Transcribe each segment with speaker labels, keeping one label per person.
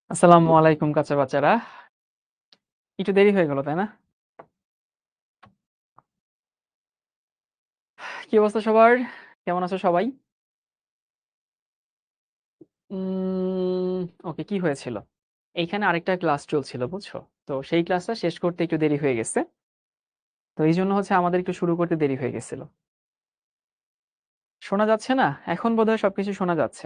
Speaker 1: আসসালামু আলাইকুম কাঁচা বাচ্চারা। একটু দেরি হয়ে গেল, তাই না? কি অবস্থা সবার? কেমন আছো সবাই? উম ওকে, কি হয়েছিল? এইখানে আরেকটা ক্লাস চলছিল, বুঝছো? তো সেই ক্লাসটা শেষ করতে একটু দেরি হয়ে গেছে। তো এইজন্য হচ্ছে আমাদের একটু শুরু করতে দেরি হয়ে গেছিল। শোনা যাচ্ছে না? এখন বোধহয় সবকিছু শোনা যাচ্ছে।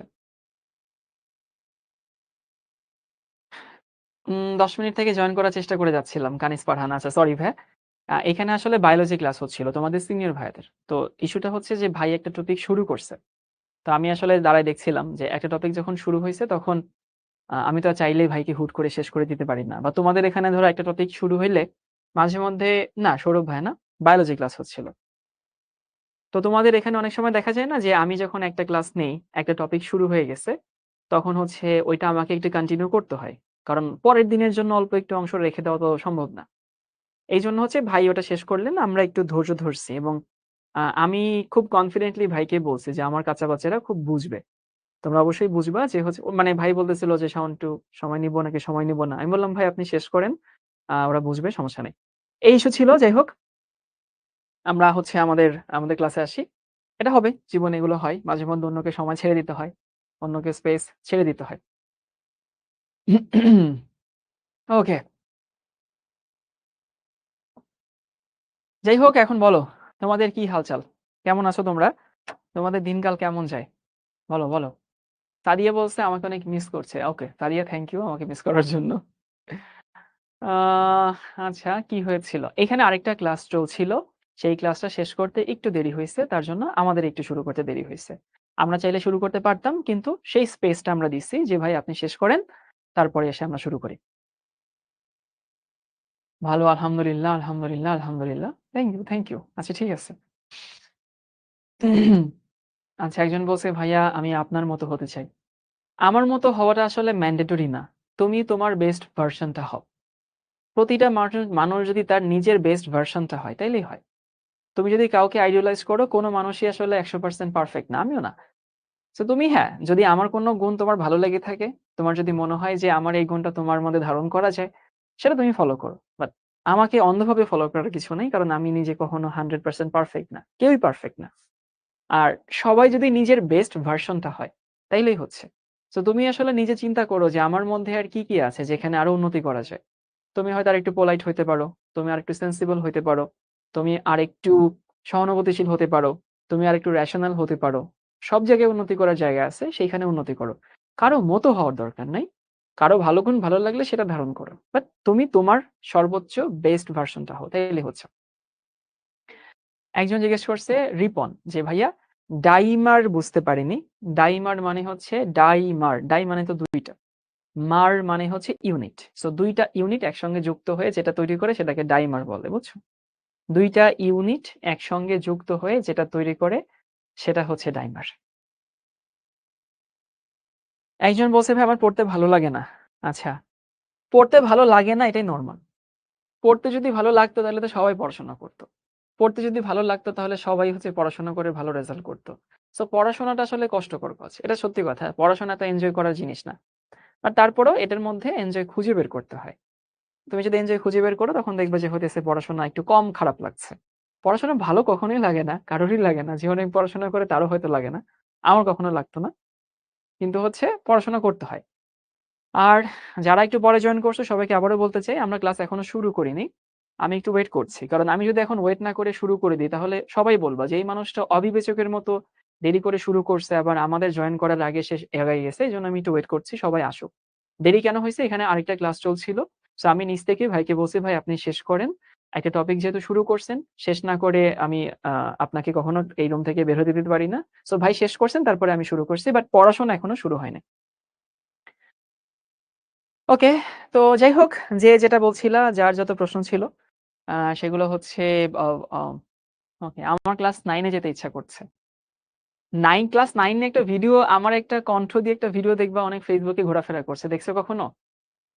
Speaker 1: ১০ মিনিট থেকে জয়েন করার চেষ্টা করে যাচ্ছিলাম। কানিজ পারহান, আচ্ছা সরি ভাইয়া। এখানে আসলে বায়োলজি ক্লাস হচ্ছিল তোমাদের সিনিয়র ভাইয়াদের। তো ইস্যুটা হচ্ছে যে ভাই একটা টপিক শুরু করছে। তো আমি আসলে দাঁড়ায় দেখছিলাম যে একটা টপিক যখন শুরু হইছে তখন আমি তো আর চাইলেই ভাইকে হুট করে শেষ করে দিতে পারি না। বা তোমাদের এখানে ধরো একটা টপিক শুরু হইলে মাঝে মধ্যে না, সৌরভ ভাইয়া না, বায়োলজি ক্লাস হচ্ছিল। তো তোমাদের এখানে অনেক সময় দেখা যায় না যে আমি যখন একটা ক্লাস নেই, একটা টপিক শুরু হয়ে গেছে, তখন হচ্ছে ওইটা আমাকে একটু কন্টিনিউ করতে হয়। কারণ পরের দিনের জন্য অল্প একটু অংশ রেখে দেওয়া তো সম্ভব না। এইজন্য হচ্ছে ভাই ওটা শেষ করলেন, আমরা একটু ধৈর্য ধরছি এবং আমি খুব কনফিডেন্টলি ভাইকে বলছি যে আমার কাঁচা বাচ্চারা খুব বুঝবে। তোমরা অবশ্যই বুঝবা যে হচ্ছে মানে ভাই বলতেছিল যে, "শাওন একটু সময় নিবো নাকি সময় নিবো না?" আমি বললাম, "ভাই আপনি শেষ করেন। ওরা বুঝবে, সমস্যা নেই।" এই ইস্যু ছিল। যাই হোক, আমরা হচ্ছে আমাদের ক্লাসে আসি। এটা হবে, জীবনে এগুলো হয়। মাঝে মধ্যে অন্যকে সময় ছেড়ে দিতে হয়। অন্যকে স্পেস ছেড়ে দিতে হয়। ওকে। যাই হোক, এখন বলো, তোমাদের কি হালচাল? কেমন আছো তোমরা? তোমাদের দিনকাল কেমন যায়? বলো, বলো। সাদিয়া বলছে আমাকে অনেক মিস করছে। ওকে, সাদিয়া থ্যাংক ইউ আমাকে মিস করার জন্য। আহ আচ্ছা, কি হয়েছিল? এখানে আরেকটা ক্লাস চলছিল। সেই ক্লাসটা শেষ করতে একটু দেরি হইছে। তার জন্য আমাদের একটু শুরু করতে দেরি হইছে। আমরা চাইলে শুরু করতে পারতাম, কিন্তু সেই স্পেসটা আমরা দিচ্ছি যে ভাই আপনি শেষ করেন, তারপরে এসে আমরা শুরু করি। ভালো, আলহামদুলিল্লাহ, আলহামদুলিল্লাহ, আলহামদুলিল্লাহ। Thank you, thank you. আচ্ছা, ঠিক আছে। আচ্ছা, একজন বলছে ভাইয়া আমি আপনার মতো হতে চাই। আমার মতো হওয়াটা আসলে ম্যান্ডেটরি না। তুমি তোমার বেস্ট ভার্সনটা হও। প্রতিটা মানুষ যদি তার নিজের বেস্ট ভার্সনটা হয় তাইলেই হয়। তুমি যদি কাউকে আইডিয়ালাইজ করো, কোনো মানুষই আসলে 100% পারফেক্ট না, আমিও না। সো তুমি, হ্যাঁ, যদি আমার কোনো গুণ তোমার ভালো লেগে থাকে, তোমার যদি মনে হয় যে আমার এই গুণটা তোমার মধ্যে ধারণ করা যায়, সেটা তুমি ফলো করো। বাট আমাকে অন্ধভাবে ফলো করার কিছু নেই। কারণ আমি নিজে কখনো 100% পারফেক্ট না। কেউই পারফেক্ট না। আর সবাই যদি নিজের বেস্ট ভার্সনটা হয়, তাইলেই হচ্ছে। সো তুমি আসলে নিজে চিন্তা করো যে আমার মধ্যে আর কি আছে যেখানে আরো উন্নতি করা যায়। তুমি হয়তো আরেকটু পোলাইট হইতে পারো, তুমি আরেকটু সেনসিবল হইতে পারো, তুমি আরেকটু সহানুভূতিশীল হতে পারো, তুমি আরেকটু রেশনাল হতে পারো। সব জায়গায় উন্নতি করার জায়গা আছে, সেইখানে উন্নতি করো। কারো মতো হওয়ার দরকার নাই। কারো ভালো গুণ ভালো লাগলে সেটা ধারণ করো। বাট তুমি তোমার সর্বোচ্চ বেস্ট ভার্সনটা হও, তাইলে হচ্ছে। একজন জিজ্ঞেস করছে রিপন যে ভাইয়া ডাইমার বুঝতে পারিনি। ডাইমার মানে হচ্ছে ডাইমার, ডাই মানে তো দুইটা, মার মানে হচ্ছে ইউনিট। সো দুইটা ইউনিট একসঙ্গে যুক্ত হয়ে যেটা তৈরি করে সেটাকে ডাইমার বলে, বুঝছো? দুইটা ইউনিট একসঙ্গে যুক্ত হয়ে যেটা তৈরি করে সেটা হচ্ছে ডাইমার। একজন বলছে ভাই আমার পড়তে ভালো লাগে না। আচ্ছা, পড়তে ভালো লাগে না এটাই নরমাল। পড়তে যদি ভালো লাগতো তাহলে তো সবাই পড়াশোনা করতো। পড়তে যদি ভালো লাগতো তাহলে সবাই হচ্ছে পড়াশোনা করে ভালো রেজাল্ট করতো। সো পড়াশোনাটা আসলে কষ্টকর কাজ। এটা সত্যি কথা। পড়াশোনা তো এনজয় করার জিনিস না। আর তারপরেও এটার মধ্যে এনজয় খুঁজে বের করতে হয়। তুমি যদি এনজয় খুঁজে বের করো তখন দেখবে যে হইতেছে পড়াশোনা একটু কম খারাপ লাগছে। পড়াশোনা ভালো কখনোই লাগে না, কারোরই লাগে না। জীবনে পড়াশোনা করে তারও হয়তো লাগে না। আমার কখনো লাগতো না। কিন্তু হচ্ছে পড়াশোনা করতে হয়। আর যারা একটু পরে জয়েন করছো সবাইকে আবারও বলতে চাই আমরা ক্লাস এখনো শুরু করিনি। আমি একটু ওয়েট করছি। কারণ আমি যদি এখন ওয়েট না করে শুরু করে দিই তাহলে সবাই বলবা যে এই মানুষটা অবিবেচকের মতো দেরি করে শুরু করছে, আবার আমাদের জয়েন করার আগে সে এগিয়ে গেছে। এজন্য আমি একটু ওয়েট করছি সবাই আসুক। দেরি কেন হইছে? এখানে আরেকটা ক্লাস চলছিল। সো আমি নিজ থেকে ভাইকে বলছি ভাই আপনি শেষ করেন। একটা টপিক যেহেতু শুরু করছেন, শেষ না করে আমি আপনাকে কখনো এই রুম থেকে বের হতে দিতে পারি না। সো ভাই শেষ করছেন তারপরে আমি শুরু করছি। বাট পড়াশোনা এখনো শুরু হয়নি। ওকে, তো যাই হোক, যে যেটা বলছিলা, যার যত প্রশ্ন ছিল সেগুলো হচ্ছে অ অ ওকে, আমার ক্লাস 9 এ যেতে ইচ্ছা করছে। ক্লাস 9 এ একটা ভিডিও, আমার একটা কণ্ঠ দিয়ে একটা ভিডিও দেখবা অনেক ফেসবুকে ঘোরাফেরা করছে। দেখছো কখনো?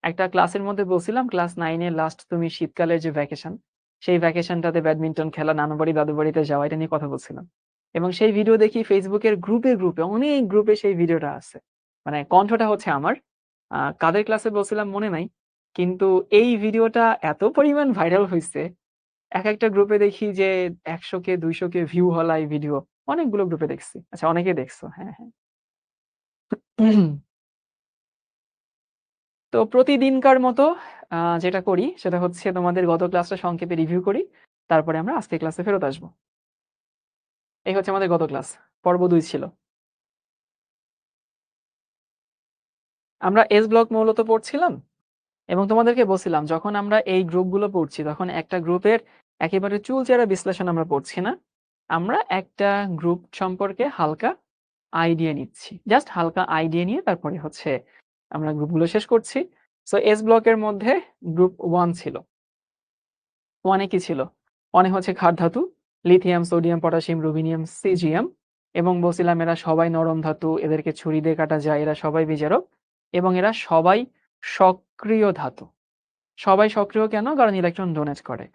Speaker 1: একটা ক্লাসের মধ্যে বলছিলাম ক্লাস 9 এর লাস্ট তুমি শীতকালের যে ভ্যাকেশন, সেই ভ্যাকেশনটাতে ব্যাডমিন্টন খেলা, নানু বাড়ি, দাদু বাড়িতে যাওয়া, এটা নিয়ে কথা বলছিলাম। এবং সেই ভিডিও দেখি ফেসবুকের গ্রুপে অনেক গ্রুপে সেই ভিডিওটা আছে। মানে কণ্ঠটা হচ্ছে আমার। কাদের ক্লাসে বলছিলাম মনে নাই, কিন্তু এই ভিডিওটা এত পরিমাণ ভাইরাল হয়েছে, এক একটা গ্রুপে দেখি যে 100K 200K ভিউ হলা এই ভিডিও। অনেকগুলো গ্রুপে দেখছি। আচ্ছা, অনেকে দেখছো। হ্যাঁ, হ্যাঁ। তো প্রতিদিনকার মতো যেটা করি সেটা হচ্ছে তোমাদের গত ক্লাসটা সংক্ষেপে রিভিউ করি, তারপরে আমরা আজকে ক্লাসে ফেরত আসবো। এই হচ্ছে আমাদের গত ক্লাস, পর্ব 2 ছিল। আমরা এস ব্লক মূলত পড়ছিলাম এবং তোমাদেরকে বলছিলাম যখন আমরা এই গ্রুপগুলো পড়ছি তখন একটা গ্রুপের একেবারে চুলচেরা বিশ্লেষণ আমরা পড়ছি না, আমরা একটা গ্রুপ সম্পর্কে হালকা আইডিয়া নিচ্ছি, জাস্ট হালকা আইডিয়া নিয়ে তারপরে হচ্ছে আমরা গ্রুপগুলো শেষ করছি। সো এস ব্লকের মধ্যে গ্রুপ 1 ছিল। 1 এ কি ছিল? 1 এ হচ্ছে ক্ষার ধাতু, লিথিয়াম, সোডিয়াম, পটাশিয়াম, রুবিনিয়াম, সিজিয়াম, এবং বলছিলাম এরা সবাই নরম ধাতু, এদেরকে ছুরি দিয়ে কাটা যায়, এরা সবাই বিজারক এবং এরা সবাই সক্রিয় ধাতু। সবাই সক্রিয় কেন? কারণ ইলেকট্রন ডোনেট করে।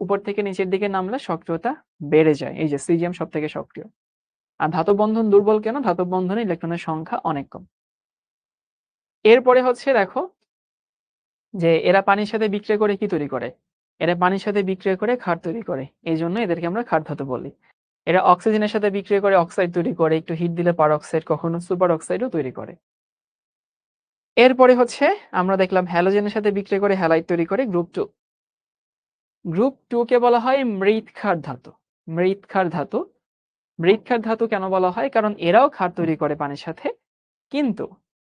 Speaker 1: উপর থেকে নিচের দিকে নামলে সক্রিয়তা বেড়ে যায়। এই যে সিজিয়াম সব থেকে সক্রিয়। আর ধাতব বন্ধন দুর্বল কেন? ধাতব বন্ধনে ইলেকট্রনের সংখ্যা অনেক কম। এরপরে হচ্ছে দেখো যে এরা পানির সাথে বিক্রিয়া করে কি তৈরি করে? এরা পানির সাথে বিক্রিয়া করে ক্ষার তৈরি করে। এই জন্য এদেরকে আমরা ক্ষার ধাতু বলি। এরা অক্সিজেনের সাথে বিক্রিয়া করে অক্সাইড তৈরি করে, একটু হিট দিলে পারঅক্সাইড, কখনো সুপার অক্সাইডও তৈরি করে। এরপরে হচ্ছে আমরা দেখলাম হ্যালোজেনের সাথে বিক্রিয়া করে হ্যালাইড তৈরি করে, গ্রুপ 2। গ্রুপ 2 কে বলা হয় মৃৎক্ষার ধাতু। মৃৎক্ষার ধাতু। মৃৎক্ষার ধাতু কেন বলা হয়? কারণ এরাও ক্ষার তৈরি করে পানির সাথে, কিন্তু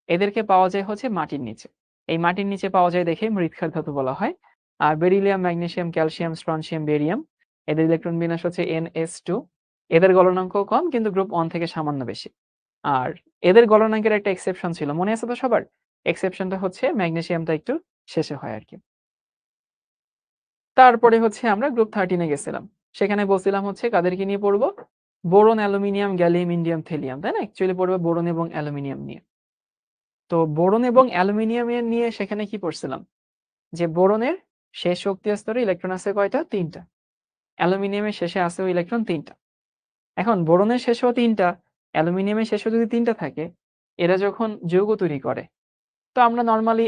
Speaker 1: এদেরকে পাওয়া যায় হচ্ছে মাটির নিচে। এই মাটির নিচে পাওয়া যায় দেখে মৃৎক্ষার ধাতু বলা হয়। আর beryllium, magnesium, calcium, strontium, barium, এদের ইলেকট্রন বিন্যাস হচ্ছে NS2। এদের গলনাঙ্ক কম, কিন্তু গ্রুপ 1 থেকে সামান্য বেশি। আর এদের গলনাঙ্কের একটা এক্সেপশন ছিল, মনে আছে তো সবার? এক্সেপশনটা হচ্ছে ম্যাগনেসিয়ামটা একটু শেষে হয় আর কি। তারপরে হচ্ছে আমরা গ্রুপ 13 এ গেছিলাম। সেখানে বলছিলাম হচ্ছে কাদেরকে নিয়ে পড়বো? বোরন, অ্যালুমিনিয়াম, গ্যালিয়াম, ইন্ডিয়াম, থেলিয়াম, তাই না? অ্যাকচুয়ালি পড়বে বোরন এবং অ্যালুমিনিয়াম নিয়ে। তো বোরন এবং অ্যালুমিনিয়ামের নিয়ে সেখানে কি পড়ছিলাম? যে বোরনের শেষ শক্তি স্তরে ইলেকট্রন আছে কয়টা? 3টা। অ্যালুমিনিয়ামের শেষে আছেও ইলেকট্রন 3টা। এখন বোরনের শেষেও 3টা, অ্যালুমিনিয়ামের শেষেও যদি 3টা থাকে, এরা যখন যৌগ তৈরি করে, তো আমরা নরমালি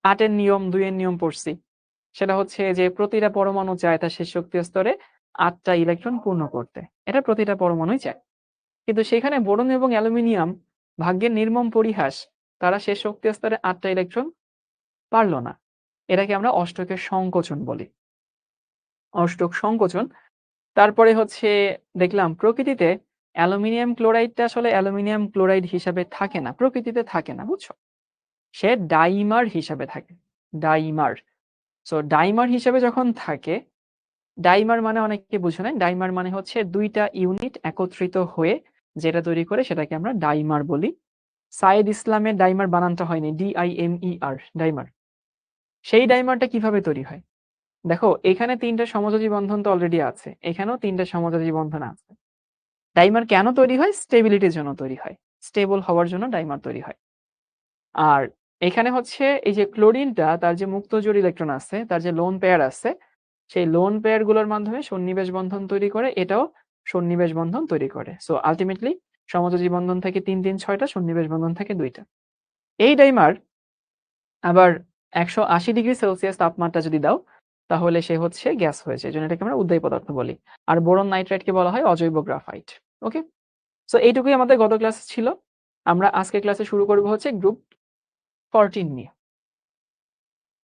Speaker 1: 8 এর নিয়ম, 2 এর নিয়ম পড়ছি। সেটা হচ্ছে যে প্রতিটা পরমাণু চায় তার শেষ শক্তি স্তরে 8টা ইলেকট্রন পূর্ণ করতে। এটা প্রতিটা পরমাণুই চায়। কিন্তু সেখানে বোরন এবং অ্যালুমিনিয়াম, ভাগ্যের নির্মম পরিহাস, তারা শেষ শক্তি স্তরে 8টা ইলেকট্রন পারল না। এটাকে আমরা অষ্টকের সংকোচন বলি। অষ্টক সংকোচন। তারপরে হচ্ছে দেখলাম প্রকৃতিতে অ্যালুমিনিয়াম ক্লোরাইডটা আসলে অ্যালুমিনিয়াম ক্লোরাইড হিসাবে থাকে না, প্রকৃতিতে থাকে না, বুঝছো? সে ডাইমার হিসাবে থাকে। ডাইমার। সো ডাইমার হিসাবে যখন থাকে, ডাইমার মানে অনেকে বুঝে নেয়, ডাইমার মানে হচ্ছে 2টা ইউনিট একত্রিত হয়ে যেটা তৈরি করে সেটাকে আমরা ডাইমার বলি। সাইদ ইসলামের ডাইমার বানানটা হয়নি, DIMER, ডাইমার। সেই ডাইমারটা কিভাবে তৈরি হয়? দেখো এখানে 3টা সমযোজী বন্ধন তো অলরেডি আছে, এখানেও 3টা সমযোজী বন্ধন আছে। ডাইমার কেন তৈরি হয়? স্টেবিলিটির জন্য তৈরি হয়। স্টেবল হওয়ার জন্য ডাইমার তৈরি হয়। আর এখানে হচ্ছে এই যে ক্লোরিনটা, তার যে মুক্ত জোড় ইলেকট্রন আছে, তার যে লোন পেয়ার আছে, সেই লোন পেয়ার গুলোর মাধ্যমে সন্নিবেশ বন্ধন তৈরি করে, এটাও সন্নিবেশ বন্ধন তৈরি করে। সো আলটিমেটলি সমযোজী বন্ধন থেকে 3 3 6টা, সন্নিবেশ বন্ধন থেকে 2টা। এই ডাইমার আবার 180°C তাপমাত্রা যদি দাও, তাহলে সে হচ্ছে গ্যাস হয়ে যায়। এজন্য এটাকে আমরা উদ্বায়ী পদার্থ বলি। আর বোরন নাইট্রাইটকে বলা হয় অজৈব গ্রাফাইট। ওকে? সো এইটুকুই আমাদের গত ক্লাসে ছিল। আমরা আজকের ক্লাসে শুরু করব হচ্ছে গ্রুপ 14 নিয়ে।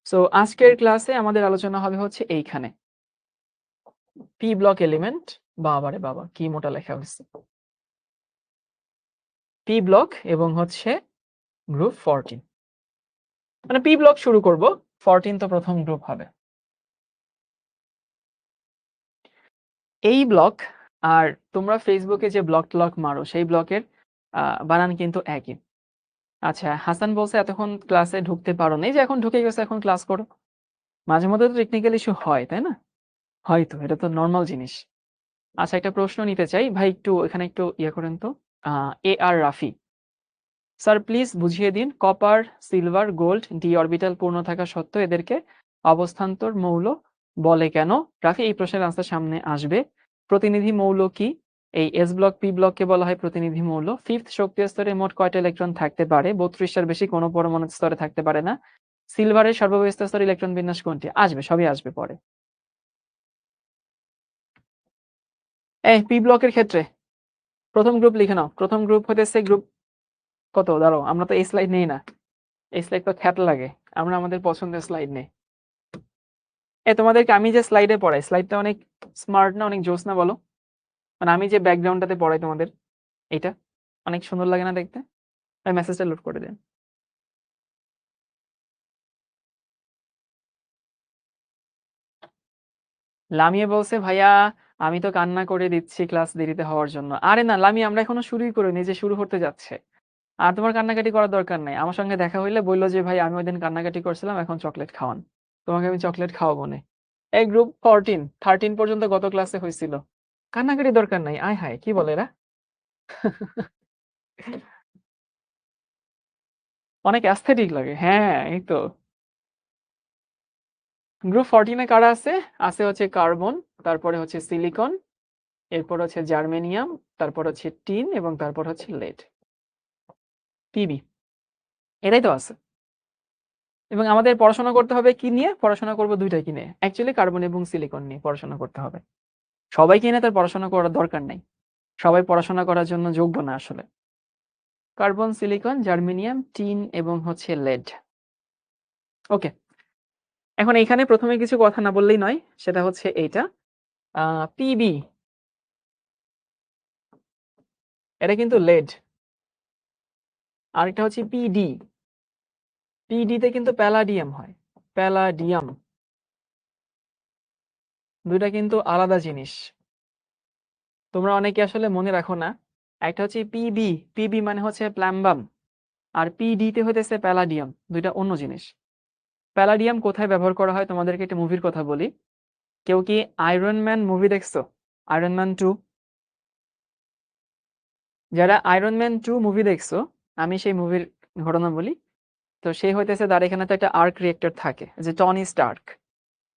Speaker 1: সো আজকের ক্লাসে আমাদের আলোচনা হবে হচ্ছে এইখানে। পি ব্লক এলিমেন্ট, বাবারে বাবা কি মোটা লেখা হয়েছে। পি ব্লক এবং হচ্ছে গ্রুপ 14। মানে পি ব্লক শুরু করব, 14 তো প্রথম গ্রুপ হবে। এই ব্লক আর তোমরা ফেসবুকে যে ব্লক টলক মারো সেই ব্লকের বানান কিন্তু একই। আচ্ছা, হাসান বলছে এতক্ষণ ক্লাসে ঢুকতে পারো না, এই যে এখন ঢুকে গেছে, এখন ক্লাস করো। মাঝে মধ্যে তো টেকনিক্যাল ইস্যু হয়, তাই না? হয়তো, এটা তো নর্মাল জিনিস। আচ্ছা, একটা প্রশ্ন নিতে চাই ভাই, একটু এখানে একটু ইয়ে করেন তো। AR রাফি স্যার, প্লিজ বুঝিয়ে দিন, copper, silver, gold D orbital পূর্ণ থাকা সত্ত্বেও এদেরকে অবস্থান্তর মৌল বলে কেন? রাফি, এই প্রশ্নের আনসার সামনে আসবে। প্রতিনিধি মৌল কি এই এস ব্লক পি ব্লককে বলা হয় প্রতিনিধি মৌল। ফিফথ শক্তির স্তরে মোট কয়টা ইলেকট্রন থাকতে পারে? 32টার বেশি কোনো পরমাণু স্তরে থাকতে পারে না। সিলভারের সর্ববৃহৎ স্তরে ইলেকট্রন বিন্যাস কোনটি? আসবে, সবই আসবে পরে। এই পি ব্লকের ক্ষেত্রে প্রথম গ্রুপ লিখে নাও। প্রথম গ্রুপ হতেছে গ্রুপ কত? দাঁড়াও, আমরা তো এই স্লাইড নেই না, এই স্লাইড তো খ্যাত লাগে, আমরা আমাদের পছন্দের স্লাইড নেই। তোমাদেরকে আমি যে স্লাইডে পড়াই, স্লাইডটা অনেক স্মার্ট না, অনেক জোস না বলো? মানে আমি যে ব্যাকগ্রাউন্ডটাতে পড়াই তোমাদের, এটা অনেক সুন্দর লাগে না দেখতে? ওই মেসেজটা লোড করে দেন। লামিয়ে বলছে, ভাইয়া আমি তো কান্না করে দিচ্ছি ক্লাস দেরিতে হওয়ার জন্য। আরে না লামি, আমরা এখনো শুরুই করিনি, যে শুরু হতে যাচ্ছে। আর তোমার কান্নাকাটি করার দরকার নাই। আমার সঙ্গে দেখা হইলে বললো যে ভাই আমি ওই দিন কান্নাকাটি করছিলাম, এখন চকলেট খাওয়ান, তোমাকে আমি চকলেট খাওয়াবো না। এই গ্রুপ 13 পর্যন্ত গত ক্লাসে হয়েছিল। কান্নাকাটি দরকার নাই। আয় হায়, কি বলে এরা? অনেক অ্যাস্থেটিক লাগে। হ্যাঁ, এই তো। গ্রুপ 14-এ কারা আছে? আছে হচ্ছে কার্বন, তারপরে হচ্ছে সিলিকন, এরপর হচ্ছে জার্মেনিয়াম, তারপর হচ্ছে টিন, এবং তারপর হচ্ছে লেড, পিবি। এটাই তো আছে। এবং আমাদের পড়াশোনা করতে হবে কি নিয়ে? পড়াশোনা করব দুইটাই কি নিয়ে? অ্যাকচুয়ালি কার্বন এবং সিলিকন নিয়ে পড়াশোনা করতে হবে। সবাই কি না তার পড়াশোনা করার দরকার নাই। সবাই পড়াশোনা করার জন্য যোগ্য না আসলে। কার্বন, সিলিকন, জার্মেনিয়াম, টিন এবং হচ্ছে লেড। ওকে, এখন এখানে প্রথমে কিছু কথা না বললেই নয়, সেটা হচ্ছে এইটা পিবি, এটা কিন্তু লেড। আরেকটা হচ্ছে পিডি, পিডিতে কিন্তু প্যালাডিয়াম হয়, প্যালাডিয়াম। দুইটা কিন্তু আলাদা জিনিস, তোমরা অনেকে আসলে মনে রাখো না। একটা হচ্ছে পিবি, পিবি মানে হচ্ছে প্ল্যাম্বাম, আর পিডিতে হইতেছে প্যালাডিয়াম, দুইটা অন্য জিনিস। প্যালাডিয়াম কোথায় ব্যবহার করা হয়? তোমাদেরকে একটা মুভির কথা বলি। কেউ কি আয়রন ম্যান মুভি দেখছো? Iron man 2? যারা আয়রন ম্যান 2 মুভি দেখছো, আমি সেই মুভির ঘটনা বলি। তো সে হইতেছে, তার এখানে তো একটা আর্ক রিয়েক্টর থাকে, যে টনি স্টার্ক।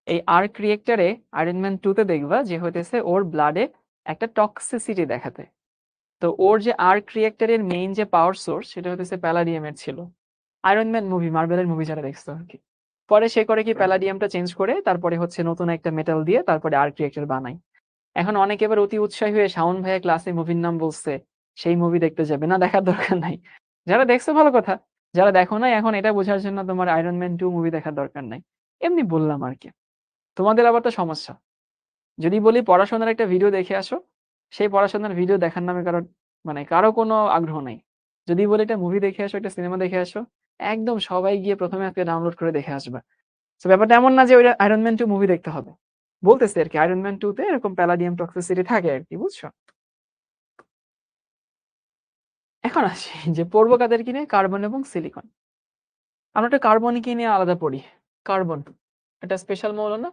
Speaker 1: এই আর্ক রিয়েক্টরে আয়রন ম্যান 2 তে দেখবা যে হইতেছে ওর ব্লাডে একটা টক্সিসিটি দেখাতে। তো ওর যে আর্ক রিয়েক্টরের মেইন যে পাওয়ার সোর্স, সেটা হইতেছে প্যালাডিয়ামের ছিল। আয়রন ম্যান মুভি, মার্বেলের মুভি যারা দেখছো আর কি। পরে সে করে কি, প্যালাডিয়ামটা চেঞ্জ করে তারপরে হচ্ছে নতুন একটা মেটাল দিয়ে তারপরে আর্ক রিয়েক্টর বানায়। এখন অনেকে এবার অতি উৎসাহী হয়ে শাওন ভাইয়া ক্লাসে মুভির নাম বলছে, সেই মুভি দেখতে যাবে না, দেখার দরকার নাই। যারা দেখছো ভালো কথা, যারা দেখো নাই এখন এটা বোঝার জন্য তোমার আয়রন ম্যান 2 মুভি দেখার দরকার নাই। এমনি বললাম আর কি। তোমাদের আবার তো সমস্যা, যদি বলি পড়াশোনার একটা ভিডিও দেখে আসো, সেই পড়াশোনার ভিডিও দেখার নামে কারো কোনো আগ্রহ নাই। যদি বলি একটা মুভি দেখে আসো, একটা সিনেমা দেখে আসো, একদম সবাই গিয়ে প্রথমে আজকে ডাউনলোড করে দেখে আসবা। তো ব্যাপারটা এমন না যে ওই আয়রন ম্যান 2 মুভি দেখতে হবে। বলতেছে আর কি, আয়রন ম্যান 2 তে এরকম প্যালাডিয়াম টক্সিসিটি থাকে আর কি, বুঝছো? এখন আসি যে পড়বো কাদের কিনে, কার্বন এবং সিলিকন। আমরা একটা কার্বন কি নিয়ে আলাদা পড়ি। কার্বন এটা স্পেশাল মৌল না?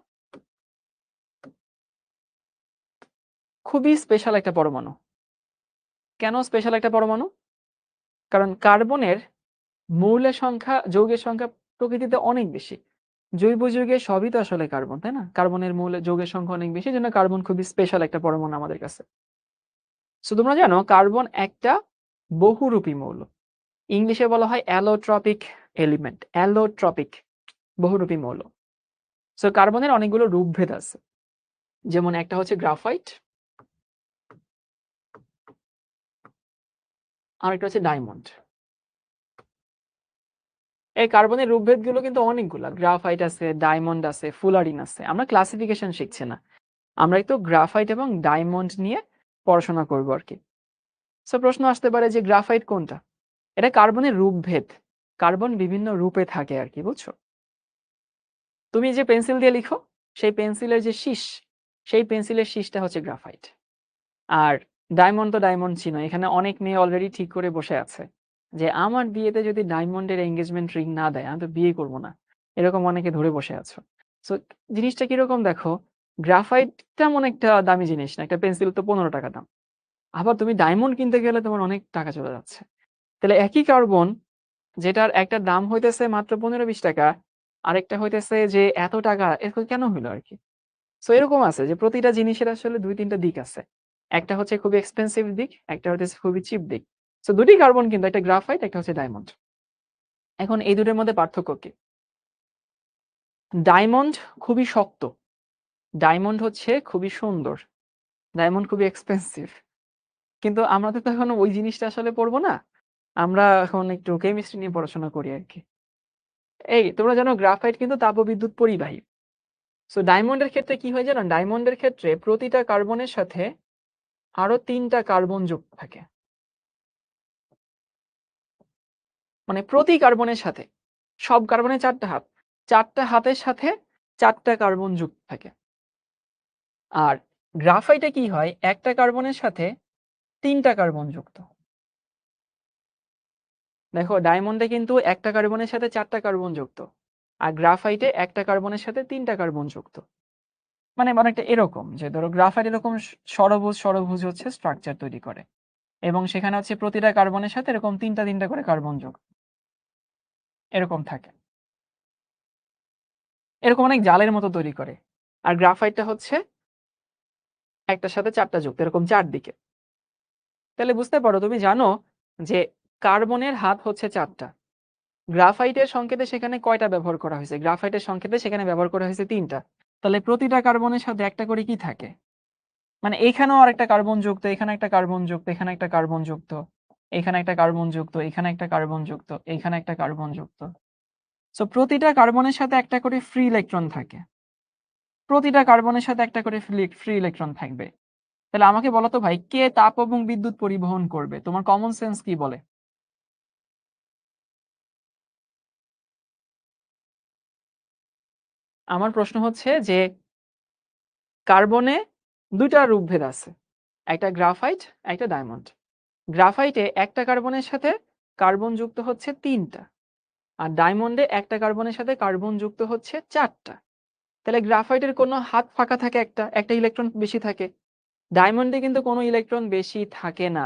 Speaker 1: খুবই স্পেশাল একটা পরমাণু। কেন স্পেশাল একটা পরমাণু? কারণ কার্বনের মৌলের সংখ্যা, যৌগের সংখ্যা প্রকৃতিতে অনেক বেশি। জৈব যৌগে সবই তো আসলে কার্বন, তাই না? কার্বনের মৌলের যৌগের সংখ্যা অনেক বেশি, জন্য কার্বন খুবই স্পেশাল একটা পরমাণু আমাদের কাছে। সো তোমরা জানো কার্বন একটা বহুরূপী মৌল। ইংলিশে বলা হয় অ্যালোট্রপিক এলিমেন্ট, অ্যালোট্রপিক, বহুরূপী মৌল। সো কার্বনের অনেকগুলো রূপভেদ আছে, যেমন একটা হচ্ছে গ্রাফাইট, আর একটা হচ্ছে ডায়মন্ড। এই কার্বনের রূপভেদ গুলো কিন্তু অনেকগুলা, গ্রাফাইট আছে, ডায়মন্ড আছে, ফুলারিন আছে। আমরা ক্লাসিফিকেশন শিখছি না, আমরা একটু গ্রাফাইট এবং ডায়মন্ড নিয়ে পড়াশোনা করবো আর কি। সো প্রশ্ন আসতে পারে যে গ্রাফাইট কোনটা? এটা কার্বনের রূপভেদ, কার্বন বিভিন্ন রূপে থাকে আর কি, বুঝছো? তুমি যে পেন্সিল দিয়ে লিখো, সেই পেন্সিলের যে শীষ, সেই পেন্সিলের শীষটা হচ্ছে গ্রাফাইট। আর ডায়মন্ড তো ডায়মন্ড চিনো, এখানে অনেক মেয়ে অলরেডি ঠিক করে বসে আছে যে আমার বিয়েতে যদি ডায়মন্ডের এঙ্গেজমেন্ট রিং না দেয় আমি তো বিয়ে করবো না, এরকম অনেকে ধরে বসে আছো। সো জিনিসটা কিরকম দেখো, গ্রাফাইট তেমন একটা দামি জিনিস না, একটা পেন্সিল তো 15 টাকা দাম। আবার তুমি ডায়মন্ড কিনতে গেলে তোমার অনেক টাকা চলে যাচ্ছে। তাহলে একই কার্বন, যেটার একটা দাম হইতেছে মাত্র 15-20 টাকা, আরেকটা হইতেছে যে এত টাকা, এরকম কেন হইলো আর কি? সো এরকম আছে যে প্রতিটা জিনিসের আসলে 2-3টা দিক আছে। একটা হচ্ছে খুবই এক্সপেন্সিভ দিক, একটা হচ্ছে খুবই চিপ দিক। সো দুটি কার্বন কিন্তু, একটা গ্রাফাইট, একটা হচ্ছে ডায়মন্ড। এখন এই দুটোর মধ্যে পার্থক্য কি? ডায়মন্ড খুবই শক্ত, ডায়মন্ড হচ্ছে খুবই সুন্দর, ডায়মন্ড খুবই এক্সপেন্সিভ। কিন্তু আমরা তো এখন ওই জিনিসটা আসলে পড়বো না, আমরা এখন একটু কেমিস্ট্রি নিয়ে পড়াশোনা করি আর কি। এই তোমরা জানো গ্রাফাইট কিন্তু তাপবিদ্যুৎ পরিবাহী। সো ডায়মন্ডের ক্ষেত্রে কি হয় জানো? ডায়মন্ডের ক্ষেত্রে প্রতিটা কার্বনের সাথে আরো 3টা কার্বন যুক্ত থাকে। মানে প্রতি কার্বনের সাথে, সব কার্বনের 4টা হাত, 4টা হাতের সাথে 4টা কার্বন যুক্ত থাকে। আর গ্রাফাইটে কি হয়? একটা কার্বনের সাথে 3টা কার্বন যুক্ত। দেখো ডায়মন্ডে কিন্তু একটা কার্বনের সাথে 4টা কার্বন যুক্ত, আর গ্রাফাইটে একটা কার্বনের সাথে 3টা কার্বন যুক্ত। মানে অনেকটা এরকম যে ধরো গ্রাফাইট এরকম ষড়ভুজ ষড়ভুজ হচ্ছে স্ট্রাকচার তৈরি করে, এবং সেখানে হচ্ছে প্রতিটা কার্বনের সাথে এরকম 3টা করে কার্বন যুক্ত এরকম থাকে, এরকম অনেক জালের মতো তৈরি করে। আর গ্রাফাইটটা হচ্ছে একটার সাথে 4টা যুক্ত, এরকম 4 দিকে। তাহলে বুঝতে পারো, তুমি জানো যে কার্বনের হাত হচ্ছে 4টা, গ্রাফাইটের সংকেতে সেখানে কয়টা ব্যবহার করা হয়েছে? গ্রাফাইটের সংকেতে সেখানে ব্যবহার করা হয়েছে 3টা। তাহলে প্রতিটা কার্বনের সাথে একটা করে কি থাকে? মানে এখানেও আর একটা কার্বন যুক্ত, এখানে একটা কার্বন যুক্ত, এখানে একটা কার্বন যুক্ত, এখানে একটা কার্বন যুক্ত, এখানে একটা কার্বন যুক্ত, এখানে একটা কার্বন যুক্ত। সো প্রতিটা কার্বনের সাথে একটা করে ফ্রি ইলেকট্রন থাকে, প্রতিটা কার্বনের সাথে একটা করে ফ্রি ইলেকট্রন থাকবে। তাহলে আমাকে বলো তো ভাই, কে তাপ এবং বিদ্যুৎ পরিবহন করবে? তোমার কমন সেন্স কি বলে? আমার প্রশ্ন হচ্ছে যে কার্বনে 2টা রূপভেদ আছে, একটা গ্রাফাইট, একটা ডায়মন্ড। গ্রাফাইটে একটা কার্বনের সাথে কার্বন যুক্ত হচ্ছে 3টা, আর ডায়মন্ডে একটা কার্বনের সাথে কার্বন যুক্ত হচ্ছে 4টা। তাহলে গ্রাফাইটের কোনো হাত ফাঁকা থাকে, একটা ইলেকট্রন বেশি থাকে। ডায়মন্ডে কিন্তু কোনো ইলেকট্রন বেশি থাকে না।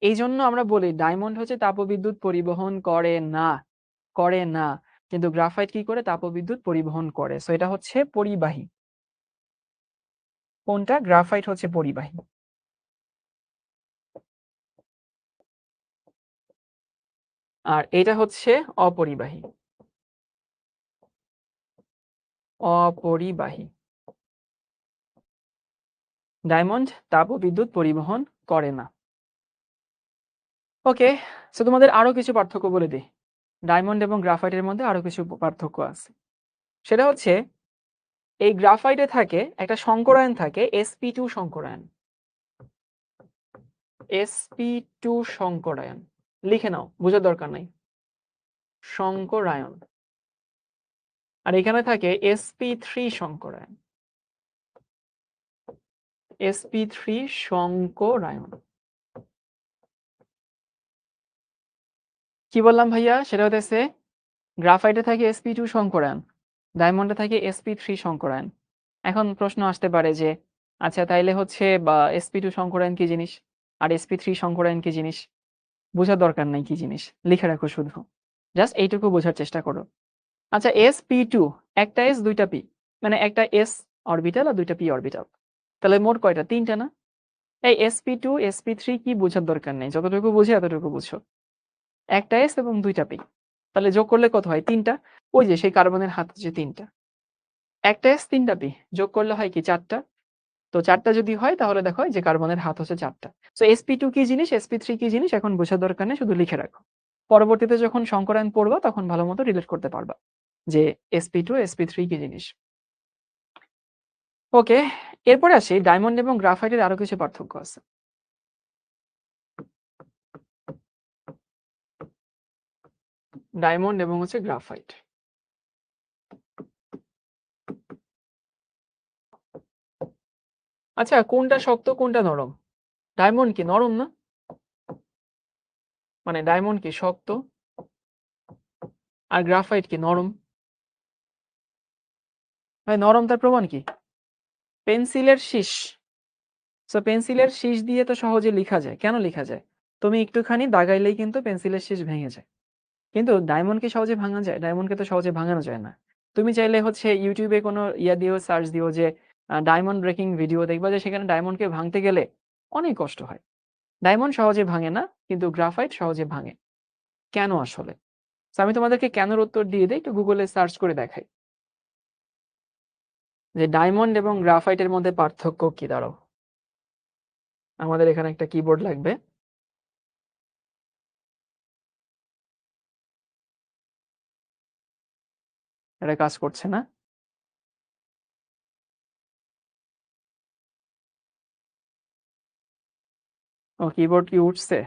Speaker 1: এই জন্য আমরা বলি ডায়মন্ড হচ্ছে তাপবিদ্যুৎ পরিবহন করে না, করে না। কিন্তু গ্রাফাইট কি করে? তাপবিদ্যুৎ পরিবহন করে। সো এটা হচ্ছে পরিবাহী। কোনটা? গ্রাফাইট হচ্ছে পরিবাহী। আর এটা হচ্ছে অপরিবাহী, অপরিবাহী। ডায়মন্ড তাপবিদ্যুৎ পরিবহন করে না। ওকে, সো তোমাদের আরো কিছু পার্থক্য বলে দিই। ডায়মন্ড এবং গ্রাফাইটের মধ্যে আরো কিছু পার্থক্য আছে। সেটা হচ্ছে এই গ্রাফাইটে থাকে একটা সংকরায়ন থাকে, sp2 সংকরায়ন, sp2 সংকরায়ন। লিখে নাও, বোঝার দরকার নাই, সংকরায়ন। আর এখানে থাকে sp3 সংকরায়ন, sp3 সংকরায়ন। কি বললাম ভাইয়া? সেটা হতেছে গ্রাফাইটে থাকে sp2 সংকরায়ন, ডায়মন্ডে থাকে sp3 সংকরায়ন। এখন প্রশ্ন আসতে পারে যে আচ্ছা তাইলে হচ্ছে বা sp2 সংকরায়ন কি জিনিস আর sp3 সংকরায়ন কি জিনিস? বোঝার দরকার নাই কি জিনিস, লিখে রাখো শুধু, জাস্ট এইটুকু বোঝার চেষ্টা করো। আচ্ছা sp2, একটা s দুইটা p, মানে একটা s অরবিটাল আর দুইটা p অরবিটাল, তাহলে মোট কয়টা? 3টা না? এই sp2 sp3 কি বোঝার দরকার নেই, যতটুকু বুঝে এতটুকু বুঝো। একটা s এবং দুইটা p, তাহলে যোগ করলে কত হয়? 3টা। ওই যে সেই কার্বনের হাত যে 3টা, একটা s 3টা p, যোগ করলে হয় কি 4টা। তো 4টা যদি হয় তাহলে দেখো যে কার্বনের হাত হচ্ছে 4টা। সো sp2 কি জিনিস, sp3 কি জিনিস এখন বোঝার দরকার নেই, শুধু লিখে রাখো। পরবর্তীতে যখন সংকরায়ন পড়বা তখন ভালো মতো রিলেট করতে পারবা যে sp2 sp3 কি জিনিস। ওকে, এরপরে আসি ডায়মন্ড এবং গ্রাফাইটের আরো কিছু পার্থক্য আছে। ডায়মন্ড এবং হচ্ছে গ্রাফাইট। আচ্ছা কোনটা শক্ত কোনটা নরম? ডায়মন্ড কি নরম না? মানে ডায়মন্ড কি শক্ত আর গ্রাফাইট কি নরম? ভাই নরম তার প্রমাণ কি? পেন্সিলের শীষ। সো পেন্সিলের শীষ দিয়ে তো সহজে লেখা যায়। কেন লেখা যায়? তুমি একটুখানি দাগাইলেই কিন্তু পেন্সিলের শীষ ভেঙে যায়। কিন্তু ডায়মন্ডকে সহজে ভাঙা যায়? ডায়মন্ডকে তো সহজে ভাঙানো যায় না। তুমি চাইলে হচ্ছে ইউটিউবে কোনো দিও, সার্চ দিও যে ডায়মন্ড ব্রেকিং ভিডিও, দেখবা যে সেখানে ডায়মন্ডকে ভাঙতে গেলে অনেক কষ্ট হয়। ডায়মন্ড সহজে ভাঙে না, কিন্তু গ্রাফাইট সহজে ভাঙে। কেন আসলে? আমি তোমাদেরকে কেনর উত্তর দিয়ে দেই, একটু গুগলে সার্চ করে দেখাই যে ডায়মন্ড এবং গ্রাফাইটের মধ্যে পার্থক্য কি। দাঁড়াও, আমাদের এখানে একটা কিবোর্ড লাগবে। এটা কাজ করছে না। ও, কিবোর্ড কি উঠছে?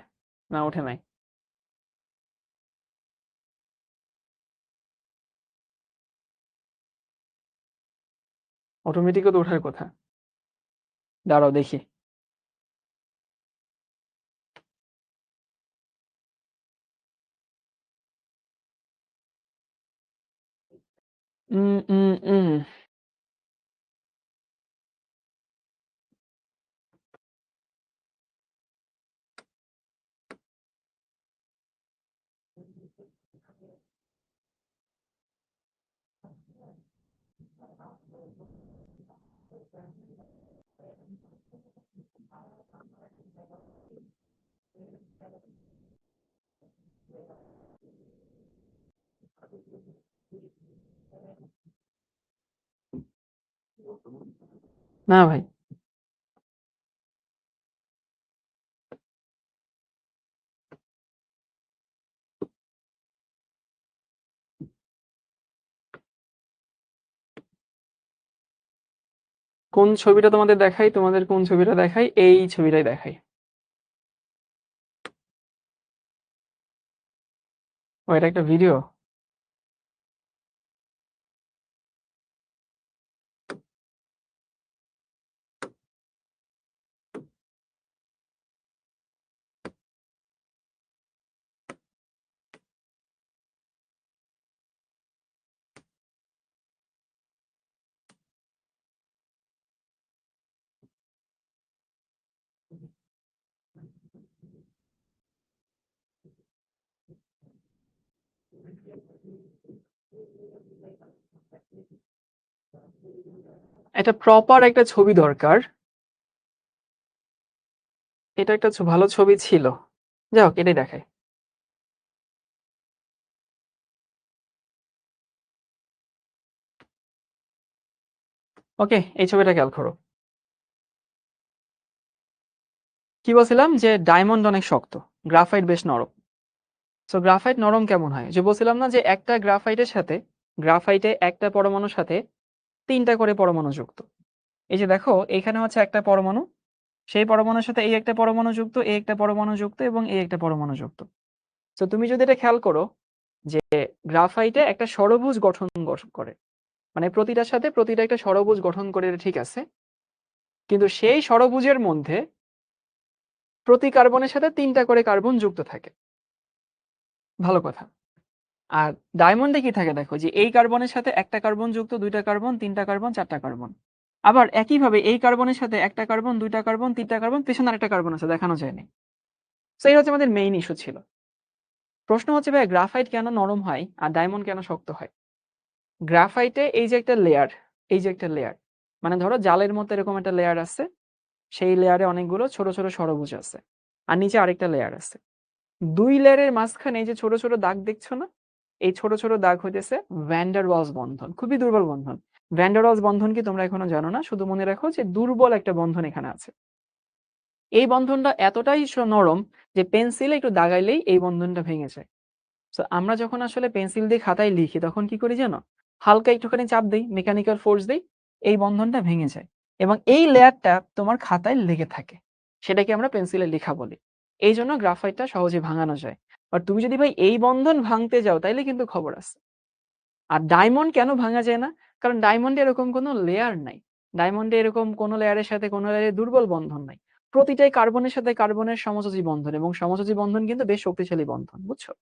Speaker 1: না, ওঠে নাই। অটোমেটিকও তো ওঠার কথা। দাঁড়াও দেখি। উম উম উম না ভাই, কোন ছবিটা তোমাদের দেখাই? তোমাদের কোন ছবিটা দেখাই? এই ছবিটাই দেখাই। ও, এটা একটা ভিডিও। এটা প্রপার একটা ছবি দরকার। এটা একটা ভালো ছবি ছিল। যাই হোক, এটাই দেখাই। ওকে, এই ছবিটা খেয়াল করো। কি বলছিলাম? যে ডায়মন্ড অনেক শক্ত, গ্রাফাইট বেশ নরম। সো গ্রাফাইট নরম কেমন হয়? যে বলছিলাম না যে একটা গ্রাফাইটের সাথে, গ্রাফাইটে একটা পরমাণুর সাথে ৩টা করে পরমাণু যুক্ত। এই যে দেখো, এখানে হচ্ছে একটা পরমাণু, সেই পরমাণুর সাথে এই একটা পরমাণু যুক্ত, এই একটা পরমাণু যুক্ত এবং এই একটা পরমাণু যুক্ত। তো তুমি যদি এটা খেয়াল করো যে গ্রাফাইটে একটা ষড়ভুজ গঠন করে, মানে প্রতিটার সাথে প্রতিটা একটা ষড়ভুজ গঠন করে, এটা ঠিক আছে। কিন্তু সেই ষড়ভুজের মধ্যে প্রতি কার্বনের সাথে ৩টা করে কার্বন যুক্ত থাকে। ভালো কথা। আর ডায়মন্ডে কি থাকে দেখো, যে এই কার্বনের সাথে একটা কার্বন যুক্ত, 2টা কার্বন, 3টা কার্বন, 4টা কার্বন। আবার একইভাবে এই কার্বনের সাথে একটা কার্বন, 2টা কার্বন, 3টা কার্বন, পেছনে আরেকটা কার্বন আছে, দেখানো যায়নি। তো এই হচ্ছে আমাদের মেইন ইস্যু ছিল। প্রশ্ন হচ্ছে ভাই, গ্রাফাইট কেন নরম হয় আর ডায়মন্ড কেন শক্ত হয়? গ্রাফাইটে এই যে একটা লেয়ার, এই যে একটা লেয়ার, মানে ধরো জালের মতো এরকম একটা লেয়ার আছে, সেই লেয়ারে অনেকগুলো ছোট ছোট ষড়ভুজ আছে, আর নিচে আরেকটা লেয়ার আছে। 2 লেয়ারের মাঝখানে এই যে ছোট ছোট দাগ দেখছো না, এই ছোট ছোট দাগ হইতেছে ভ্যান ডার ওয়ালস বন্ধন। খুবই দুর্বল বন্ধন। ভ্যান ডার ওয়ালস বন্ধন কি তোমরা এখনো জানো না? শুধু মনে রাখো যে দুর্বল একটা বন্ধন এখানে আছে। এই বন্ধনটা এতটাই নরম যে পেন্সিলে একটু দাগাইলেই এই বন্ধনটা ভেঙে যায়। তো আমরা যখন আসলে পেন্সিল দিয়ে খাতায় লিখি তখন কি করি জানো? হালকা একটুখানি চাপ দেই, মেকানিক্যাল ফোর্স দেই, এই বন্ধনটা ভেঙে যায় এবং এই লেয়ারটা তোমার খাতায় লেগে থাকে। সেটাকে আমরা পেন্সিলে লেখা বলি। এই জন্য গ্রাফাইটটা সহজে ভাঙানো যায়। আর তুমি যদি ভাই এই বন্ধন ভাঙতে যাও তাইলে কিন্তু খবর আছে। আর ডায়মন্ড কেন ভাঙা যায় না? কারণ ডায়মন্ডে এরকম কোনো লেয়ার নাই। ডায়মন্ডে এরকম কোনো লেয়ারের সাথে কোনো লেয়ারে দুর্বল বন্ধন নাই। প্রতিটাই কার্বনের সাথে কার্বনের সমযোজী বন্ধন, এবং সমযোজী বন্ধন কিন্তু বেশ শক্তিশালী বন্ধন, বুঝছো?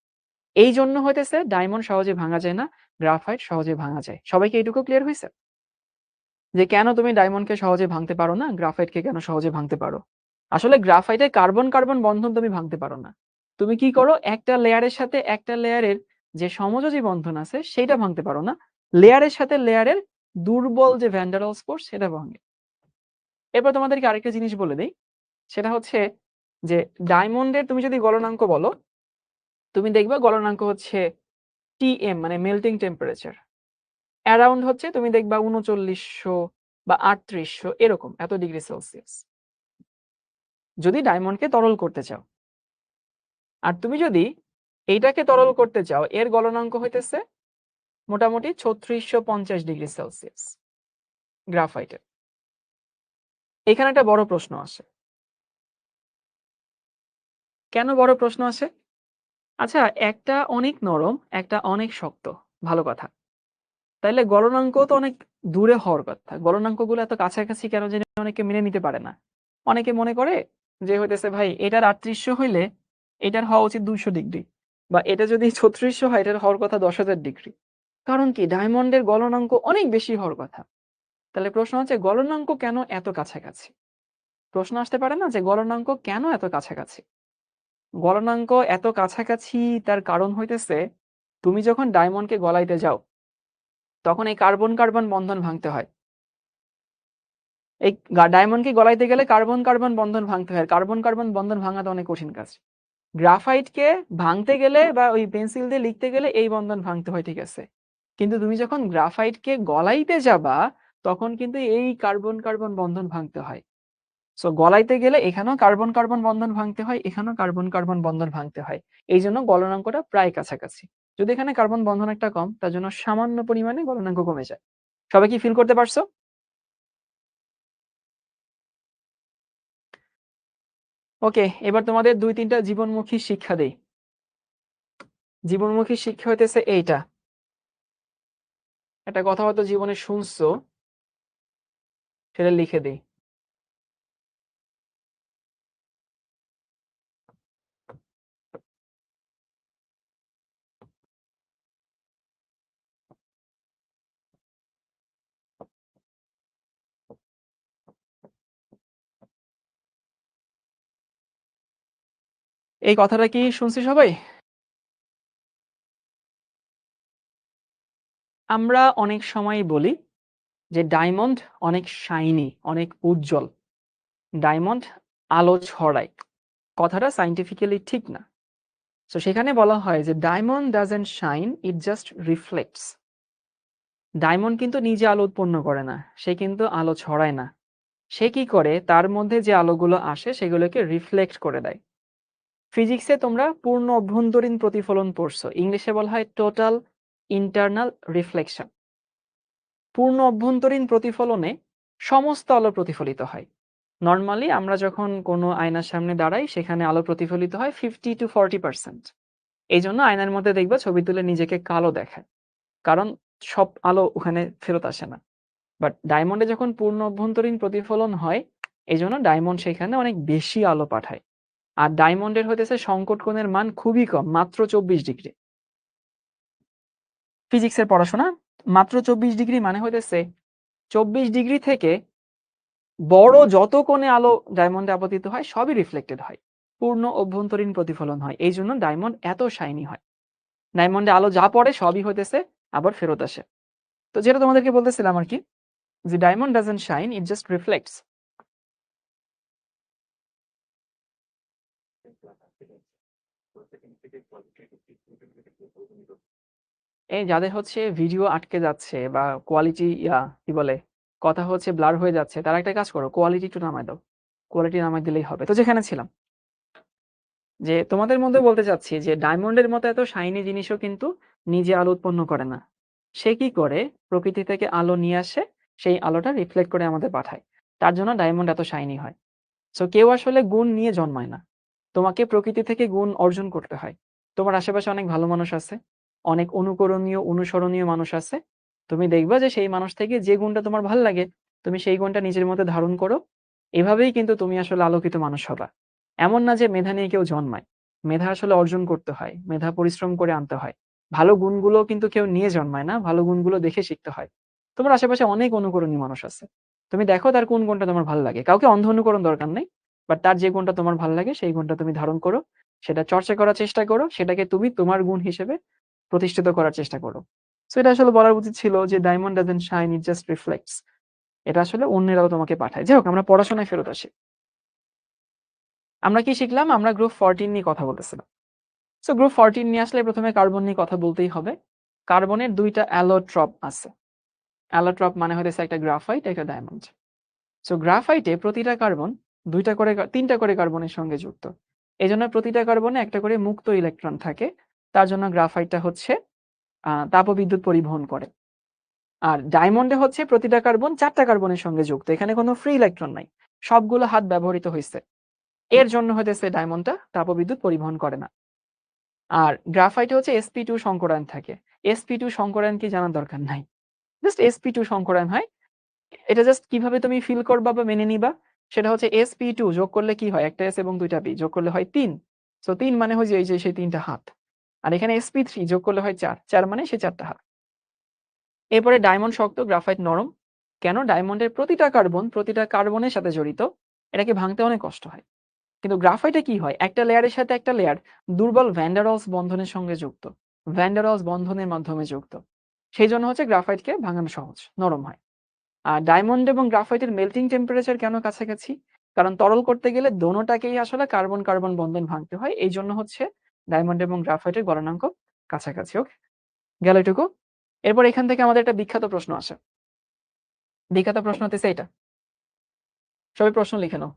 Speaker 1: এই জন্য হইতেছে ডায়মন্ড সহজে ভাঙা যায় না, গ্রাফাইট সহজে ভাঙা যায়। সবাইকে এইটুকু ক্লিয়ার হয়েছে যে কেন তুমি ডায়মন্ডকে সহজে ভাঙতে পারো না, গ্রাফাইটকে কেন সহজে ভাঙতে পারো? আসলে গ্রাফাইটে কার্বন কার্বন বন্ধন তুমি ভাঙতে পারো না। তুমি কি করো, একটা লেয়ারের সাথে একটা লেয়ারের যে সমযোজী বন্ধন আছে সেটা ভাঙতে পারো না, লেয়ারের সাথে লেয়ারের দুর্বল যে ভ্যান ডার ওয়ালস ফোর্স সেটা ভাঙে। এরপর তোমাদেরকে আরেকটা জিনিস বলে দেই, সেটা হচ্ছে যে ডায়মন্ডের তুমি যদি গলনাঙ্ক বলো, তুমি দেখবা গলনাঙ্ক হচ্ছে TM মানে মেল্টিং টেম্পারেচার। অ্যারাউন্ড হচ্ছে তুমি দেখবা ৩৯০০ বা ৩৮০০ এরকম এত ডিগ্রি সেলসিয়াস। যদি ডায়মন্ডকে তরল করতে চাও। আর তুমি যদি এইটাকে তরল করতে চাও, এর গলনাঙ্ক হইতেছে মোটামুটি ৩৬৫০ ডিগ্রি সেলসিয়াস গ্রাফাইটের। এখানে একটা বড় প্রশ্ন আসে। কেন বড় প্রশ্ন আসে? আচ্ছা, একটা অনেক নরম, একটা অনেক শক্ত। ভালো কথা। তাইলে গলনাঙ্ক তো অনেক দূরে হওয়ার কথা। গলনাঙ্কগুলো এত কাছাকাছি কেন জানি অনেকে মেনে নিতে পারে না। অনেকে মনে করে যে হইতেছে ভাই এটার ৩৮০০ হইলে এটার হওয়া উচিত ২০০ ডিগ্রি। বা এটা যদি ৩৬০০ হয় এটার হওয়ার কথা ১০,০০০ ডিগ্রি। কারণ কি? ডায়মন্ডের গলনাঙ্ক অনেক বেশি হওয়ার কথা। তাহলে প্রশ্ন হচ্ছে গলনাঙ্ক কেন এত কাছাকাছি? প্রশ্ন আসতে পারে না যে গলনাঙ্ক কেন এত কাছাকাছি? গলনাঙ্ক এত কাছাকাছি তার কারণ হইতেছে তুমি যখন ডায়মন্ডকে গলাইতে যাও তখন এই কার্বন-কার্বন বন্ধন ভাঙতে হয়। এই ডায়মন্ডকে গলাইতে গেলে কার্বন-কার্বন বন্ধন ভাঙতে হয়। কার্বন-কার্বন বন্ধন ভাঙা তো অনেক কঠিন কাজ। গ্রাফাইটকে ভাঙতে গেলে বা ওই পেন্সিল দিয়ে লিখতে গেলে এই বন্ধন ভাঙতে হয়, ঠিক আছে। কিন্তু তুমি যখন গ্রাফাইটকে গলাইতে যাবা তখন কিন্তু এই কার্বন-কার্বন বন্ধন ভাঙতে হয়। সো গলাইতে গেলে এখানেও কার্বন-কার্বন বন্ধন ভাঙতে হয়, এখানেও কার্বন-কার্বন বন্ধন ভাঙতে হয়। এইজন্য গলনাঙ্কটা প্রায় কাছাকাছি। যদি এখানে কার্বন বন্ধন একটা কম, তার জন্য সামান্য পরিমাণে গলনাঙ্ক কমে যায়। সবাই কি ফিল করতে পারছো? ওকে, এবার তোমাদের ২-৩টা জীবনমুখী শিক্ষা দেই। জীবনমুখী শিক্ষা হইতেছে এইটা। একটা কথা হয়তো জীবনে শুনছো, সেটা লিখে দেই। এই কথাটা কি শুনছি সবাই? আমরা অনেক সময়ই বলি যে ডায়মন্ড অনেক শাইনি, অনেক উজ্জ্বল। ডায়মন্ড আলো ছড়ায়। কথাটা সায়েন্টিফিক্যালি ঠিক না। সো সেখানে বলা হয় যে diamond doesn't shine, it just reflects. Diamond কিন্তু নিজে আলো উৎপন্ন করে না, সে কিন্তু আলো ছড়ায় না। সে কি করে? তার মধ্যে যে আলোগুলো আসে সেগুলোকে রিফ্লেক্ট করে দেয়। ফিজিক্সে তোমরা পূর্ণ অভ্যন্তরীণ প্রতিফলন পড়ছো, ইংলিশে বলা হয় টোটাল ইন্টারনাল রিফ্লেকশন। পূর্ণ অভ্যন্তরীণ প্রতিফলনে সমস্ত আলো প্রতিফলিত হয়। নর্মালি আমরা যখন কোনো আয়নার সামনে দাঁড়াই সেখানে আলো প্রতিফলিত হয় 50-40%। এই জন্য আয়নার মধ্যে দেখবা ছবি তুলে নিজেকে কালো দেখায়, কারণ সব আলো ওখানে ফেরত আসে না। বাট ডায়মন্ডে যখন পূর্ণ অভ্যন্তরীণ প্রতিফলন হয় এই জন্য ডায়মন্ড সেখানে অনেক বেশি আলো পাঠায়। আর ডায়মন্ডের হইতেছে সংকট কোণের মান খুবই কম, মাত্র 24 ডিগ্রি। ফিজিক্সের পড়াশোনা। মাত্র 24 ডিগ্রি মানে হইতেছে 24 ডিগ্রি থেকে বড় যত কোণে আলো ডায়মন্ডে আপতিত হয় সবই রিফ্লেক্টেড হয়, পূর্ণ অভ্যন্তরীণ প্রতিফলন হয়। এই জন্য ডায়মন্ড এত শাইনি হয়। ডায়মন্ডে আলো যা পড়ে সবই হইতেছে আবার ফেরত আসে। তো যেটা তোমাদেরকে বলতেছিলাম আর কি, যে diamond doesn't shine, it just reflects. এই যাদের হচ্ছে ভিডিও আটকে যাচ্ছে বা কোয়ালিটি কি বলে কথা হচ্ছে ব্লার হয়ে যাচ্ছে, তারা একটা কাজ করো, কোয়ালিটি একটু নামায় দাও। কোয়ালিটি নামায় দিলেই হবে। তো যেখানে ছিলাম, যে তোমাদের মধ্যে বলতে চাচ্ছি যে ডায়মন্ডের মতো এত শাইনি জিনিসও কিন্তু নিজে আলো উৎপন্ন করে না। সে কি করে? প্রকৃতি থেকে আলো নিয়ে আসে, সেই আলোটা রিফ্লেক্ট করে আমাদের পাঠায়। তার জন্য ডায়মন্ড এত শাইনি হয়। সো কেউ আসলে গুণ নিয়ে জন্মায় না। তোমাকে প্রকৃতি থেকে গুণ অর্জন করতে হয়। তোমার আশেপাশে অনেক ভালো মানুষ আছে, অনেক অনুকরণীয়, অনুসরণীয় মানুষ আছে। তুমি দেখবা যে সেই মানুষ থেকে যে গুণটা তোমার ভাল লাগে, তুমি সেই গুণটা নিজের মধ্যে ধারণ করো। এভাবেই কিন্তু তুমি আসলে আলোকিত মানুষ হবা। এমন না যে মেধা নিয়ে কেউ জন্মায়। মেধা আসলে অর্জন করতে হয়। মেধা পরিশ্রম করে আনতে হয়। ভালো গুণগুলো কিন্তু কেউ নিয়ে জন্মায় না। ভালো গুণগুলো দেখে শিখতে হয়। তোমার আশেপাশে অনেক অনুকরণীয় মানুষ আছে। তুমি দেখো তার কোন গুণটা তোমার ভাল লাগে। কাউকে অন্ধ অনুকরণ দরকার নেই। বাট তার যে গুণটা তোমার ভাল লাগে সেই গুণটা তুমি ধারণ করো। সেটা চর্চা করার চেষ্টা করো। সেটাকে তুমি তোমার গুণ হিসেবে প্রতিষ্ঠিত করার চেষ্টা করো। সো এটা আসলে বলার উচিত ছিল যে diamond doesn't shine, it just reflects. এটা আসলে অন্যেরাও তোমাকে পাঠায়। যাই হোক, আমরা পড়াশোনায় ফেরত আসি। আমরা কি শিখলাম? আমরা গ্রুপ 14 নিয়ে কথা বলতেছিলাম। সো গ্রুপ 14 নিয়ে আসলে প্রথমে কার্বন নিয়ে কথা বলতেই হবে। কার্বনের ২ টা অ্যালোট্রপ আছে। অ্যালোট্রপ মানে হইতেছে একটা গ্রাফাইট, একটা ডায়মন্ড। সো গ্রাফাইটে প্রতিটা কার্বন ২ টা করে ৩ টা করে কার্বনের সঙ্গে যুক্ত। এজন্য প্রতিটা কার্বনে একটা করে মুক্ত ইলেকট্রন থাকে। তার জন্য গ্রাফাইটটা হচ্ছে তাপবিদ্যুৎ পরিবহন করে। আর ডায়মন্ডে হচ্ছে প্রতিটা কার্বন ৪ টা কার্বনের সঙ্গে যুক্ত। এখানে কোনো ফ্রি ইলেকট্রন নাই। সবগুলো হাত ব্যবহৃত হইছে। এর জন্য হইতেছে ডায়মন্ডটা তাপবিদ্যুৎ পরিবহন করে না। আর গ্রাফাইটে হচ্ছে sp2 সংকরায়ন থাকে। sp2 সংকরায়ন কি জানার দরকার নাই। জাস্ট sp2 সংকরায়ন হয়। এটা জাস্ট কিভাবে তুমি ফিল করবা বা মেনে নিবা সেটা হচ্ছে sp2 যোগ করলে কি হয়? একটা s এবং ২ টা p যোগ করলে হয় ৩। সো ৩ মানে হয় যে এই যে সেই ৩ টা হাত। আর এখানে sp3 যোগ করলে হয় ৪। ৪ মানে সেই ৪ টা হাত। এরপরে ডায়মন্ড শক্ত, গ্রাফাইট নরম। কেন? ডায়মন্ডের প্রতিটা কার্বন প্রতিটা কার্বনের সাথে জড়িত। এটাকে ভাঙতে অনেক কষ্ট হয়। কিন্তু গ্রাফাইটে কি হয়? একটা লেয়ারের সাথে একটা লেয়ার দুর্বল ভ্যান ডার ওয়ালস বন্ধনের সঙ্গে যুক্ত। ভ্যান ডার ওয়ালস বন্ধনের মাধ্যমে যুক্ত। সেইজন্য হচ্ছে গ্রাফাইটকে ভাঙানো সহজ, নরম হয়। আর ডায়মন্ড এবং গ্রাফাইটের মেল্টিং টেম্পারেচার কেন কাছাকাছি? কারণ তরল করতে গেলে দোনোটাকেই আসলে কার্বন কার্বন বন্ধন ভাঙতে হয়। এইজন্য হচ্ছে ডায়মন্ড এবং গ্রাফাইটের গলনাঙ্ক কাছাকাছি। ওকে? গেল এটুকু? এরপর এখান থেকে আমাদের একটা বিখ্যাত প্রশ্ন আসে। বিখ্যাত প্রশ্ন হতেছে এইটা। সবাই প্রশ্ন লিখে নাও।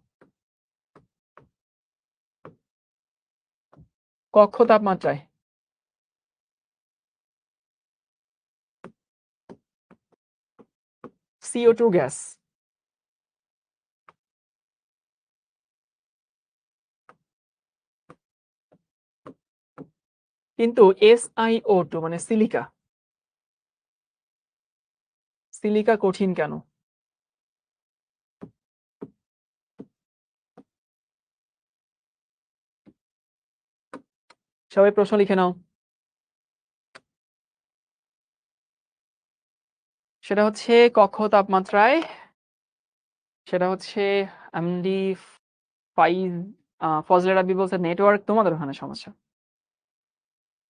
Speaker 1: কক্ষ তাপমাত্রায় CO2 গ্যাস কিন্তু SiO2 মানে সিলিকা কঠিন কেন? সবাই প্রশ্ন লিখে নাও। সেটা হচ্ছে কক্ষ তাপমাত্রায় সেটা হচ্ছে এমডি ফাইজ ফজলে রাব্বি বলছে নেটওয়ার্ক তোমাদের ওখানে সমস্যা।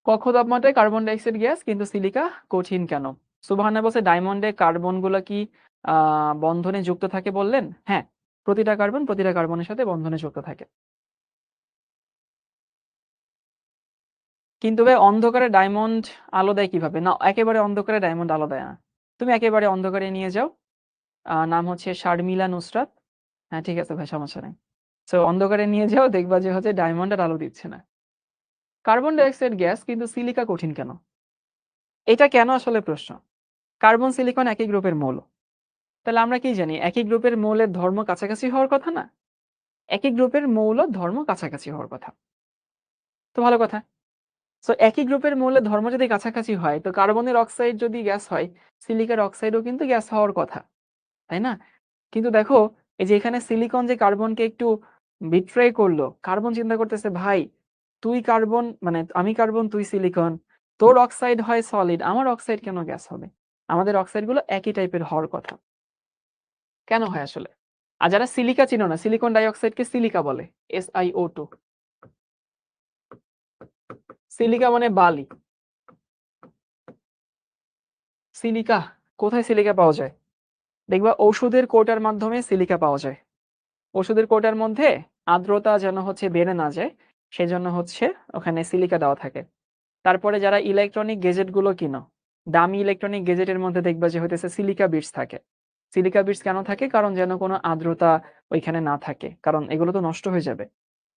Speaker 1: কক্ষ তাপমাত্রায় কার্বন ডাই অক্সাইড গ্যাস কিন্তু সিলিকা কঠিন কেন? সুবহানা বলছে ডায়মন্ডে কার্বন গুলা কি বন্ধনে যুক্ত থাকে বললেন? হ্যাঁ, প্রতিটা কার্বন প্রতিটা কার্বনের সাথে বন্ধনে যুক্ত থাকে। কিন্তু ভাই অন্ধকারে ডায়মন্ড আলো দেয় কিভাবে? না, একেবারে অন্ধকারে ডায়মন্ড আলো দেয় না। তুমি একেবারে অন্ধকারে নিয়ে যাও। নাম হচ্ছে শারমিলা নুসরাত। হ্যাঁ, ঠিক আছে ভাই, সমস্যা নাই। সো অন্ধকারে নিয়ে যাও, দেখবা যে হচ্ছে ডায়মন্ড আর আলো দিচ্ছে না। কার্বন ডাই অক্সাইড গ্যাস কিন্তু সিলিকা কঠিন কেন? এটা কেন আসলে প্রশ্ন? কার্বন সিলিকন একই গ্রুপের মৌল। তাহলে আমরা কি জানি? একই গ্রুপের মৌলের ধর্ম কাছাকাছি হওয়ার কথা না? একই গ্রুপের মৌল ধর্ম কাছাকাছি হওয়ার কথা। তো ভালো কথা। সো একই গ্রুপের মৌলের ধর্ম যদি কাছাকাছি হয়, তো কার্বনের অক্সাইড যদি গ্যাস হয়, সিলিকার অক্সাইডও কিন্তু গ্যাস হওয়ার কথা। তাই না? কিন্তু দেখো, এই যে এখানে সিলিকন যে কার্বনকে একটু বিট্রে করলো, কার্বন চিন্তা করতেছে ভাই, তুই কার্বন মানে আমি কার্বন তুই সিলিকন, তোর অক্সাইড হয় সলিড, আমার অক্সাইড কেন গ্যাস হবে? আমাদের অক্সাইড গুলো একই টাইপের হওয়ার কথা। কেন হয় আসলে? আর যারা সিলিকা চিনো না, সিলিকন ডাই অক্সাইডকে সিলিকা বলে। SiO2। সিলিকা মানে বালি। সিলিকা, কোথায় সিলিকা পাওয়া যায়? দেখবা ঔষধের কৌটার মাধ্যমে সিলিকা পাওয়া যায়। ওষুধের কৌটার মধ্যে আর্দ্রতা যেন হচ্ছে বেড়ে না যায়, সেজন্য হচ্ছে ওখানে সিলিকা দেওয়া থাকে। তারপরে যারা ইলেকট্রনিক গেজেট গুলো কিনো, দামি ইলেকট্রনিক গেজেটের মধ্যে দেখবা যে হইতেছে সিলিকা বিটস থাকে। সিলিকা বিটস কেন থাকে? কারণ যেন কোনো আর্দ্রতা ওইখানে না থাকে, কারণ এগুলো তো নষ্ট হয়ে যাবে।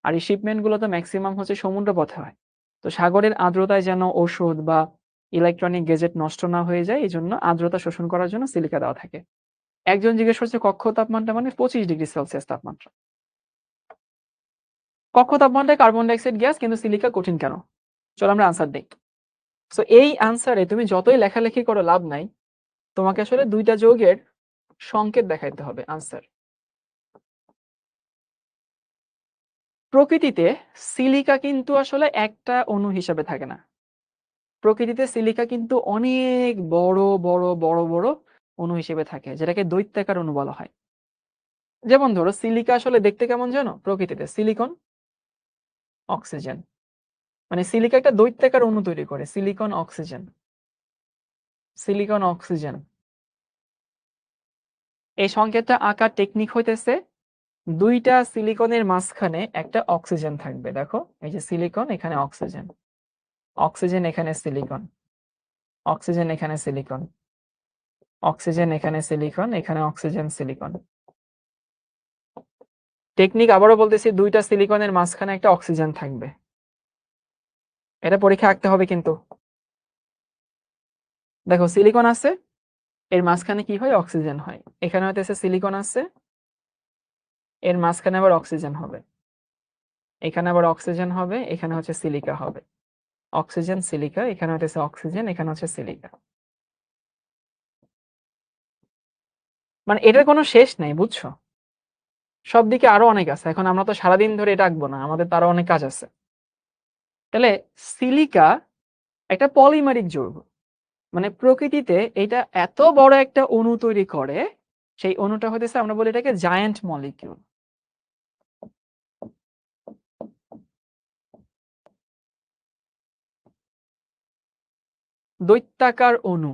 Speaker 1: আর এই শিপমেন্ট গুলো তো ম্যাক্সিমাম হচ্ছে সমুদ্র পথে হয়। তো সাগরের আর্দ্রতায় যেন ওষুধ বা ইলেকট্রনিক গেজেট নষ্ট না হয়ে যায়, এই জন্য আর্দ্রতা শোষণ করার জন্য সিলিকা দেওয়া থাকে। একজন জিজ্ঞেস করছে কক্ষ তাপমাত্রা মানে 25°C তাপমাত্রা। কক্ষ তাপমাত্রায় কার্বন ডাই অক্সাইড গ্যাস কিন্তু সিলিকা কঠিন কেন? চলো আমরা আনসার দেই। সো এই আনসারে তুমি যতই লেখালেখি করো লাভ নাই। তোমাকে আসলে ২ টা যৌগের সংকেত দেখাইতে হবে আনসার। প্রকৃতিতে সিলিকা কিন্তু আসলে একটা অণু হিসাবে থাকে না। প্রকৃতিতে সিলিকা কিন্তু অনেক বড় অণু হিসেবে থাকে, যেটাকে দৈত্যাকার অণু বলা হয়। যেমন ধরো সিলিকা আসলে দেখতে কেমন জানো? প্রকৃতিতে সিলিকন, অক্সিজেন। মানে সিলিকা একটা দৈত্যাকার অণু তৈরি করে, সিলিকন অক্সিজেন। Silicon oxygen. এই সংকেতটা আঁকার টেকনিক হইতেছে দুইটা সিলিকনের মাঝখানে একটা অক্সিজেন থাকবে। দেখো এই যে সিলিকন, এখানে অক্সিজেন, অক্সিজেন এখানে সিলিকন, অক্সিজেন এখানে সিলিকন, অক্সিজেন এখানে সিলিকন, এখানে অক্সিজেন সিলিকন। টেকনিক আবারও বলতেছি, দুইটা সিলিকনের মাঝখানে একটা অক্সিজেন থাকবে। এটা পরীক্ষা আঁকতে হবে কিন্তু। দেখো সিলিকন আছে, এর মাঝখানে কি হয়? অক্সিজেন হয়। এখানে হইতেছে সিলিকন আছে, এর মাঝখানে আবার অক্সিজেন হবে, এখানে আবার অক্সিজেন হবে, এখানে হচ্ছে সিলিকা হবে। অক্সিজেন সিলিকা, এখানে হচ্ছে অক্সিজেন, এখানে হচ্ছে সিলিকা। মানে এটার কোনো শেষ নাই, বুঝছো? সব দিকে আরো অনেক আছে। এখন আমরা তো সারাদিন ধরে এটা আঁকবো না, আমাদের তো আরো অনেক কাজ আছে। তাহলে সিলিকা একটা পলিমারিক যৌগ, মানে প্রকৃতিতে এটা এত বড় একটা অণু তৈরি করে, সেই অণুটা হইতেছে, আমরা বলি এটাকে জায়ান্ট মলিকিউল। দৈত্যাকার অণু।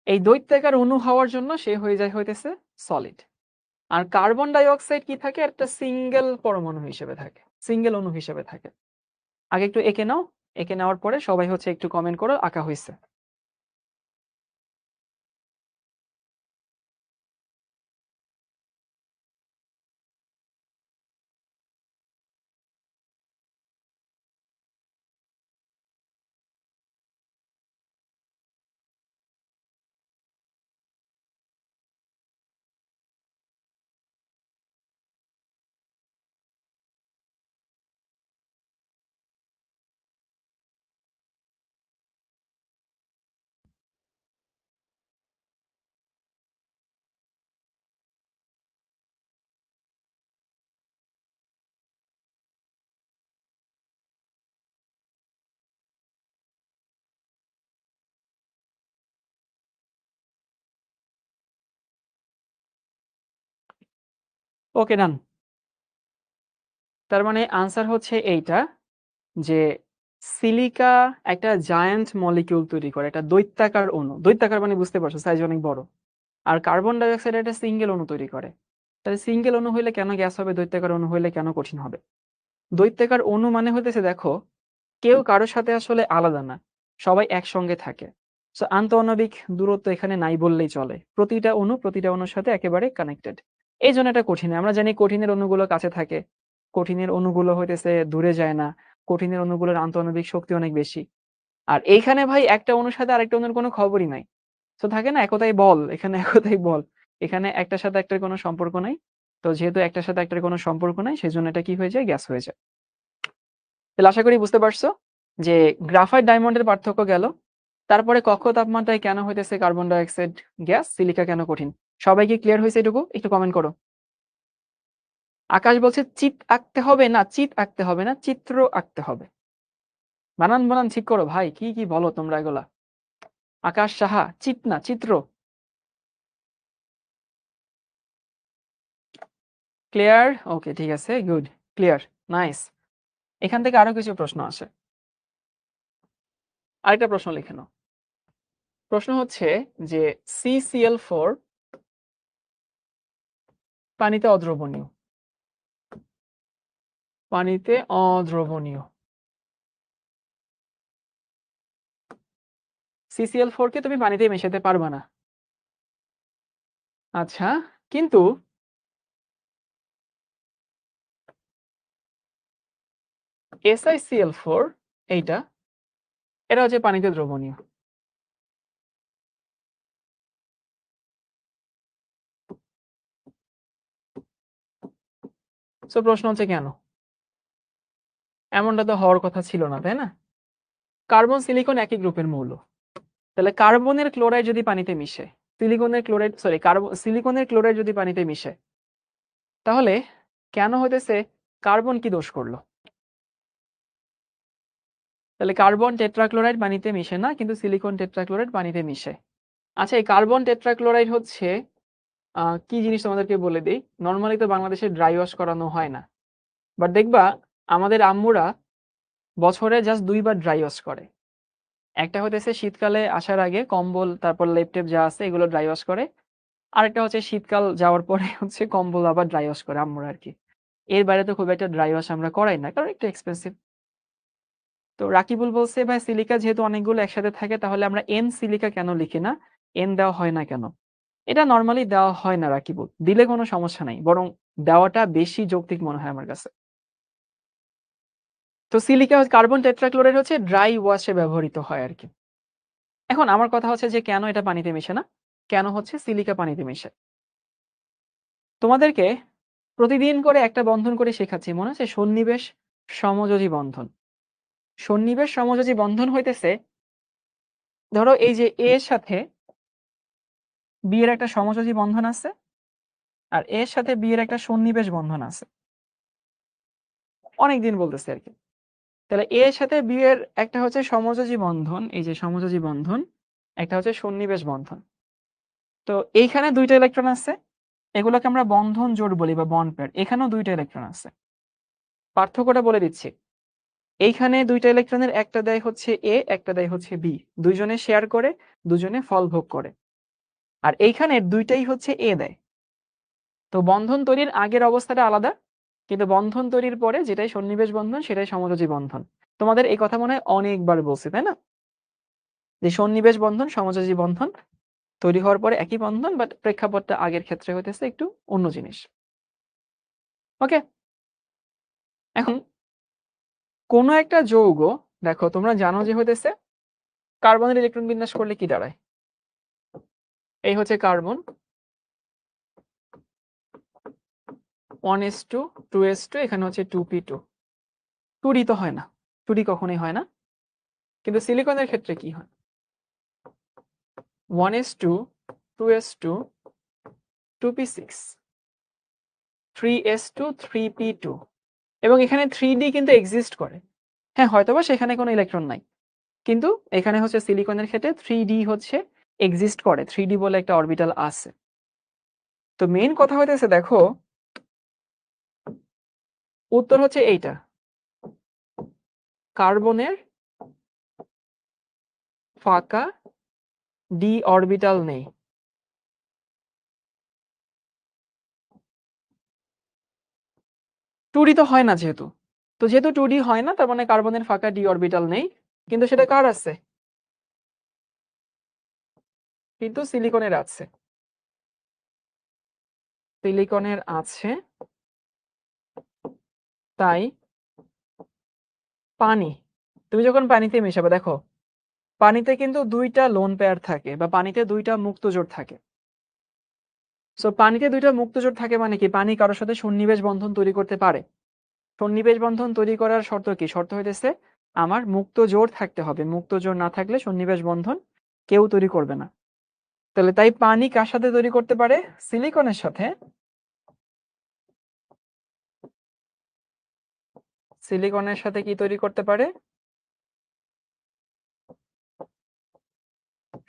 Speaker 1: এই দৈত্যাকার অণু হওয়ার জন্য সে হয়ে যায় হইতেছে সলিড। আর কার্বন ডাই অক্সাইড কি থাকে? একটা সিঙ্গেল পরমাণু হিসেবে থাকে, সিঙ্গেল অণু হিসেবে থাকে। আগে একটু এঁকে নাও, এঁকে নেওয়ার পরে সবাই হচ্ছে একটু কমেন্ট করো আঁকা হয়েছে। ওকে ডান। তার মানে আনসার হচ্ছে এইটা, যে সিলিকা একটা জায়ান্ট মলিকিউল তৈরি করে, একটা দৈত্যাকার অণু। দৈত্যাকার মানে বুঝতে পারছো, সাইজ অনেক বড়। আর কার্বন ডাই অক্সাইড একটা সিঙ্গেল অণু তৈরি করে। তাহলে সিঙ্গেল অণু হইলে কেন গ্যাস হবে? দৈত্যাকার অণু হইলে কেন কঠিন হবে? দৈত্যাকার অণু মানে হইতেছে, দেখো কেউ কারোর সাথে আসলে আলাদা না, সবাই একসঙ্গে থাকে। সো আন্তঃআণবিক দূরত্ব এখানে নাই বললেই চলে। প্রতিটা অণু প্রতিটা অণুর সাথে একেবারে কানেক্টেড। এই জন্য এটা কঠিন। আমরা জানি কঠিনের অণুগুলো কাছে থাকে, কঠিনের অণুগুলো হইতেছে দূরে যায় না, কঠিনের অণুগুলোর আন্তঃআণবিক শক্তি অনেক বেশি। আর এইখানে ভাই একটা অণুর সাথে আরেকটা অণুর কোনো খবরই নাই। তো থাকে না একতাই বল, এখানে একতাই বল। এখানে একটার সাথে একটার কোনো সম্পর্ক নাই। তো যেহেতু একটার সাথে একটার কোনো সম্পর্ক নাই, সেজন্য এটা কি হয়ে যায়? গ্যাস হয়ে যায়। তাহলে আশা করি বুঝতে পারছো যে গ্রাফাইট ডায়মন্ডের পার্থক্য গেল। তারপরে কক্ষ তাপমাত্রায় কেন হইতেছে carbon die oxide gas, silica কেন কঠিন। সবাই কি ক্লিয়ার হয়েছে? এটুকু একটু কমেন্ট করো। আকাশ বলছে চিত আঁকতে হবে না, চিত আঁকতে হবে না, চিত্র আঁকতে হবে। বানান বানান ঠিক করো ভাই, কি কি বলো তোমরা এগুলা। আকাশ সাহা, চিত না চিত্র। ক্লিয়ার? ওকে ঠিক আছে, গুড, ক্লিয়ার, নাইস। এখান থেকে আরো কিছু প্রশ্ন আসে। আরেকটা প্রশ্ন লিখে নাও। প্রশ্ন হচ্ছে যে CCl4 পানিতে অদ্রবণীয়, পানিতে অদ্রবণীয়। CCl4 কে তুমি পানিতে মেশাতে পারবা না। আচ্ছা, কিন্তু SiCl4 এইটা, এটা হচ্ছে পানিতে দ্রবণীয়। সো প্রশ্ন হচ্ছে কেন? এমনটা তো হওয়ার কথা ছিল না, তাই না? কার্বন সিলিকন একই গ্রুপের মৌল। তাহলে কার্বনের ক্লোরাইড যদি পানিতে মিশে, সিলিকনের ক্লোরাইড, সরি সিলিকনের ক্লোরাইড যদি পানিতে মিশে, তাহলে কেন হইতেছে কার্বন কি দোষ করলো? তাহলে কার্বন টেট্রাক্লোরাইড পানিতে মিশে না, কিন্তু সিলিকন টেট্রাক্লোরাইড পানিতে মিশে। আচ্ছা, এই কার্বন টেট্রাক্লোরাইড হচ্ছে কি জিনিস তোমাদেরকে বলে দিই। নর্মালি তো বাংলাদেশে ড্রাই ওয়াশ করানো হয় না, বাট দেখবা আমাদের আম্মুরা বছরে জাস্ট 2 বার ড্রাই ওয়াশ করে। একটা হইতেছে শীতকালে আসার আগে কম্বল, তারপর লেপ টেপ যা আছে এগুলো ড্রাই ওয়াশ করে। আরেকটা হচ্ছে শীতকাল যাওয়ার পরে হচ্ছে কম্বল আবার ড্রাই ওয়াশ করে আম্মুরা আরকি। এর বাইরে তো খুব একটা ড্রাই ওয়াশ আমরা করাই না। কারণ একটু এক্সপেনসিভ। তো রাকিবুল বলছে, "ভাই সিলিকা যেহেতু অনেকগুলো একসাথে থাকে তাহলে আমরা এন সিলিকা কেন লিখি না? এন দেওয়া হয় না কেন?" এটা নরমালি দেওয়া হয় না রাকিবুল। দিলে কোনো সমস্যা নাই। বরং দেওয়াটা বেশি যৌক্তিক মনে হয় আমার কাছে। তো সিলিকা কার্বন টেট্রাক্লোরাইড হচ্ছে ড্রাই ওয়াশে ব্যবহৃত হয় আরকি। এখন আমার কথা হচ্ছে যে কেন এটা পানিতে মিশে না? কেন হচ্ছে সিলিকা পানিতে মিশে? তোমাদেরকে প্রতিদিন করে একটা বন্ধন করে শেখাচ্ছি। মনে আছে? সন্নিবেশ সমযোজী বন্ধন। সন্নিবেশ সমযোজী বন্ধন হইতেছে, ধরো এই যে A এর সাথে B এর একটা সমযোজী বন্ধন আছে, আর A এর সাথে B এর একটা সন্নিবেশ বন্ধন আছে। অনেকদিন বলতেছি আরকি। তাহলে A এর সাথে B এর একটা হচ্ছে সমযোজী বন্ধন, এই যে সমযোজী বন্ধন, একটা হচ্ছে সন্নিবেশ বন্ধন। তো এইখানে ২ টা ইলেকট্রন আছে। এগুলোকে আমরা বন্ধন জোড় বলি বা বন্ড পেয়ার। এখানেও ২ টা ইলেকট্রন আছে। পার্থক্যটা বলে দিচ্ছি। এইখানে ২ টা ইলেকট্রনের একটা দেয় হচ্ছে A, একটা দেয় হচ্ছে B। দুইজনে শেয়ার করে, দুজনে ফল ভোগ করে। আর এইখানের ২ টাই হচ্ছে A দেয়। তো বন্ধন তৈরির আগের অবস্থাটা আলাদা, কিন্তু বন্ধন তৈরির পরে যেটাই সন্নিবেশ বন্ধন সেটাই সমযোজী বন্ধন। তোমাদের এই কথা মনে হয় অনেকবার বলছি, তাই না? যে সন্নিবেশ বন্ধন, সমযোজী বন্ধন তৈরি হওয়ার পরে একই বন্ধন, বাট প্রেক্ষাপটটা আগের ক্ষেত্রে হইতেছে একটু অন্য জিনিস। ওকে? এখন কোন একটা যৌগ, দেখো তোমরা জানো যে হইতেছে কার্বনের ইলেকট্রন বিন্যাস করলে কি দাঁড়ায়? এই হচ্ছে কার্বন 1s2 2s2, এখানে হচ্ছে 2p2। 2d তো হয় না, 2d কখনোই হয় না। কিন্তু সিলিকনের ক্ষেত্রে কি হয়? 1s2 2s2 2p6 3s2 3p2, এবং এখানে 3d কিন্তু এক্সিস্ট করে। হ্যাঁ, হয়তোবা সেখানে কোনো ইলেকট্রন নাই, কিন্তু এখানে হচ্ছে সিলিকনের ক্ষেত্রে 3d হচ্ছে এক্সিস্ট করে, 3d বলে একটা অরবিটাল আছে। তো মেইন কথা হইতেছে, দেখো উত্তর হচ্ছে এইটা, কার্বনের ফাঁকা ডি অরবিটাল নেই। টুডি তো হয় না যেহেতু, তো যেহেতু টুডি হয় না তার মানে কার্বনের ফাঁকা ডি অরবিটাল নেই। কিন্তু সেটা কার আছে? কিন্তু সিলিকনের আছে। সিলিকনের আছে, তাই পানি, তুমি যখন পানিতে মেশাবে, দেখো পানিতে কিন্তু ২টা লোন পেয়ার থাকে বা পানিতে ২টা মুক্ত জোড় থাকে। সো পানিতে ২টা মুক্ত জোড় থাকে মানে কি? পানি কারোর সাথে সন্নিবেশ বন্ধন তৈরি করতে পারে। সন্নিবেশ বন্ধন তৈরি করার শর্ত কি? শর্ত হইতেছে আমার মুক্ত জোড় থাকতে হবে। মুক্ত জোড় না থাকলে সন্নিবেশ বন্ধন কেউ তৈরি করবে না। তাহলে তাই পানি কার সাথে তৈরি করতে পারে? সিলিকনের সাথে। সিলিকনের সাথে কি তৈরি করতে পারে?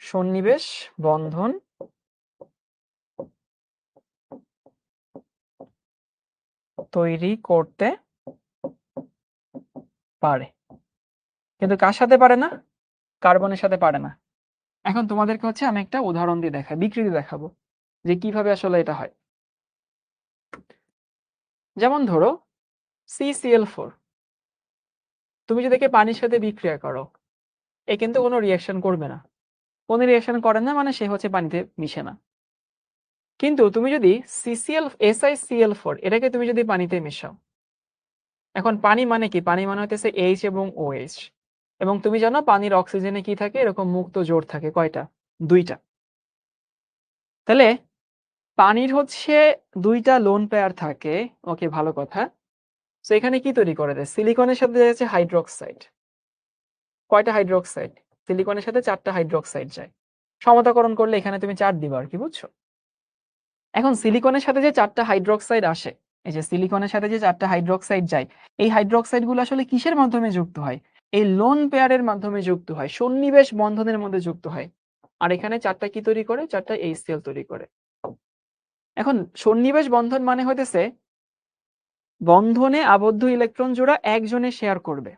Speaker 1: সন্নিবেশ বন্ধন তৈরি করতে পারে। কিন্তু কার সাথে পারে না? কার্বনের সাথে পারে না। এখন তোমাদেরকে হচ্ছে আমি একটা উদাহরণ দিয়ে দেখাই, বিকৃতি দেখাবো যে কিভাবে আসলে এটা হয়। যেমন ধরো CCl4, তুমি যদি একে পানির সাথে বিক্রিয়া করো, এ কিন্তু কোনো রিয়াকশন করবে না। কোনো রিয়াকশন করে না মানে সে হচ্ছে পানিতে মিশে না। কিন্তু তুমি যদি SiCl4 এটাকে তুমি যদি পানিতে মেশাও, এখন পানি মানে কি? পানি মানে হইতেছে H এবং OH, এবং তুমি জানো পানির অক্সিজেনে কি থাকে? এরকম মুক্ত জোড় থাকে কয়টা? ২টা। তাহলে পানির হচ্ছে ২টা লোন পেয়ার থাকে। ওকে, ভালো কথা। সো এখানে কি তৈরি করে দেয়? সিলিকনের সাথে যাচ্ছে হাইড্রোক্সাইড। কয়টা হাইড্রোক্সাইড? সিলিকনের সাথে 4টা হাইড্রোক্সাইড যায়। সমতাকরণ করলে এখানে তুমি 4 দিবা আর কি, বুঝছো? এখন সিলিকনের সাথে যে 4টা হাইড্রোক্সাইড আসে, এই যে সিলিকনের সাথে যে 4টা হাইড্রোক্সাইড যায়, এই হাইড্রোক্সাইড গুলো আসলে কিসের মাধ্যমে যুক্ত হয়? এই লোন পেয়ারের মাধ্যমে যুক্ত হয়, সন্নিবেশ বন্ধনের মধ্যে যুক্ত হয়। আর এখানে 4টা কি তৈরি করে? 4টা HCl তৈরি করে। এখন সন্নিবেশ বন্ধন মানে হইতেছে বন্ধনে আবদ্ধ ইলেকট্রন জোড়া একজনে শেয়ার করবে।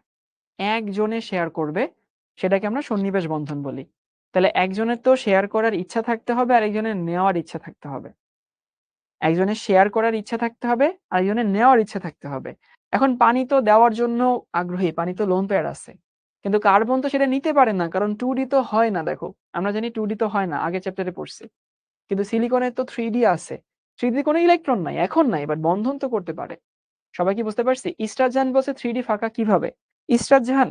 Speaker 1: একজনে শেয়ার করবে, সেটাকে আমরা সন্নিবেশ বন্ধন বলি। তাহলে একজনের তো শেয়ার করার ইচ্ছা থাকতে হবে, আর একজনের নেওয়ার ইচ্ছা থাকতে হবে। একজনের শেয়ার করার ইচ্ছা থাকতে হবে, আরেকজনের নেওয়ার ইচ্ছা থাকতে হবে। এখন পানি তো দেওয়ার জন্য আগ্রহী, পানি তো লোন পেয়ার আছে, কিন্তু কার্বন তো সেটা নিতে পারে না, কারণ 2D তো হয় না। দেখো আমরা জানি 2D তো হয় না, আগে চ্যাপ্টারে পড়ছি। কিন্তু সিলিকনের তো 3D আছে। 3D কোনো ইলেকট্রন নাই, এখন নাই, বাট বন্ধন তো করতে পারে। সবাই কি বুঝতে পারছি? ইস্টার জাহান বলছে 3D ফাঁকা কিভাবে? ইস্টার জাহান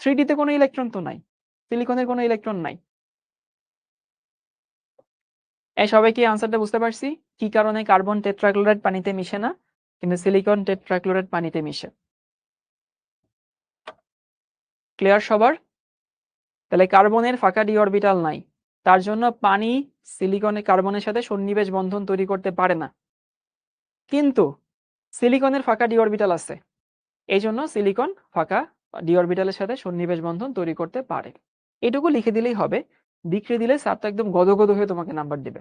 Speaker 1: 3D তে কোনো ইলেকট্রন তো নাই, সিলিকনের কোনো ইলেকট্রন নাই। এই সবাই কি আনসারটা বুঝতে পারছি? কি কারণে কার্বন টেট্রাক্লোরাইড পানিতে মিশে না, কিন্তু সিলিকন টেট্রাক্লোরাইড পানিতে মিশে? ক্লিয়ার সবার? তাহলে কার্বনের ফাঁকা ডি অরবিটাল নাই, তার জন্য পানি সিলিকনে কার্বনের সাথে সন্নিবেশ বন্ধন তৈরি করতে পারে না। কিন্তু সিলিকনের ফাঁকা ডি অরবিটাল আছে, এই জন্য সিলিকন ফাঁকা ডি অরবিটালের সাথে সন্নিবেশ বন্ধন তৈরি করতে পারে। এটুকু লিখে দিলেই হবে। লিখে দিলে স্যার তো একদম গদগদ হয়ে তোমাকে নাম্বার দেবে।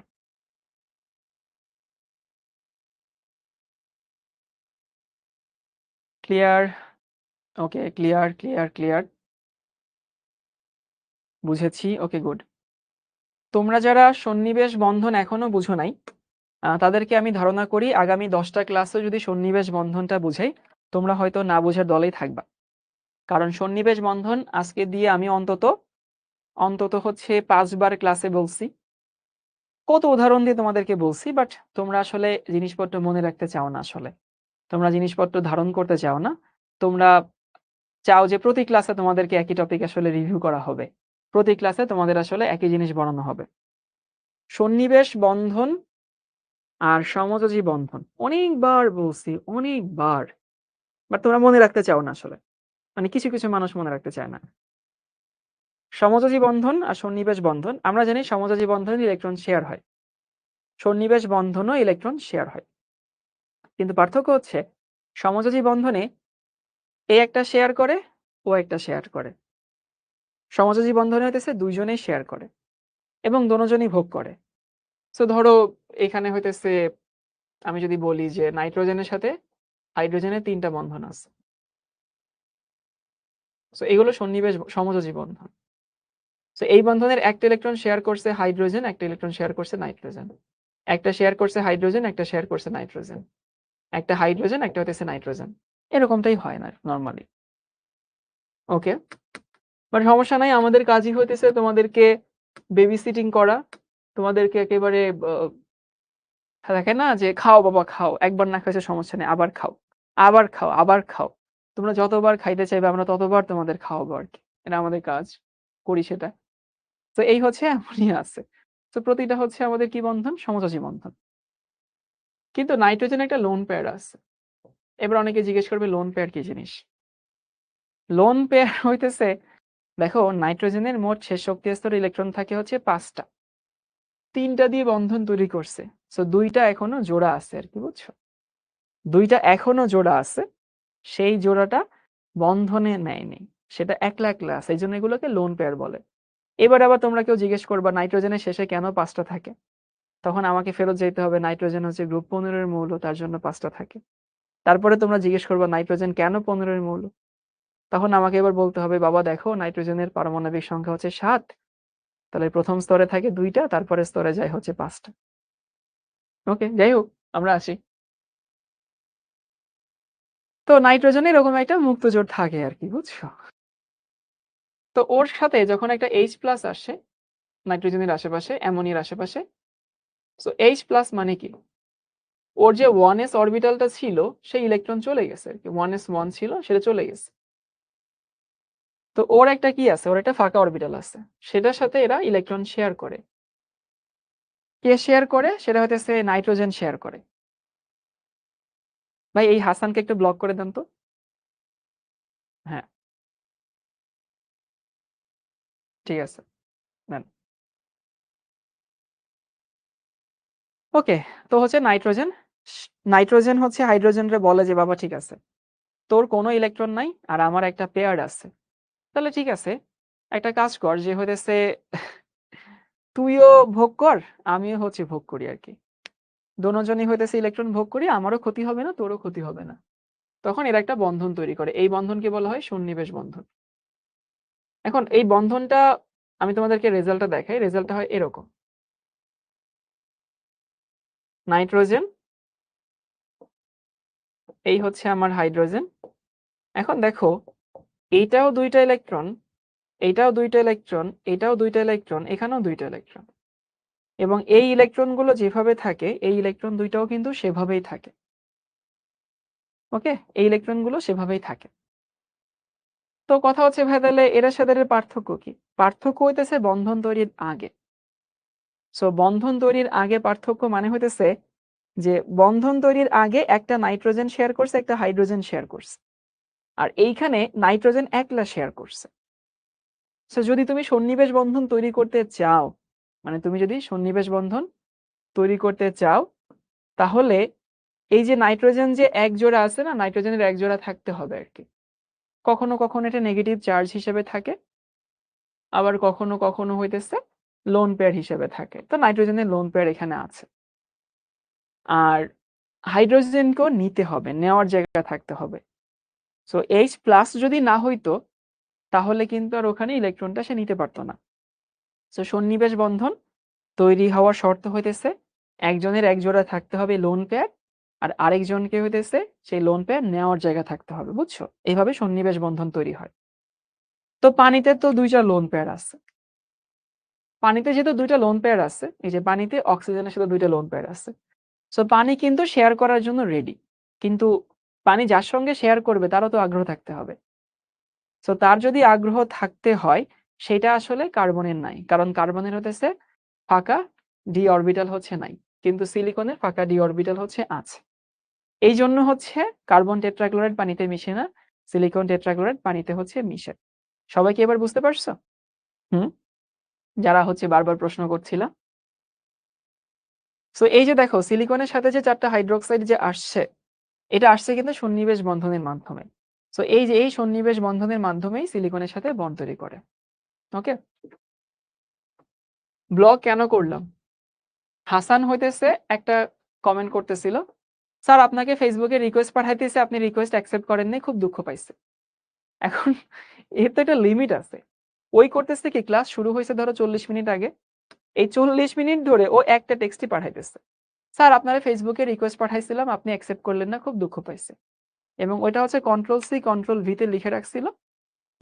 Speaker 1: ক্লিয়ার? ওকে, ক্লিয়ার ক্লিয়ার ক্লিয়ার, বুঝেছি। ওকে, গুড। তোমরা যারা সন্নিবেশ বন্ধন এখনো বুঝো নাই, তাদেরকে আমি ধারণা করি আগামী 10টা ক্লাসে যদি সন্নিবেশ বন্ধনটা বুঝাই, তোমরা হয়তো না বোঝার দলেই থাকবা। কারণ সন্নিবেশ বন্ধন আজকে দিয়ে আমি অন্তত অন্তত হচ্ছে 5 বার ক্লাসে বলছি, কত উদাহরণ দিয়ে তোমাদেরকে বলছি, বাট তোমরা আসলে জিনিসপত্র মনে রাখতে চাও না। আসলে তোমরা জিনিসপত্র ধারণ করতে চাও না। তোমরা চাও যে প্রতি ক্লাসে তোমাদেরকে একই টপিক আসলে রিভিউ করা হবে, প্রতি ক্লাসে তোমাদের আসলে একই জিনিস পড়ানো হবে। সন্নিবেশ বন্ধন আর সমযোজী বন্ধন অনেকবার বলছি, অনেকবার, বাট তোমরা মনে রাখতে চাও না আসলে। মানে কিছু কিছু মানুষ মনে রাখতে চায় না। সমযোজী বন্ধন আর সন্নিবেশ বন্ধন, আমরা জানি সমযোজী বন্ধনে ইলেকট্রন শেয়ার হয়, সন্নিবেশ বন্ধনও ইলেকট্রন শেয়ার হয়। কিন্তু পার্থক্য হচ্ছে সমযোজী বন্ধনে এ একটা শেয়ার করে, ও একটা শেয়ার করে। সমযোজী বন্ধনে হইতেছে দুইজনেই শেয়ার করে এবং দোনোজনই ভোগ করে। সো ধরো এখানে হইতেছে, আমি যদি বলি যে নাইট্রোজেনের সাথে হাইড্রোজেনের 3টা বন্ধন আছে, সো এগুলো সন্নিবেশ সমযোজী বন্ধন। সো এই বন্ধনের একটা ইলেকট্রন শেয়ার করছে হাইড্রোজেন, একটা ইলেকট্রন শেয়ার করছে নাইট্রোজেন, একটা শেয়ার করছে হাইড্রোজেন, একটা শেয়ার করছে নাইট্রোজেন, একটা হাইড্রোজেন, একটা হইতেছে নাইট্রোজেন। এরকমটাই হয় না নর্মালি। ওকে, বাট সমস্যা নাই, আমাদের কাজই হইতেছে তোমাদেরকে বেবি সিটিং করা, তোমাদেরকে একেবারে দেখে না যে খাও বাবা খাও, একবার না খাইছো সমস্যা নেই, আবার খাও, আবার খাও, আবার খাও। তোমরা যতবার খাইতে চাইবে আমরা ততবার তোমাদের খাওয়াবো আর কি, এটা আমাদের কাজ, করি সেটা। তো এই হচ্ছে এমনই আছে। তো প্রতিটা হচ্ছে আমাদের কি বন্ধন? সমযোজী বন্ধন। কিন্তু নাইট্রোজেন একটা লোন পেয়ার আছে। এবার অনেকে জিজ্ঞেস করবে লোন পেয়ার কি জিনিস? লোন পেয়ার হইতেছে, দেখো নাইট্রোজেনের মোট শেষ শক্তি স্তরে ইলেকট্রন থাকে হচ্ছে 5টা, 3টা দিয়ে বন্ধন তৈরি করছে, সো 2টা এখনো জোড়া আছে আর কি, বুঝছো? 2টা এখনো জোড়া আছে, সেই জোড়াটা বন্ধনে নেয়নি, সেটা একলা একলা আছে, এই জন্য এগুলোকে লোন পেয়ার বলে। এবার আবার তোমরা কেউ জিজ্ঞেস করবা নাইট্রোজেনের শেষে কেন 5টা থাকে, তখন আমাকে ফেরত যেতে হবে নাইট্রোজেন হচ্ছে গ্রুপ 15 এর মৌল, তার জন্য 5টা থাকে। তারপরে তোমরা জিজ্ঞেস করবা নাইট্রোজেন কেন 15 এর মৌল, তখন আমাকে এবার বলতে হবে বাবা দেখো নাইট্রোজেনের পারমাণবিক সংখ্যা হচ্ছে 7, তাহলে প্রথম স্তরে থাকে 2টা, তারপরে স্তরে যায় হচ্ছে 5টা। ওকে, যাই হোক, আমরা আসি। তো নাইট্রোজেনের এরকম একটা মুক্ত জোড় থাকে আর কি, বুঝছো? তো ওর সাথে যখন একটা H+ আসে নাইট্রোজেনের আশেপাশে, অ্যামোনিয়ার আশেপাশে, সো H+ মানে কি, ওর যে 1s অরবিটালটা ছিল সেই ইলেকট্রন চলে গেছে আর কি, 1s1 ছিল সেটা চলে গেছে। তো ওর একটা কি আছে, ওর একটা ফাঁকা অরবিটাল আছে, সেটার সাথে এরা ইলেকট্রন শেয়ার করে। কে শেয়ার করে? সেটা হইতেছে নাইট্রোজেন শেয়ার করে। ভাই এই হাসানকে একটু ব্লক করে দেন তো। হ্যাঁ, ঠিক আছে, নেন। ওকে, তো হচ্ছে নাইট্রোজেন, নাইট্রোজেন হচ্ছে হাইড্রোজেনরে বলে যে বাবা ঠিক আছে, তোর কোনো ইলেকট্রন নাই আর আমার একটা পেয়ার আছে, তাহলে ঠিক আছে, একটা কাজ কর যে হইতেছে তুইও ভোগ কর, আমিও হচ্ছে ভোগ করি আর কি, দোনোজনই হইতেছে ইলেকট্রন ভোগ করি, আমারও ক্ষতি হবে না, তোরও ক্ষতি হবে না। তখন এরা একটা বন্ধন তৈরি করে, এই বন্ধনকে বলা হয় সন্নিবেশ বন্ধন। এখন এই বন্ধনটা আমি তোমাদেরকে রেজাল্টটা দেখাই। রেজাল্টটা হয় এরকম। নাইট্রোজেন, এই হচ্ছে আমার হাইড্রোজেন। এখন দেখো, এইটাও 2টা ইলেকট্রন, এইটাও 2টা ইলেকট্রন, এটাও 2টা ইলেকট্রন, এখানেও 2টা ইলেকট্রন। এবং এই ইলেকট্রনগুলো যেভাবে থাকে, এই ইলেকট্রন 2টাও কিন্তু সেভাবেই থাকে। ওকে? এই ইলেকট্রনগুলো সেভাবেই থাকে। তো কথা হচ্ছে ভাই, তাহলে এদের সাথে এর পার্থক্য কি? পার্থক্য হইতেছে বন্ধন তৈরির আগে। সো বন্ধন তৈরির আগে পার্থক্য মানে হইতেছে যে বন্ধন তৈরির আগে একটা নাইট্রোজেন শেয়ার করছে, একটা হাইড্রোজেন শেয়ার করছে। আর এইখানে নাইট্রোজেন একলা শেয়ার করছে। সো যদি তুমি সন্নিবেশ বন্ধন তৈরি করতে চাও, মানে তুমি যদি সন্নিবেশ বন্ধন তৈরি করতে চাও, তাহলে এই যে নাইট্রোজেন যে এক জোড়া আছে না, নাইট্রোজেনের এক জোড়া থাকতে হবে আর কি। কখনো কখনো এটা নেগেটিভ চার্জ হিসেবে থাকে, আবার কখনো কখনো হইতেছে লোন পেয়ার হিসেবে থাকে। তো নাইট্রোজেনের লোন পেয়ার এখানে আছে। আর হাইড্রোজেনকেও নিতে হবে, নেওয়ার জায়গা থাকতে হবে। সো H প্লাস যদি না হইতো, তাহলে কিন্তু আর ওখানে ইলেকট্রনটা সে নিতে পারতো না। সো সন্নিবেশ বন্ধন তৈরি হওয়ার শর্ত হইতেছে একজনের এক জোড়া থাকতে হবে লোন পেয়ার, আর আরেকজনকে হইতেছে সেই লোন পেয়ার নেওয়ার জায়গা থাকতে হবে। বুঝছো? এইভাবে সন্নিবেশ বন্ধন তৈরি হয়। তো পানিতে তো 2টা লোন পেয়ার আছে। পানিতে যেহেতু 2টা লোন পেয়ার আছে, এই যে পানিতে অক্সিজেনের সাথে 2টা লোন পেয়ার আছে। সো পানি কিন্তু শেয়ার করার জন্য রেডি। কিন্তু পানি যার সঙ্গে শেয়ার করবে তারও তো আগ্রহ থাকতে হবে। সো তার যদি আগ্রহ থাকতে হয়, সেটা আসলে কার্বনের নাই। কারণ কার্বনের হতেছে ফাঁকা ডি অরবিটাল হচ্ছে নাই। কিন্তু সিলিকনের ফাঁকা ডি অরবিটাল হচ্ছে আছে। এই জন্য হচ্ছে কার্বন টেট্রাক্লোরাইড পানিতে মিশে না, সিলিকন টেট্রাক্লোরাইড পানিতে হচ্ছে মিশে। সবাই কি এবার বুঝতে পারছো? হুম? যারা হচ্ছে বারবার প্রশ্ন করছিল। সো এই যে দেখো, সিলিকনের সাথে যে 4টা হাইড্রোক্সাইড যে আসছে, এটা আসছে কিন্তু সন্নিবেশ বন্ধনের মাধ্যমে। সো এই যে এই সন্নিবেশ বন্ধনের মাধ্যমেই সিলিকনের সাথে বন্ড তৈরি করে। ওকে? ব্লগ কেন করলাম? হাসান হইতেছে একটা কমেন্ট করতেছিল, স্যার আপনাকে ফেসবুকে রিকোয়েস্ট পাঠাইতেছে, আপনি রিকোয়েস্ট অ্যাকসেপ্ট করেন নাই, খুব দুঃখ পাইছে। এখন এর তো একটা লিমিট আছে। ওই করতেছে কি, ক্লাস শুরু হয়েছে ধরো 40 মিনিট আগে, এই 40 মিনিট ধরে ও একটা টেক্সটই পাঠাইতেছে, স্যার আপনারা ফেসবুকে রিকোয়েস্ট পাঠাইছিলাম, আপনি অ্যাকসেপ্ট করলেন না, খুব দুঃখ পাইছে। এবং ওইটা হচ্ছে কন্ট্রোল-C কন্ট্রোল-V তে লিখে রাখছিল।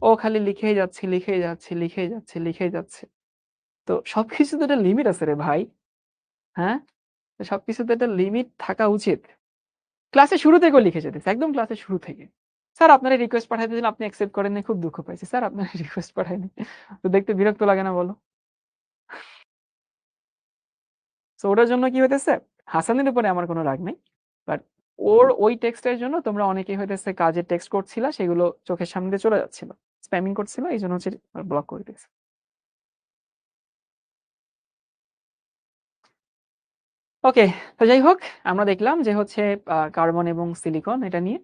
Speaker 1: ও খালি লিখেই যাচ্ছে, লিখেই যাচ্ছে, লিখেই যাচ্ছে, লিখেই যাচ্ছে। তো সবকিছুতে একটা লিমিট আছে রে ভাই। হ্যাঁ? তো সবকিছুতে একটা লিমিট থাকা উচিত। ক্লাসের শুরু থেকেও লিখে যেতেছে, একদম ক্লাসের শুরু থেকে। স্যার আপনারা রিকোয়েস্ট পাঠাইতেছিলেন, আপনি অ্যাকসেপ্ট করেন নাই, খুব দুঃখ পাইছি। স্যার আপনারা রিকোয়েস্ট পাঠায়নি। তো দেখতে বিরক্ত লাগে না বলো? সো ওটার জন্য কি হইতেছে, হাসানের উপরে আমার কোনো রাগ নেই। বাট ওর ওই টেক্সটের জন্য তোমরা অনেকেই হইতেছে কাজের টেক্সট করছিলা, সেগুলো চোখের সামনে দিয়ে চলে যাচ্ছিল। স্প্যামিং করছিল, এই জন্য হচ্ছে ব্লক করে দিয়েছে। ওকে, তো যাই হোক, আমরা দেখলাম যে হচ্ছে কার্বন এবং সিলিকন এটা নিয়ে।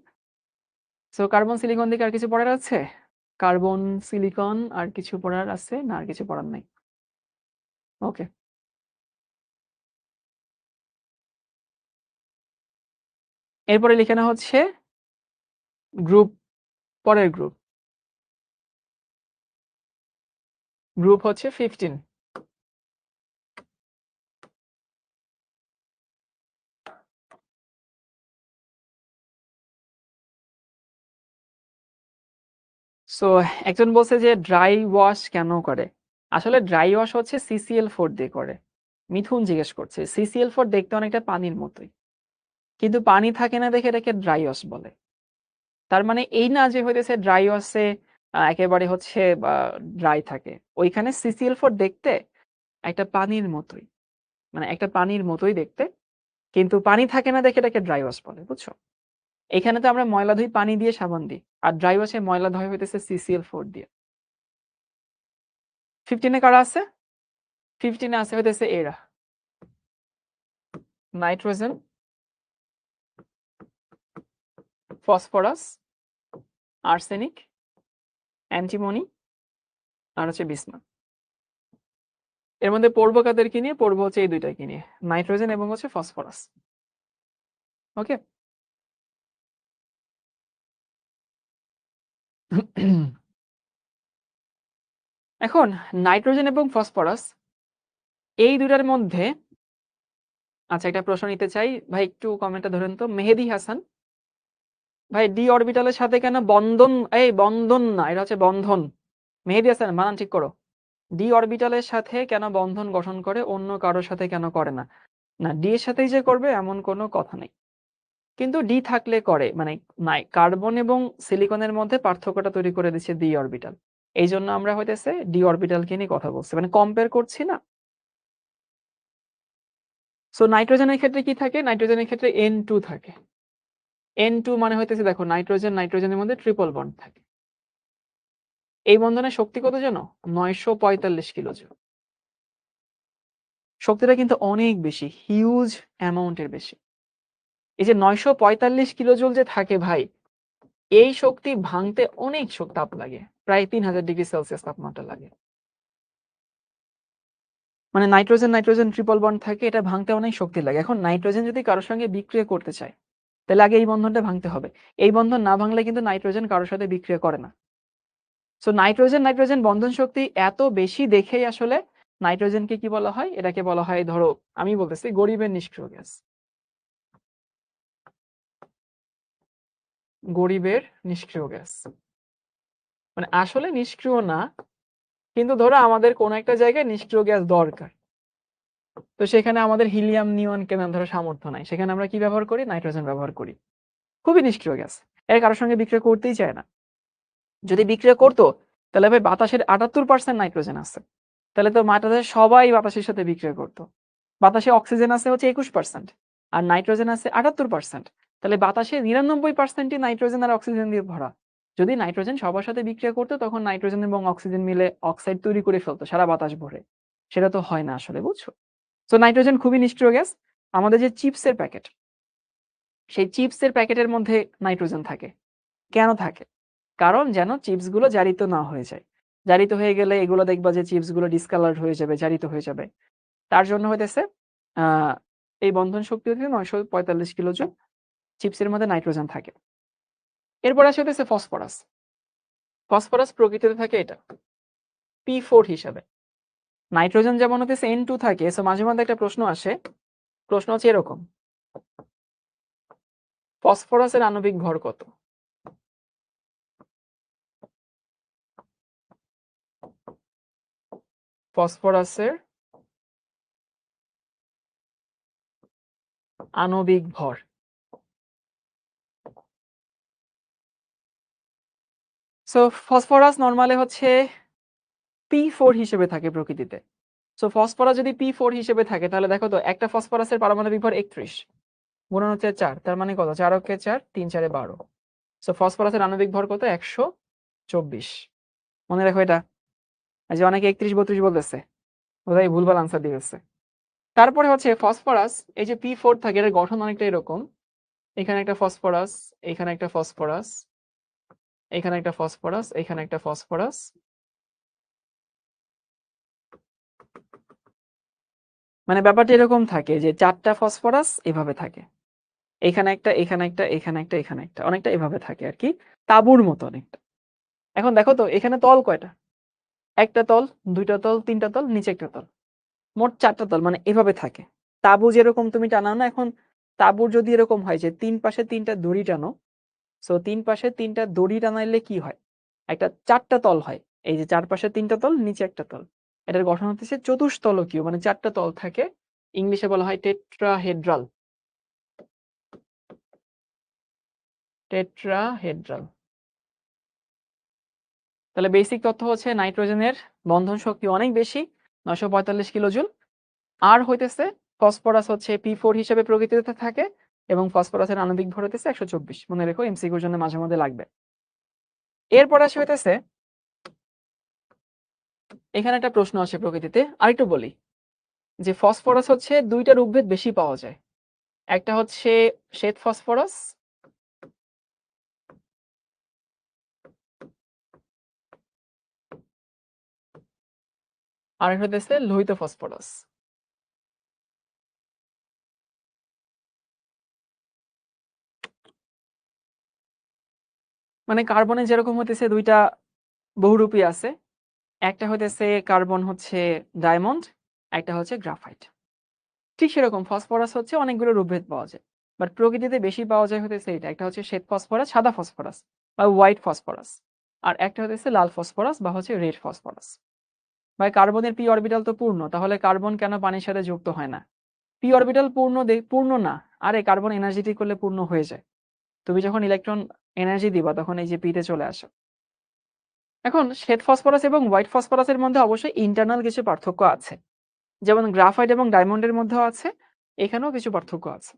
Speaker 1: সো কার্বন সিলিকন দিকে আর কিছু পড়ার আছে? কার্বন সিলিকন আর কিছু পড়ার আছে না? আর কিছু পড়ার নাই? ওকে, এরপরে লিখে নেওয়া হচ্ছে গ্রুপ, পরের গ্রুপ। গ্রুপ হচ্ছে 15। সো একজন বলছে যে ড্রাই ওয়াশ কেন করে? আসলে ড্রাই ওয়াশ হচ্ছে CCl4 দিয়ে করে। মিথুন জিজ্ঞেস করছে, CCl4 দেখতে অনেকটা পানির মতোই, কিন্তু পানি থাকে না দেখে এটাকে ড্রাই ওয়াশ বলে। তার মানে এই না যে হইতেছে ড্রাই ওয়াশে একেবারে হচ্ছে ড্রাই থাকে। ওইখানে CCl4 দেখতে একটা পানির মতোই, মানে একটা পানির মতোই দেখতে, কিন্তু পানি থাকে না দেখে এটাকে ড্রাই ওয়াশ বলে। বুঝছো? এখানে তো আমরা ময়লা ধুই পানি দিয়ে, সাবান দিই, আর ড্রাই ওয়াশে ময়লা ধোয়া হইতেছে CCl4 দিয়ে। 15 এ কারা আছে? 15 এ আছে হইতেছে এরা: নাইট্রোজেন, ফসফরাস, আর্সেনিক, অ্যান্টিমনি, আর হচ্ছে বিসমাথ। এর মধ্যে পড়বো কাদেরকে নিয়ে? পড়বো হচ্ছে এই দুইটাকে নিয়ে, নাইট্রোজেন এবং হচ্ছে ফসফরাস। ওকে? এখন নাইট্রোজেন এবং ফসফরাস এই দুটার মধ্যে আচ্ছা একটা প্রশ্ন নিতে চাই ভাই, একটু কমেন্টটা ধরেন তো। মেহেদী হাসান ভাই, ডি অরবিটালের সাথে কেন বন্ধন, এই বন্ধন না, এটা হচ্ছে বন্ধন। মেহেদী হাসান বানান ঠিক করো। ডি অরবিটালের সাথে কেন বন্ধন গঠন করে, অন্য কারোর সাথে কেন করে না? না, ডি এর সাথেই যে করবে এমন কোনো কথা নেই, কিন্তু ডি থাকলে করে, মানে নাই, কার্বন এবং সিলিকনের মধ্যে পার্থক্যটা তৈরি করে দিচ্ছে ডি অরবিটাল। এই জন্য আমরা হইতেছে ডি অরবিটালকে নিয়ে কথা বলছি, মানে কম্পেয়ার করছি না। সো নাইট্রোজেনের ক্ষেত্রে কি থাকে? নাইট্রোজেনের ক্ষেত্রে N2 থাকে। N2 মানে হইতেছে, দেখো নাইট্রোজেন নাইট্রোজেনের মধ্যে ট্রিপল বন্ড থাকে। এই বন্ধনের শক্তি কত জানো? 945 কিলোজুল। শক্তিটা কিন্তু অনেক বেশি, হিউজ অ্যামাউন্টের বেশি। এই যে 945 কিলোজুল যে থাকে ভাই, এই শক্তি ভাঙতে অনেক তাপ লাগে, প্রায় 3000 ডিগ্রি সেলসিয়াস তাপমাত্রা লাগে। মানে নাইট্রোজেন নাইট্রোজেন ট্রিপল বন্ড থাকে, এটা ভাঙতে অনেক শক্তি লাগে। এখন নাইট্রোজেন যদি কারোর সঙ্গে বিক্রিয়া করতে চায়, তাহলে আগে এই বন্ধনটা ভাঙতে হবে। এই বন্ধন না ভাঙলে কিন্তু নাইট্রোজেন কারোর সাথে বিক্রিয়া করে না। সো নাইট্রোজেন নাইট্রোজেন বন্ধন শক্তি এত বেশি দেখেই আসলে নাইট্রোজেনকে কি বলা হয়? এটাকে বলা হয়, ধরো আমি বলতেছি, গরিবের নিষ্ক্রিয় গ্যাস। গরিবের নিষ্ক্রিয় গ্যাস মানে আসলে নিষ্ক্রিয় না, কিন্তু ধরো আমাদের কোন একটা জায়গায় নিষ্ক্রিয় গ্যাস দরকার, তো সেখানে আমাদের হিলিয়াম নিয়ন কেনার ধরো সামর্থ্য নাই, সেখানে আমরা কি ব্যবহার করি? নাইট্রোজেন ব্যবহার করি। খুবই নিষ্ক্রিয় গ্যাস, এর কারোর সঙ্গে বিক্রিয়া করতেই চায় না। যদি বিক্রিয়া করতো, তাহলে ভাই বাতাসের 78% নাইট্রোজেন আছে, তাহলে তো বাতাসের সবাই বাতাসের সাথে বিক্রিয়া করতো। বাতাসে অক্সিজেন আছে হচ্ছে 21% আর নাইট্রোজেন আছে 78%, তাহলে বাতাসে 99%ই নাইট্রোজেন আর অক্সিজেন দিয়ে ভরা। যদি নাইট্রোজেন সবার সাথে বিক্রিয়া করতো, তখন নাইট্রোজেন এবং অক্সিজেন মিলে অক্সাইড তৈরি করে ফেলতো সারা বাতাস ভরে। সেটা তো হয় না আসলে, বুঝছো? তো নাইট্রোজেন খুবই নিষ্ক্রিয় গ্যাস। আমাদের যে চিপসের প্যাকেট, সেই চিপসের প্যাকেটের মধ্যে নাইট্রোজেন থাকে। কেন থাকে? কারণ যেন চিপস গুলো জারিত না হয়ে যায়। জারিত হয়ে গেলে এগুলো দেখবা যে চিপস গুলো ডিসকালারড হয়ে যাবে, জারিত হয়ে যাবে। তার জন্য হইতেছে এই বন্ধন শক্তি হচ্ছে 945 কিলোজুল। চিপসের মধ্যে নাইট্রোজেন থাকে। এরপর আসে হইতেছে ফসফরাস। ফসফরাস প্রকৃতিতে থাকে এটা P4 হিসাবে। নাইট্রোজেন যেমন হইতেছে N2 থাকে, সো মাঝে মধ্যে একটা প্রশ্ন আসে। প্রশ্ন হচ্ছে এরকম, ফসফরাসের আণবিক ভর কত? ফসফরাসের আণবিক ভর। সো ফসফরাস নরমালি হচ্ছে P4 হিসেবে থাকে প্রকৃতিতে। সো ফসফরাস যদি P4 হিসেবে থাকে, তাহলে দেখো তো একটা ফসফরাসের পারমাণবিক ভর 31 গুণন হচ্ছে 4, তার মানে কত? 4 অক্ষে 4, 3 4 12। সো ফসফরাসের আণবিক ভর কত? 124। মনে রাখো এটা। এই যে অনেকে 31 32 বলতেছে, বোধহয় ভুলভাল আনসার দিয়েছে। তারপরে হচ্ছে ফসফরাস, এই যে P4 থাকে, এর গঠন অনেকটা এরকম। এখানে একটা ফসফরাস, এখানে একটা ফসফরাস, এখানে একটা ফসফরাস, এখানে একটা ফসফরাস। মানে ব্যাপারটা এরকম থাকে যে 4টা ফসফরাস এভাবে থাকে, এখানে একটা, এখানে একটা, এখানে একটা, এখানে একটা, অনেকটা এভাবে থাকে আর কি, তাঁবুর মতো অনেকটা। এখন দেখো তো এখানে তল কয়টা? একটা তল, দুইটা তল, তিনটা তল, নিচে একটা তল, মোট 4টা তল, মানে এভাবে থাকে। তাঁবু যেরকম তুমি টানাও না, এখন তাঁবুর যদি এরকম হয় যে 3 পাশে 3টা দড়ি টানো, সো 3 পাশে 3টা দড়ি টানাইলে কি হয়? একটা 4টা তল হয়। এই যে 4 পাশে 3টা তল, নিচে একটা তল। এটার গঠন হচ্ছে চতুস্তলকীয়, মানে 4টা তল থাকে। ইংলিশে বলা হয় টেট্রাহেড্রাল। টেট্রাহেড্রাল। তাহলে বেসিক তথ্য হচ্ছে নাইট্রোজেনের বন্ধন শক্তি অনেক বেশি, 945 কিলোজুল। আর হইতেছে ফসফরাস হচ্ছে P4 হিসেবে প্রকৃতিতে থাকে, এবং ফসফরাসের আণবিক ভর হইতেছে 124। মনে রেখো, এমসিকিউর জন্য মাঝে মধ্যে লাগবে। এরপর আসে হইতেছে, এখানে একটা প্রশ্ন আসে প্রকৃতিতে, আরেকটু বলি যে ফসফরাস হচ্ছে দুইটা রূপভেদ বেশি পাওয়া যায়। একটা হচ্ছে শ্বেত ফসফরাস, আর একটা হইতেছে লোহিত ফসফরাস। মানে কার্বনে যেরকম হইতেছে দুইটা বহুরূপী আছে, একটা হইতেছে কার্বন হচ্ছে ডায়মন্ড, একটা হচ্ছে গ্রাফাইট। ঠিক সেরকম ফসফরাস হচ্ছে অনেকগুলো রূপভেদ পাওয়া যায়, বাট প্রকৃতিতে বেশি পাওয়া যায় হতেছে এটা, একটা হচ্ছে শ্বেত ফসফরাস, সাদা ফসফরাস বা হোয়াইট ফসফরাস, আর একটা হতেছে লাল ফসফরাস বা হচ্ছে রেড ফসফরাস। ভাই কার্বনের পি অরবিটাল তো পূর্ণ, তাহলে কার্বন কেন পানির সাথে যুক্ত হয় না? পি অরবিটাল পূর্ণ না, আরে কার্বন এনার্জেটিক করলে পূর্ণ হয়ে যায়। তুমি যখন ইলেকট্রন এনার্জি দিবা তখন এই যে পিতে চলে আসো। এখন শ্বেত ফসফরাস এবং হোয়াইট ফসফরাসের মধ্যে অবশ্যই ইন্টারনাল কিছু পার্থক্য আছে, যেমন গ্রাফাইট এবং ডায়মন্ডের মধ্যেও আছে, এখানেও কিছু পার্থক্য আছে।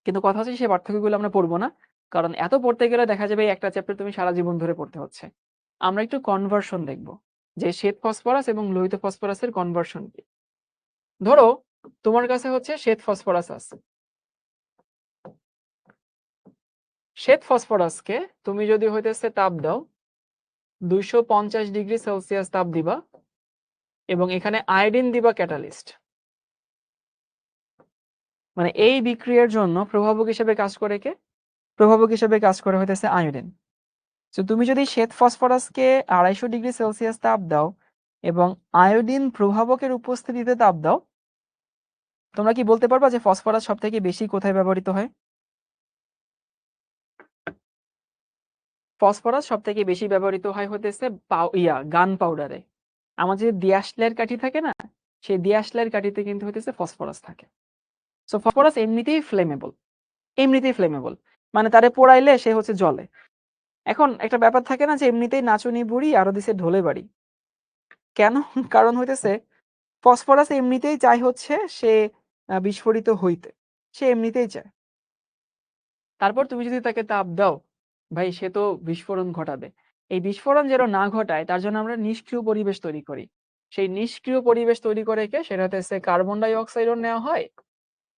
Speaker 1: কিন্তু কথা হচ্ছে সেই পার্থক্যগুলো আমরা পড়বো না, কারণ এত পড়তে গেলে দেখা যাবে এই একটা চ্যাপ্টার তুমি সারা জীবন ধরে পড়তে হচ্ছে। আমরা একটু কনভার্সন দেখব, যে শ্বেত ফসফরাস এবং লোহিত ফসফরাসের কনভার্সন কি। ধরো তোমার কাছে হচ্ছে শ্বেত ফসফরাস আছে, শ্বেত ফসফরাসকে তুমি যদি হইতেছে তাপ দাও 250 ডিগ্রি সেলসিয়াস তাপ দিবা, এবং এখানে আয়োডিন দিবা ক্যাটালিস্ট, মানে এই বিক্রিয়ার জন্য প্রভাবক হিসেবে কাজ করে কে? প্রভাবক হিসেবে কাজ করে হইতেছে আয়োডিন। তো তুমি যদি শ্বেত ফসফরাসকে 250 ডিগ্রি সেলসিয়াস তাপ দাও এবং আয়োডিন প্রভাবকের উপস্থিতিতে তাপ দাও, তোমরা কি বলতে পারবা যে ফসফরাস সব থেকে বেশি কোথায় ব্যবহৃত হয়? ফসফরাস সব থেকে বেশি ব্যবহৃত হয় হতেছে গান পাউডারে। আমাদের দিয়াশলাইয়ের কাঠি থাকে না, সেই দিয়াশলাইয়ের কাঠিতে কিন্তু হইতেছে ফসফরাস থাকে। সো ফসফরাস এমনিতেই ফ্লেমেবল, মানে তারে পোড়াইলে সে হচ্ছে জ্বলে। এখন একটা ব্যাপার থাকে না যে এমনিতেই নাচুনি বুড়ি আরো দিছে ঢোলে বাড়ি, কেন? কারণ হইতেছে ফসফরাস এমনিতেই চায় হচ্ছে সে বিস্ফোরিত হইতে, সে এমনিতেই চায়। তারপর তুমি যদি তাকে তাপ দাও, ভাই সে তো বিস্ফোরণ ঘটাবে। এই বিস্ফোরণ যেন না ঘটায় তার জন্য আমরা নিষ্ক্রিয় পরিবেশ তৈরি করি। সেই নিষ্ক্রিয় পরিবেশ তৈরি করে কে, সেটা হচ্ছে কার্বন ডাই অক্সাইডও নেওয়া হয়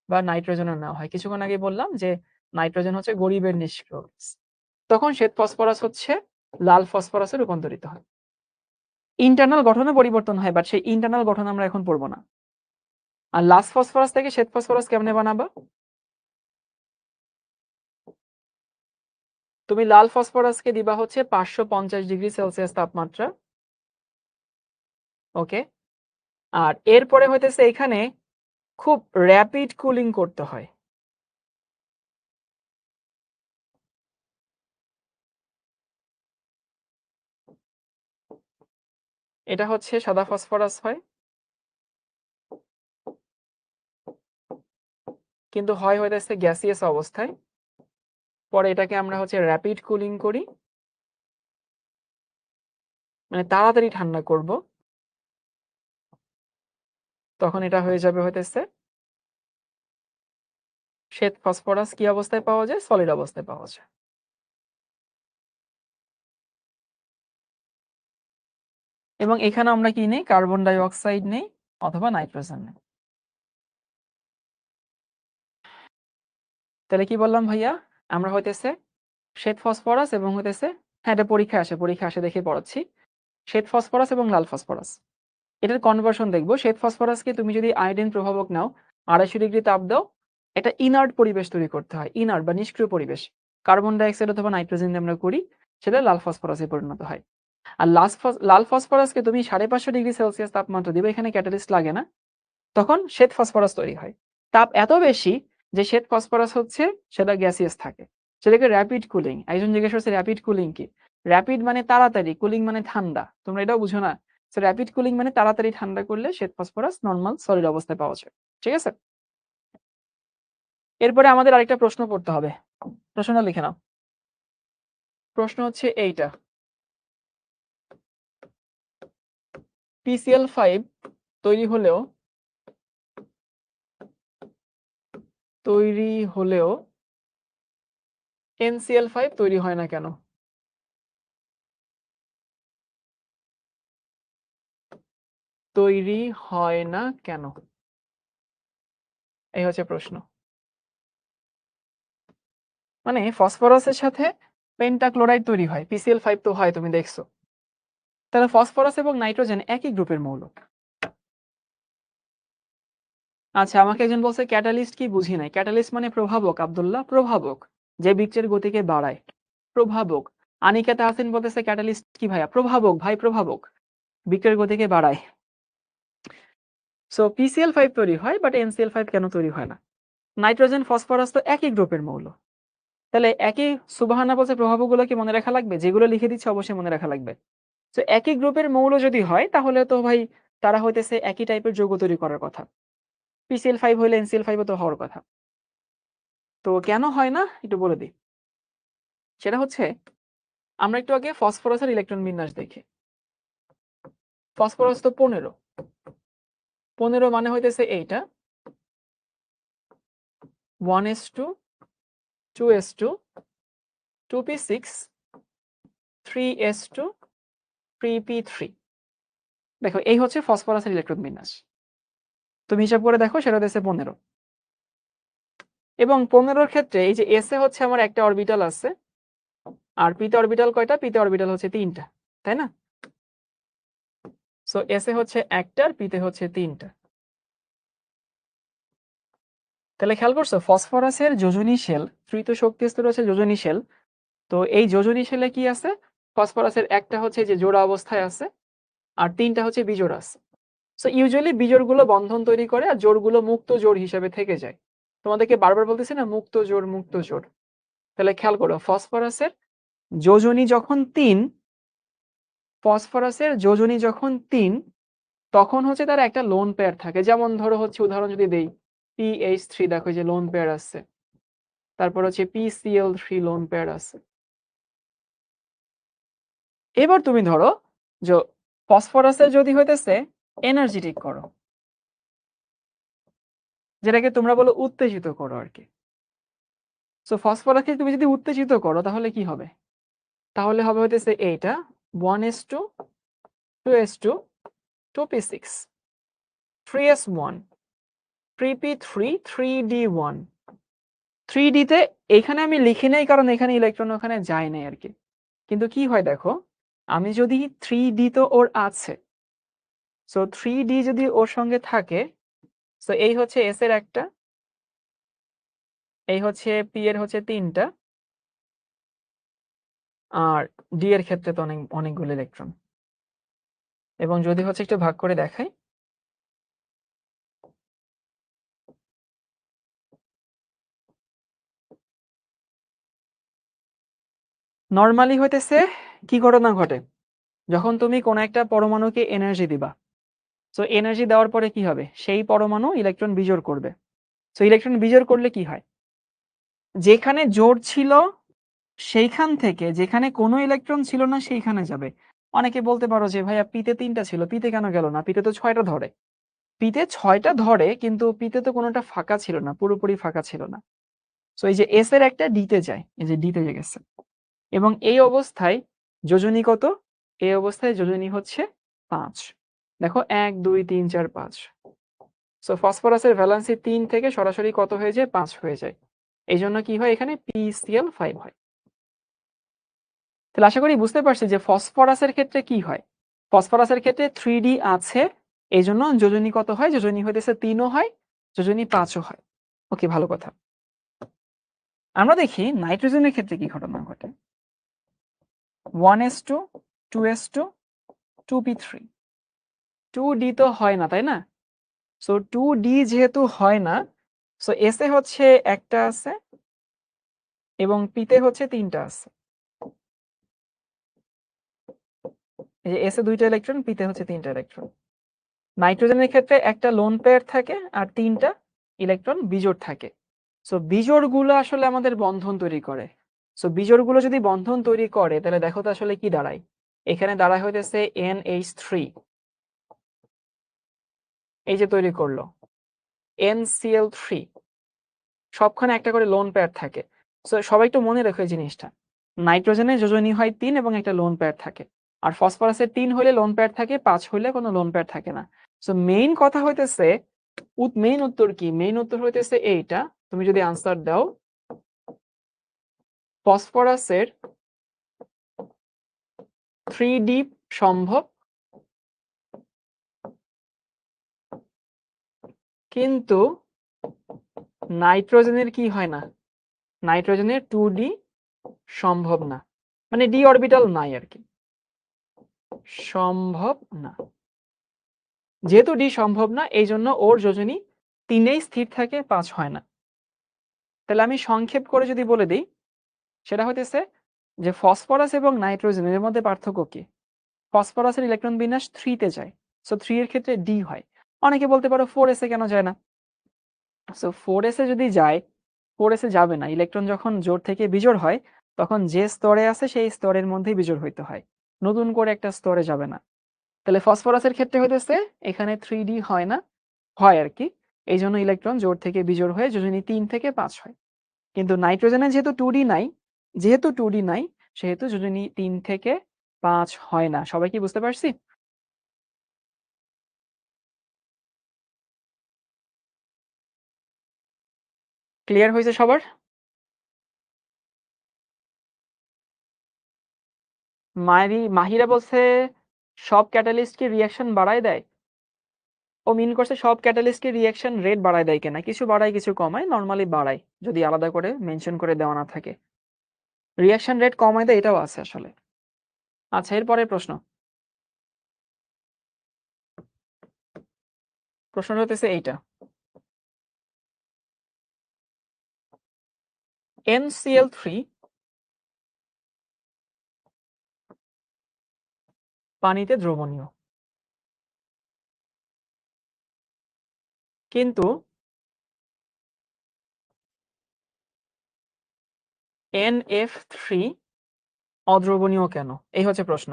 Speaker 1: বা নাইট্রোজেনও নেওয়া হয়। কিছুক্ষণ আগে বললাম যে নাইট্রোজেন হচ্ছে গরিবের নিষ্ক্রিয় গ্যাস। তখন শ্বেত ফসফরাস হচ্ছে লাল ফসফরাসে রূপান্তরিত হয়। ইন্টারনাল গঠনে পরিবর্তন হয়, বাট সেই ইন্টারনাল গঠন আমরা এখন পড়বো না। আর লাল ফসফরাস থেকে শ্বেত ফসফরাস কেমনে বানাবা? তুমি লাল ফসফরাসকে দিবা হচ্ছে 550 ডিগ্রি সেলসিয়াস তাপমাত্রা, ওকে। আর এরপরে হইতেছে এখানে খুব র্যাপিড কুলিং করতে হয়। এটা হচ্ছে সাদা ফসফরাস হয়, কিন্তু হয় হইতেছে গ্যাসিয়াস অবস্থায়। পরে এটাকে আমরা হচ্ছে র্যাপিড কুলিং করি, মানে তাড়াতাড়ি ঠান্ডা করব, তখন এটা হয়ে যাবে হইতেছে শ্বেত ফসফরাস। কি অবস্থায় পাওয়া যায়? সলিড অবস্থায় পাওয়া যায়। এবং এখানে আমরা কি নেই? কার্বন ডাই অক্সাইড নেই অথবা নাইট্রোজেন নেই। তাহলে কি বললাম ভাইয়া? আমরা হইতেছে শ্বেত ফসফরাস এবং হইতেছে, হ্যাঁ এটা পরীক্ষা আসে দেখে পড়াচ্ছি। শ্বেত ফসফরাস এবং লাল ফসফরাস, এটার কনভার্সন দেখবো। শ্বেত ফসফরাসকে তুমি যদি আয়োডিন প্রভাবক নাও, 250 ডিগ্রি তাপ দাও, একটা ইনার্ট পরিবেশ তৈরি করতে হয়, ইনার্ট বা নিষ্ক্রিয় পরিবেশ। কার্বন ডাইঅক্সাইড অথবা নাইট্রোজেন দিয়ে আমরা করি, সেটা লাল ফসফরাসে পরিণত হয়। আর লাল ফসফরাসকে তুমি 550 ডিগ্রি সেলসিয়াস তাপমাত্রা দিবে, এখানে ক্যাটালিস্ট লাগে না, তখন শ্বেত ফসফরাস তৈরি হয়। তাপ এত বেশি যে শ্বেত ফসফরাস হচ্ছে সেটা গ্যাসিয়াস থাকে, সেটাকে র্যাপিড কুলিং। একজন জিজ্ঞেস করছে র্যাপিড কুলিং কি? র্যাপিড মানে তাড়াতাড়ি, কুলিং মানে ঠান্ডা, তোমরা এটাও বুঝো না? র্যাপিড কুলিং মানে তাড়াতাড়ি ঠান্ডা করলে শ্বেত ফসফরাস নর্মাল সলিড অবস্থায় পাওয়া যায়। ঠিক আছে, এরপরে আমাদের আরেকটা প্রশ্ন পড়তে হবে, প্রশ্নটা লিখে নাও। প্রশ্ন হচ্ছে এইটা, PCl5 তৈরি হলেও NCl5 তৈরি হয় না কেন? তৈরি হয় না কেন, এই হচ্ছে প্রশ্ন। মানে ফসফরাসের সাথে পেন্টাক্লোরাইড তৈরি হয়, PCl5 তো হয়, তুমি দেখছো। তাহলে ফসফরাস এবং নাইট্রোজেন একই গ্রুপের মৌল। আচ্ছা, আমাকে একজন বলছে ক্যাটালিস্ট কি, বুঝি নাই। ক্যাটালিস্ট মানে প্রভাবক আব্দুল্লাহ, প্রভাবক, যে বিক্রিয়ার গতিকে বাড়ায়, প্রভাবক। আনিকা তাহসিন বলতেছে ক্যাটালিস্ট কি ভাইয়া? প্রভাবক ভাই, প্রভাবক। বিক্রিয়ার গতিকে বাড়ায়। সো PCl5 তৈরি হয়, বাট NCl5 কেন তৈরি হয় না? নাইট্রোজেন, ফসফরাস তো একই গ্রুপের মৌল। তাহলে একই সুবহানাল্লাহর প্রভাবগুলো কি মনে রাখা লাগবে? যেগুলো লিখে দিচ্ছি অবশ্যই মনে রাখা লাগবে। সো একই গ্রুপের মৌল যদি হয় তাহলে তো ভাই তারা হইতেছে একই টাইপের যৌগ তৈরি করার কথা। PCl5 হইলে NCl5 ও তো হওয়ার কথা। তো কেন হয় না একটু বলে দিই। সেটা হচ্ছে আমরা একটু আগে ফসফরাসের ইলেকট্রন বিন্যাস দেখি। ফসফরাস তো 15। 15 মানে হইতেছে এইটা 1s2 2s2 2p6 3s2 3p3। দেখো এই হচ্ছে ফসফরাসের ইলেকট্রন বিন্যাস। তুমি হিসাব করে দেখো সেটা হচ্ছে 15। এবং 15 ক্ষেত্রে এই যে এস এ হচ্ছে আমার একটা অরবিটাল আছে, আর পিতে অরবিটাল কয়টা? পিতে অরবিটাল হচ্ছে 3টা, তাই না? সো এস এ হচ্ছে একটা আর পিতে হচ্ছে 3টা। তাহলে খেয়াল করছো ফসফরাসের যোজনী শেল, তৃতীয় শক্তি স্তর হচ্ছে যোজনী শেল। তো এই যোজনী শেলে কি আছে? ফসফরাসের একটা হচ্ছে যে জোড়া অবস্থায় আছে, আর 3টা হচ্ছে বিজোড় আছে। সো ইউজুয়ালি বিজোড়গুলো বন্ধন তৈরি করে আর জোড়গুলো মুক্ত জোড় হিসেবে থেকে যায়। তোমাদেরকে বারবার বলতেছি না মুক্ত জোড় মুক্ত জোড়। তাহলে খেয়াল করো ফসফরাসের যোজনী যখন 3, ফসফরাসের যোজনী যখন 3, তখন হচ্ছে তার একটা লোন পেয়ার থাকে। যেমন ধরো হচ্ছে উদাহরণ যদি দেই PH3, দেখো যে লোন পেয়ার আছে। তারপর হচ্ছে PCl3 লোন পেয়ার আছে। এবার তুমি ধরো যে ফসফরাসের যদি হইতেছে এনার্জেটিক করো, যেটাকে তোমরা বলো উত্তেজিত করো আর কি। সো ফসফরাসকে তুমি যদি উত্তেজিত করো তাহলে কি হবে? তাহলে হবে হইতেছে এইটা 1s2 2s2 2p6 3s1 3p3 3d1। 3d তে এখানে আমি লিখি নাই কারণ এখানে ইলেকট্রন ওখানে যায় নাই আর কি। কিন্তু কি হয় দেখো, আমি যদি 3d তো ওর আছে, সো 3d যদি ওর সঙ্গে থাকে, সো এই হচ্ছে এস এর একটা, এই হচ্ছে পি এর হচ্ছে 3টা, আর ডি এর ক্ষেত্রে তো অনেকগুলো ইলেকট্রন। এবং যদি হচ্ছে একটু ভাগ করে দেখাই, নরমালি হইতেছে কি ঘটনা ঘটে যখন তুমি কোন একটা পরমাণুকে এনার্জি দিবা। সো এনার্জি দেওয়ার পরে কি হবে? সেই পরমাণু ইলেকট্রন বিজোড় করবে। সো ইলেকট্রন বিজোড় করলে কি হয়? যেখানে জোড় ছিল সেইখান থেকে যেখানে কোনো ইলেকট্রন ছিল না সেইখানে যাবে। অনেকে বলতে পারো যে ভাইয়া পিতে 3টা ছিল, পিতে কেন গেল না? পিতে তো 6টা ধরে। পিতে 6টা ধরে কিন্তু পিতে তো কোনোটা ফাঁকা ছিল না, পুরোপুরি ফাঁকা ছিল না। সো এই যে এস এর একটা ডিতে যায়, এই যে ডিতে গেছে। এবং এই অবস্থায় যোজনী কত? এই অবস্থায় যোজনী হচ্ছে 5। দেখো 1 2 3 4 5। সো ফসফরাসের ভ্যালেন্সি 3 থেকে সরাসরি কত হয়ে যায়? 5 হয়ে যায়। এই জন্য কি হয়? এখানে PCl5 হয়। তাহলে আশা করি বুঝতে পারছি যে ফসফরাসের ক্ষেত্রে কি হয়। ফসফরাসের ক্ষেত্রে 3d আছে, এই জন্য যোজনী কত হয়? যোজনী হইতেছে 3ও হয়, যোজনী 5ও হয়। ওকে, ভালো কথা। আমরা দেখি নাইট্রোজেনের ক্ষেত্রে কি ঘটনা ঘটে। 1s2 2s2 2p3 2d তো হয় না, তাই না? সো 2d যেহেতু হয় না, সো এস এ হচ্ছে একটা আছে এবং পিতে হচ্ছে 3টা আছে। এই যে এস এ 2টা ইলেকট্রন, পিতে হচ্ছে 3টা ইলেকট্রন। নাইট্রোজেনের ক্ষেত্রে একটা লোন পেয়ার থাকে আর 3টা ইলেকট্রন বিজোড় থাকে। সো বিজোড়গুলো আসলে আমাদের বন্ধন তৈরি করে। সো বিজোড়গুলো যদি বন্ধন তৈরি করে তাহলে দেখো তো আসলে কি দাঁড়ায়। এখানে দাঁড়ায় হইতেছে NH3, এই যে তৈরি করলো NCl3, সবখানে একটা করে লোন পেয়ার থাকে। সো সবাই একটু মনে রেখো এই জিনিসটা। নাইট্রোজেনের যোজনী হয় 3 এবং একটা লোন পেয়ার থাকে, আর ফসফরাসের 3 হলে লোন পেয়ার থাকে, 5 হলে কোনো লোন পেয়ার থাকে না। সো মেইন কথা হইতেছে মেইন উত্তর কি? মেইন উত্তর হইতেছে এইটা। তুমি যদি আনসার দাও ফসফরাসের 3d সম্ভব, কিন্তু নাইট্রোজেনের কি হয় না? নাইট্রোজেনের 2d সম্ভব না, মানে ডি অরবিটাল নাই আর কি। সম্ভব না। যেহেতু ডি সম্ভব না এই জন্য ওর যোজনী 3 স্থির থাকে, 5 হয় না। তাহলে আমি সংক্ষেপ করে যদি বলে দিই, সেটা হইতেছে যে ফসফরাস এবং নাইট্রোজেন এর মধ্যে পার্থক্য কি? ফসফরাসের ইলেকট্রন বিন্যাস 3 তে যায়। সো 3 এর ক্ষেত্রে ডি হয়। অনেকে বলতে পারো 4s এ কেন যায় না? সো 4s এ যদি যায়, 4s এ যাবে না। ইলেকট্রন যখন জোড় থেকে বিজোড় হয়, তখন যে স্তরে আছে সেই স্তরের মধ্যেই বিজোড় হইতে হয়। নতুন করে একটা স্তরে যাবে না। তাহলে ফসফরাসের ক্ষেত্রে হইতেছে এখানে 3d হয় না, হয় আরকি। এইজন্য ইলেকট্রন জোড় থেকে বিজোড় হয়ে যোজনী 3 থেকে 5 হয়। কিন্তু নাইট্রোজেনে যেহেতু 2d নাই, সেহেতু যোজনী 3 থেকে 5 হয় না। সবাই কি বুঝতে পারছি? ক্লিয়ার হইছে সবার? মাহিরা বলছে সব ক্যাটালিস্ট কি রিঅ্যাকশন বাড়ায় দেয়? ও মিন করছে সব ক্যাটালিস্ট কি রিঅ্যাকশন রেট বাড়ায় দেয় কিনা? কিছু বাড়ায় কিছু কমায়, নরমালি বাড়ায় যদি আলাদা করে মেনশন করে দেওয়া না থাকে। রিঅ্যাকশন রেট কমায় দেয় এটাও আছে আসলে। আচ্ছা, এর পরের প্রশ্ন। প্রশ্নটা হতেছে এইটা। NCl3 পানিতে দ্রবণীয়। কিন্তু NF3 অদ্রবণীয় কেন? এই হচ্ছে প্রশ্ন।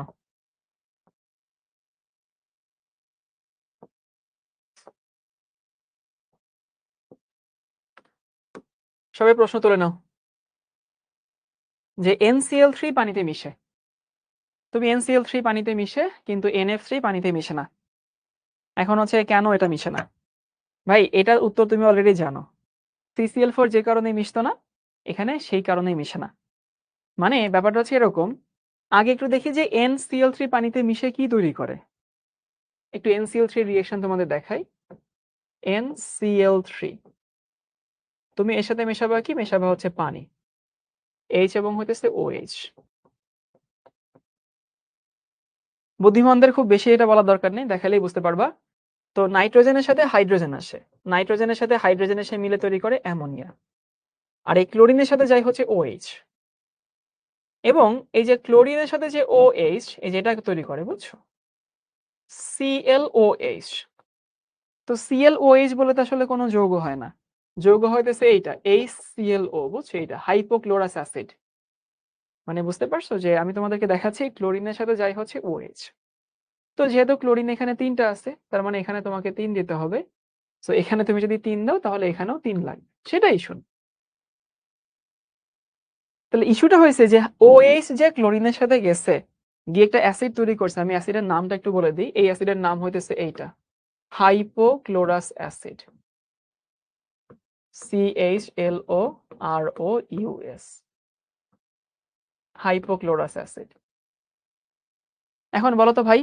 Speaker 1: সবাই প্রশ্ন তুলে নাও। যে NCl3 পানিতে মিশে। তুমি NCl3 পানিতে মিশে কিন্তু NF3 পানিতে মিশে না। এখন হচ্ছে কেন এটা মিশে না? ভাই এটার উত্তর তুমি অলরেডি জানো। CCl4 যে কারণে মিশতো না, এখানে সেই কারণেই মিশে না। মানে ব্যাপারটা হচ্ছে এরকম, আগে একটু দেখি যে NCl3 পানিতে মিশে কি তৈরি করে। একটু NCl3 রিঅ্যাকশন তোমাদের দেখাই। NCl3 তুমি এর সাথে মেশাবা কি? মেশাবা হচ্ছে পানি। H এবং হইতেছে OH। বুদ্ধিমানদের খুব বেশি এটা বলার দরকার নেই, দেখালেই বুঝতে পারবা। তো নাইট্রোজেনের সাথে হাইড্রোজেন আসে। নাইট্রোজেনের সাথে হাইড্রোজেন এসে মিলে তৈরি করে অ্যামোনিয়া। আর এই ক্লোরিনের সাথে যায় হচ্ছে OH। এবং এই যে ক্লোরিনের সাথে যে OH, এই যে এটা তৈরি করে, বুঝছো? ClOH। তো ClOH বলে তো আসলে কোনো যৌগ হয় না। যৌগ হইতেছে এইটা HClO, বুঝছো? এইটা হাইপোক্লোরাস অ্যাসিড। মানে বুঝতে পারছো যে আমি তোমাদেরকে দেখাচ্ছি ক্লোরিনের সাথে যাই হচ্ছে OH। তো যেহেতু ক্লোরিন এখানে 3টা আছে, তার মানে এখানে তোমাকে 3 দিতে হবে। সো এখানে তুমি যদি 3 দাও তাহলে এখানেও 3 লাগবে। সেটাই ইস্যু। তাহলে ইস্যুটা হয়েছে যে OH যে ক্লোরিনের সাথে গেছে, গিয়ে একটা অ্যাসিড তৈরি করছে। আমি অ্যাসিডের নামটা একটু বলে দিই। এই অ্যাসিডের নাম হইতেছে এইটা, hypochlorous acid. CHLOROUS, hypochlorous acid. এখন বলো তো ভাই,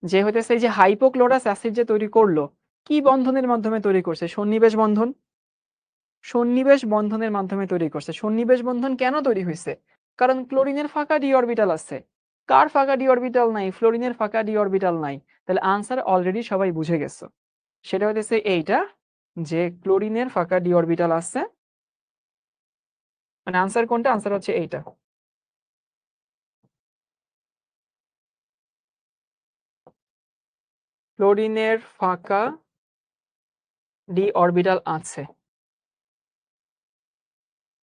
Speaker 1: যে হইতেছে এই যে হাইপোক্লোরাস অ্যাসিড যে তৈরি করলো, কি বন্ধনের মাধ্যমে তৈরি করছে? সন্নিবেশ বন্ধন। সন্নিবেশ বন্ধনের মাধ্যমে তৈরি করছে। সন্নিবেশ বন্ধন কেন তৈরি হয়েছে? কারণ ক্লোরিনের ফাঁকা ডি অরবিটাল আছে। কার ফাঁকা ডি অরবিটাল নাই? ফ্লোরিনের ফাঁকা ডি অরবিটাল নাই। তাহলে আনসার অলরেডি সবাই বুঝে গেছো। সেটা হইতেছে এইটা, যে ক্লোরিনের ফাঁকা ডি অরবিটাল আছে। মানে আনসার কোনটা? আনসার হচ্ছে এইটা। ক্লোরিনের ফাঁকা ডি অরবিটাল আছে,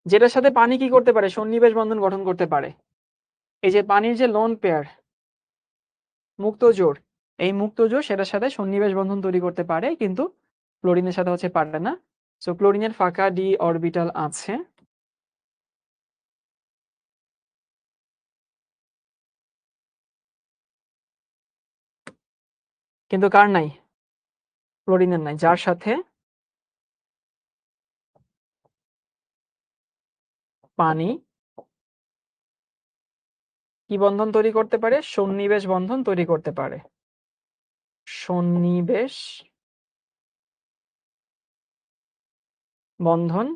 Speaker 1: যেটার সাথে পানি কি করতে পারে? সন্নিবেশ বন্ধন গঠন করতে পারে। এই যে পানির যে লোন পেয়ার, মুক্ত জোড়, এই মুক্ত জোড় সেটার সাথে সন্নিবেশ বন্ধন তৈরি করতে পারে, কিন্তু ক্লোরিনের সাথে হচ্ছে পারে না। সো ক্লোরিনের ফাঁকা ডি অরবিটাল আছে। কিন্তু কার নাই? ক্লোরিনের নাই, যার সাথে পানি কি বন্ধন তৈরি করতে পারে? সন্নিবেশ বন্ধন তৈরি করতে পারে। সন্নিবেশ বন্ধন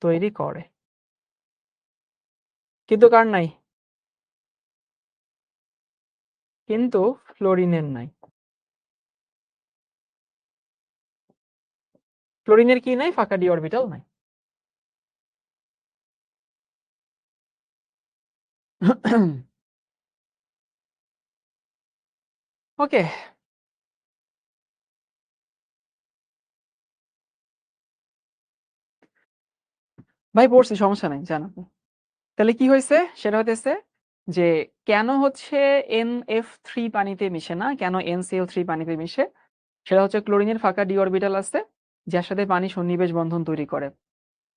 Speaker 1: তৈরি করে, কিন্তু কার নাই? কিন্তু ফ্লোরিনের নাই। ফ্লোরিনের কি নাই? ফাঁকা ডি অরবিটাল নাই। ওকে। ভাই পড়ছি, সমস্যা নাই, জান আপনি। তাহলে কি হয়েছে সেটা হতেছে যে কেন হচ্ছে NF3 পানিতে মিশে না, কেন NCl3 পানিতে মিশে, সেটা হচ্ছে ক্লোরিনের ফাঁকা ডি অরবিটাল আছে যার সাথে পানি সন্নিবেশ বন্ধন তৈরি করে।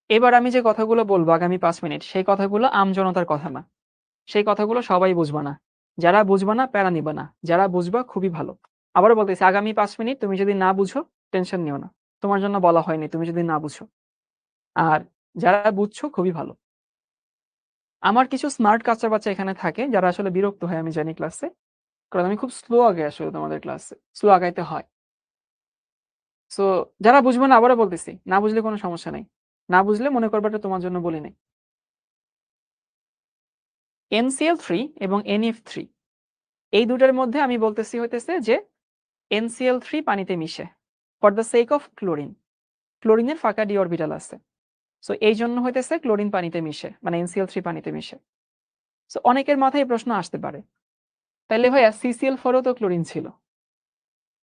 Speaker 1: এবার আমি যে কথাগুলো বলবো আগামী 5 মিনিট, সেই কথাগুলো আমজনতার কথা না, সেই কথাগুলো সবাই বুঝবা না। যারা বুঝবা না প্যারা নিবা না, যারা বুঝবা খুবই ভালো। আবারও বলতেছি, আগামী 5 মিনিট তুমি যদি না বুঝো টেনশন নিও না, তোমার জন্য বলা হয়নি তুমি যদি না বুঝো। আর যারা বুঝছো খুবই ভালো। আমার কিছু স্মার্ট কাচ্চা বাচ্চা এখানে থাকে যারা আসলে বিরক্ত হয় আমি জানি ক্লাসে, কারণ আমি খুব স্লো আগে আসলে তোমাদের ক্লাসে, স্লো আগাইতে হয়। সো যারা বুঝবে না, আবারও বলতেছি, না বুঝলে কোনো সমস্যা নাই, না বুঝলে মনে করবে এটা তোমার জন্য বলি নাই। NCl3 এবং NF3 এই দুটার মধ্যে আমি বলতেছি হইতেছে যে NCl3 পানিতে মিশে for the sake of chlorine, ক্লোরিনের ফাঁকা ডি অরবিটাল আছে, সো এই জন্য হইতেছে ক্লোরিন পানিতে মিশে, মানে NCl3 পানিতে মিশে। সো অনেকের মাথায় এই প্রশ্ন আসতে পারে, তাহলে ভাইয়া CCl4ও তো ক্লোরিন ছিল,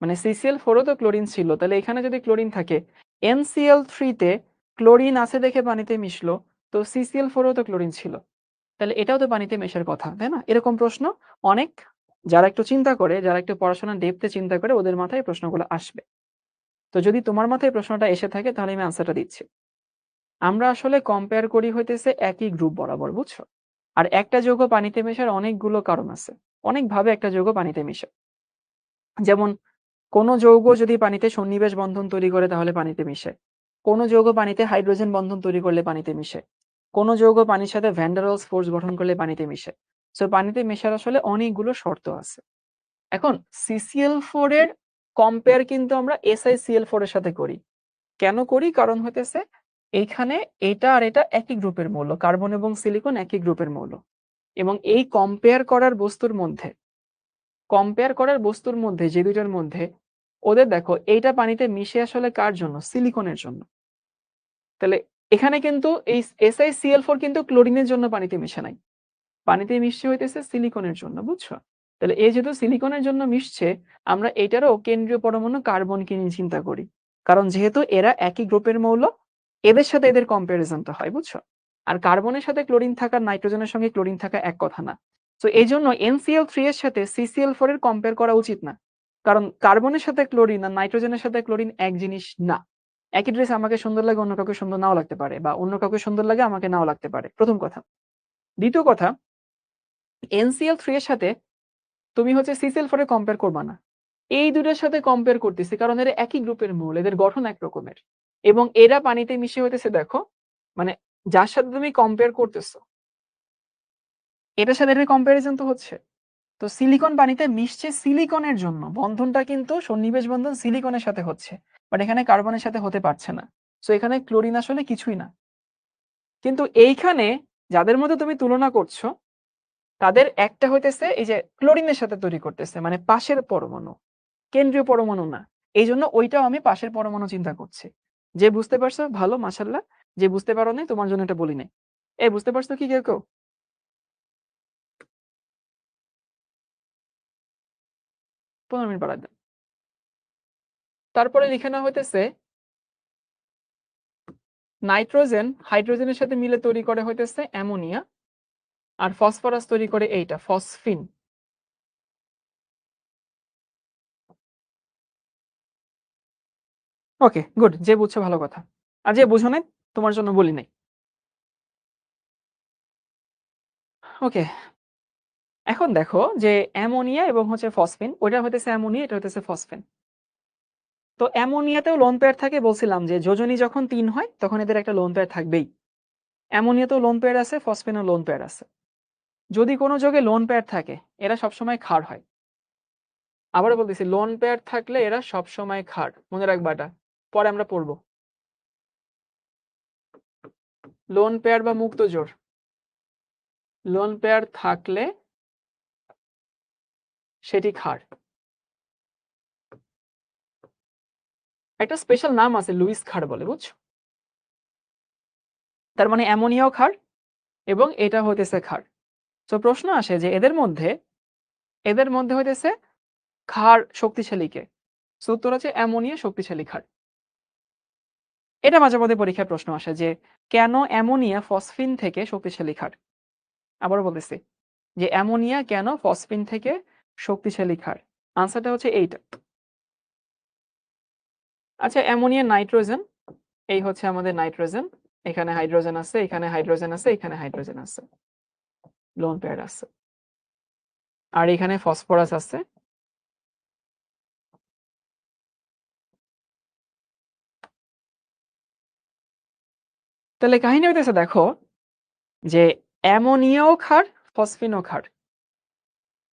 Speaker 1: মানে CCl4ও তো ক্লোরিন ছিল, তাহলে এখানে যদি ক্লোরিন থাকে, NCl3 তে ক্লোরিন আছে দেখে পানিতে মিশলো, তো CCl4ও তো ক্লোরিন ছিল, তাহলে এটাও তো পানিতে মেশার কথা, তাই না? এরকম প্রশ্ন অনেক, যারা একটু চিন্তা করে, যারা একটু পড়াশোনার ডেপথে চিন্তা করে, ওদের মাথায় এই প্রশ্নগুলো আসবে। তো যদি তোমার মাথায় প্রশ্নটা এসে থাকে তাহলে আমি আনসারটা দিচ্ছি। আমরা আসলে কম্পেয়ার করি হইতেছে একই গ্রুপ বরাবর, বুঝছো? আর একটা যৌগ পানিতে মেশার অনেকগুলো কারণ আছে, অনেকভাবে একটা যৌগ পানিতে মিশে। যেমন কোন যৌগ যদি পানিতে সন্নিবেশ বন্ধন তৈরি করে তাহলে পানিতে মিশে, কোন যৌগ পানিতে হাইড্রোজেন বন্ধন তৈরি করলে পানিতে মিশে, কোন যৌগ পানির সাথে ভ্যান ডার ওয়ালস ফোর্স গঠন করলে পানিতে মিশে। সো পানিতে মেশার আসলে অনেকগুলো শর্ত আছে। এখন CCl4 এর কম্পেয়ার কিন্তু আমরা SiCl4 এর সাথে করি। কেন করি? কারণ হইতেছে এইখানে এটা আর এটা একই গ্রুপের মৌল, কার্বন এবং সিলিকন একই গ্রুপের মৌল, এবং এই কম্পেয়ার করার বস্তুর মধ্যে যে দুইটার মধ্যে ওদের দেখো এইটা পানিতে মিশে আসলে কার জন্য? সিলিকনের জন্য। তাহলে এখানে কিন্তু এই SiCl4 কিন্তু ক্লোরিনের জন্য পানিতে মিশে নাই, পানিতে মিশছে হইতেছে সিলিকনের জন্য, বুঝছো? তাহলে এই যেহেতু সিলিকনের জন্য মিশছে, আমরা এটারও কেন্দ্রীয় পরমাণু কার্বনকে নিয়ে চিন্তা করি, কারণ যেহেতু এরা একই গ্রুপের মৌল, এদের সাথে এদের কম্পারিজনটা হয়, বুঝছো? আর কার্বনের সাথে ক্লোরিন থাকা, নাইট্রোজেনের সঙ্গে ক্লোরিন থাকা এক কথা না। তো এই জন্য NCl3 এর সাথে CCl4 এর কম্পেয়ার করা উচিত না, কারণ কার্বনের সাথে ক্লোরিন আর নাইট্রোজেনের সাথে ক্লোরিন এক জিনিস না। একই ড্রেস আমাকে সুন্দর লাগে, অন্য কাউকে সুন্দর নাও লাগতে পারে, বা অন্য কাউকে সুন্দর লাগে আমাকে নাও লাগতে পারে, প্রথম কথা। দ্বিতীয় কথা, NCl3 এর সাথে তুমি হচ্ছে CCl4 এর কম্পেয়ার করবা না, এই দুটার সাথে কম্পেয়ার করতেছি কারণ এরা একই গ্রুপের মৌল, এদের গঠন এক রকমের, এবং এরা পানিতে মিশে হইতেছে দেখো, মানে যার সাথে তুমি কম্পেয়ার করতেছো এটার সাথে এর কম্পারিজন তো হচ্ছে। তো সিলিকন পানিতে মিশছে সিলিকনের জন্য, বন্ধনটা কিন্তু সন্নিবেশ বন্ধন সিলিকনের সাথে হচ্ছে, বাট এখানে কার্বনের সাথে হতে পারছে না। সো এখানে ক্লোরিন আসলে কিছুই না। কিন্তু এইখানে যাদের মধ্যে তুমি তুলনা করছো, তাদের একটা হইতেছে এই যে ক্লোরিনের সাথে তৈরি করতেছে, মানে পাশের পরমাণু, কেন্দ্রীয় পরমাণু না। এই জন্য ওইটাও আমি পাশের পরমাণু চিন্তা করছি। যে বুঝতে পারছো ভালো, মাশাল্লাহ। যে বুঝতে পারো নাই তোমার জন্য এটা বলি নাই। এই বুঝতে পারছো কি কেউ কেউ? 15 মিনিট বাড়ায় দেন। তারপরে লিখে নেওয়া হইতেছে নাইট্রোজেন হাইড্রোজেনের সাথে মিলে তৈরি করে হইতেছে অ্যামোনিয়া, আর ফসফরাস তৈরি করে এইটা ফসফিন। ওকে গুড, যে বুঝছো ভালো কথা, আর যে বুঝো নাই তোমার জন্য বলি নাই। ওকে, এখন দেখো যে অ্যামোনিয়া এবং হচ্ছে ফসফিন, ওইটা হইতেছে অ্যামোনিয়া, এটা হইতেছে ফসফিন। তো অ্যামোনিয়াতেও লোন পেয়ার থাকে, বলছিলাম যে যোজনী যখন 3 হয় তখন এদের একটা লোন পেয়ার থাকবেই। অ্যামোনিয়াতেও লোন পেয়ার আছে, ফসফেনও লোন পেয়ার আছে। যদি কোনো যোগে লোন পেয়ার থাকে এরা সবসময় ক্ষার হয়। আবারও বলতেছি, লোন পেয়ার থাকলে এরা সবসময় ক্ষার, মনে রাখবা এটা, পরে আমরা পড়বো। লোন পেয়ার বা মুক্ত জোড়, লোন পেয়ার থাকলে সেটি ক্ষার। একটা স্পেশাল নাম আছে, লুইস ক্ষার বলে, বুঝছো? তার মানে অ্যামোনিয়াও ক্ষার এবং এটা হইতেছে ক্ষার। তো প্রশ্ন আসে যে এদের মধ্যে হইতেছে ক্ষার শক্তিশালী কে? সো উত্তর হচ্ছে অ্যামোনিয়া শক্তিশালী ক্ষার। এটা মাঝে মধ্যে পরীক্ষায় প্রশ্ন আসে যে কেন অ্যামোনিয়া ফসফিন থেকে শক্তিশালী ক্ষার? আবারও বলতেছি যে অ্যামোনিয়া কেন ফসফিন থেকে শক্তিশালী ক্ষার? আনসারটা হচ্ছে এইটা। আচ্ছা, অ্যামোনিয়া নাইট্রোজেন, এই হচ্ছে আমাদের নাইট্রোজেন, এখানে হাইড্রোজেন আছে, এখানে হাইড্রোজেন আছে, এখানে হাইড্রোজেন আছে, লোন পেয়ার আছে, আর এখানে ফসফরাস আছে। তাহলে কাহিনী হইতেছে দেখো যে অ্যামোনিয়াও ক্ষার, ফসফিনও ক্ষার,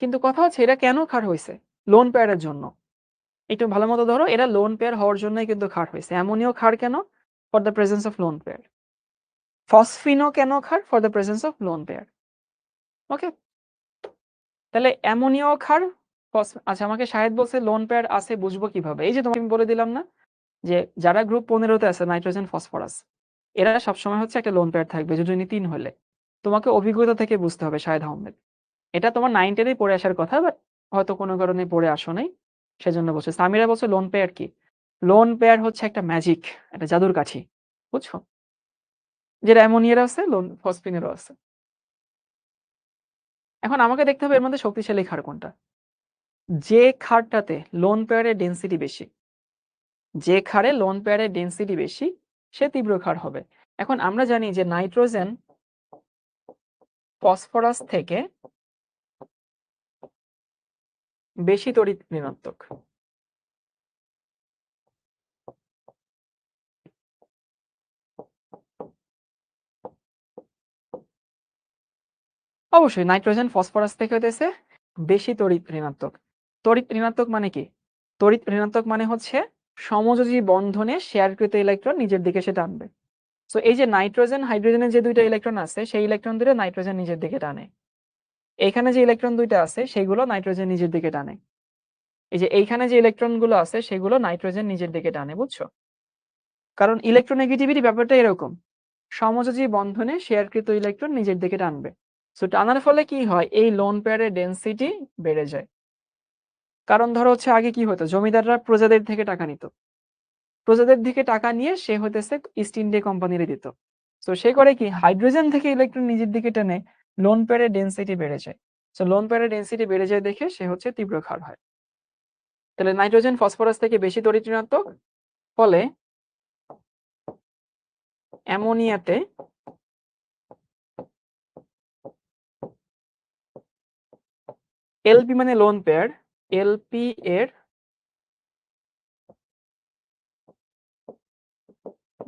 Speaker 1: কিন্তু কথা হচ্ছে এটা কেন ক্ষার হয়েছে? লোন পেয়ারের জন্য। একটু ভালো মতো ধরো, এরা লোন পেয়ার হওয়ার জন্যই কিন্তু ক্ষার হয়েছে। অ্যামোনিয়াও ক্ষার কেন? For the presence of lone pair. ফসফিনও কেন ক্ষার? For the presence of lone pair. Okay, তাহলে অ্যামোনিয়াও ক্ষার, আচ্ছা আমাকে শাহেদ বলছে লোন পেয়ার আছে বুঝবো কিভাবে? এই যে তোমাকে আমি বলে দিলাম না যে যারা গ্রুপ 15-তে আছে নাইট্রোজেন ফসফরাস, এরা সবসময় হচ্ছে একটা লোন পেয়ার থাকবে যদি 3 হলে। তোমাকে অভিজ্ঞতা থেকে বুঝতে হবে শাহেদ আহমেদ। এটা তোমার 9-10-এ পড়ে আসার কথা, বাট হয়তো কোনো কারণে পড়ে আসো নাই, সেজন্য বলছে। সামিরা বলছে লোন পেয়ার কি? লোন পেয়ার হচ্ছে একটা ম্যাজিক, একটা জাদুর কাঠি, বুঝছো? যেটা অ্যামোনিয়ার আছে, লোন ফসফিনেরও আছে। এখন আমাকে দেখতে হবে এর মধ্যে শক্তিশালী ক্ষার কোনটা। যে ক্ষারটাতে লোন পেয়ারের ডেন্সিটি বেশি, যে ক্ষারে লোন পেয়ারের ডেন্সিটি বেশি, সে তীব্র ক্ষার হবে। এখন আমরা জানি যে নাইট্রোজেন ফসফরাস থেকে বেশি তড়িৎ ঋণাত্মক। অবশ্যই নাইট্রোজেন ফসফরাস থেকে হইতেছে বেশি তড়িৎ ঋণাত্মক। তড়িৎ ঋণাত্মক মানে কি? তড়িৎ ঋণাত্মক মানে হচ্ছে সমযোজী বন্ধনে শেয়ারকৃত ইলেকট্রন নিজের দিকে সে টানবে। সো এই যে নাইট্রোজেন হাইড্রোজেনের যে দুইটা ইলেকট্রন আছে, সেই ইলেকট্রন দুটো নাইট্রোজেন নিজের দিকে টানে। এইখানে যে ইলেকট্রন দুইটা আছে সেগুলো নাইট্রোজেন নিজের দিকে টানে। এই যে এইখানে যে ইলেকট্রন গুলো আছে সেগুলো নাইট্রোজেন নিজের দিকে টানে, বুঝছো? কারণ ইলেকট্রোনেগেটিভিটি ব্যাপারটা এরকম, সমযোজী বন্ধনে শেয়ারকৃত ইলেকট্রন নিজের দিকে টানবে। সো টানার ফলে কি হয়? এই লোন পেয়ারের ডেন্সিটি বেড়ে যায়। কারণ ধরো হচ্ছে আগে কি হতো, জমিদাররা প্রজাদের থেকে টাকা নিত, প্রজাদের দিকে টাকা নিয়ে সে হইতেছে ইস্ট ইন্ডিয়া কোম্পানিরে দিত। তো সে করে কি, হাইড্রোজেন থেকে ইলেকট্রন নিজের দিকে টেনে লোন পেয়ারের ডেন্সিটি বেড়ে যায়। সো লোন পেয়ারের ডেন্সিটি বেড়ে যায় দেখে সে হচ্ছে তীব্র ক্ষার হয়। তাহলে নাইট্রোজেন ফসফরাস থেকে বেশি তড়িৎ ঋণাত্মক, ফলে অ্যামোনিয়াতে এলপি মানে লোন পেয়ার, এলপি এর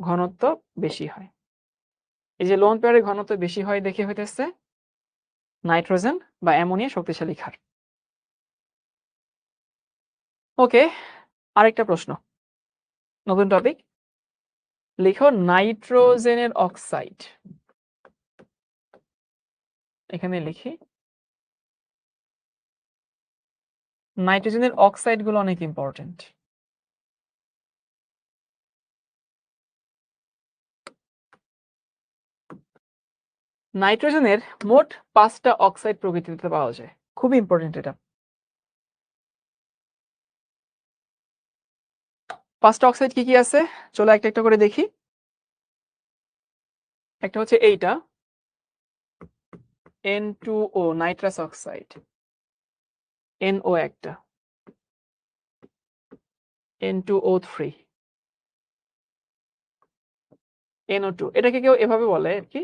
Speaker 1: ঘনত্ব বেশি হয়। এই যে লোন পেয়ারের ঘনত্ব বেশি হয় দেখে হইতেছে নাইট্রোজেন বা অ্যামোনিয়া শক্তিশালী ক্ষার। ওকে, আরেকটা প্রশ্ন, নতুন টপিক। লিখো নাইট্রোজেনের অক্সাইড। এখানে লিখি নাইট্রোজেনের অক্সাইড গুলো অনেক ইম্পর্টেন্ট। নাইট্রোজেনের মোট 5টা অক্সাইড প্রকৃতিতে পাওয়া যায়, খুব ইম্পর্টেন্ট এটা। 5টা অক্সাইড কি কি আছে চলো একটা একটা করে দেখি। একটা হচ্ছে এইটা N2O নাইট্রাস অক্সাইড, NO একটা, N2O3, NO2। এটাকে কেউ এভাবে বলে আর কি,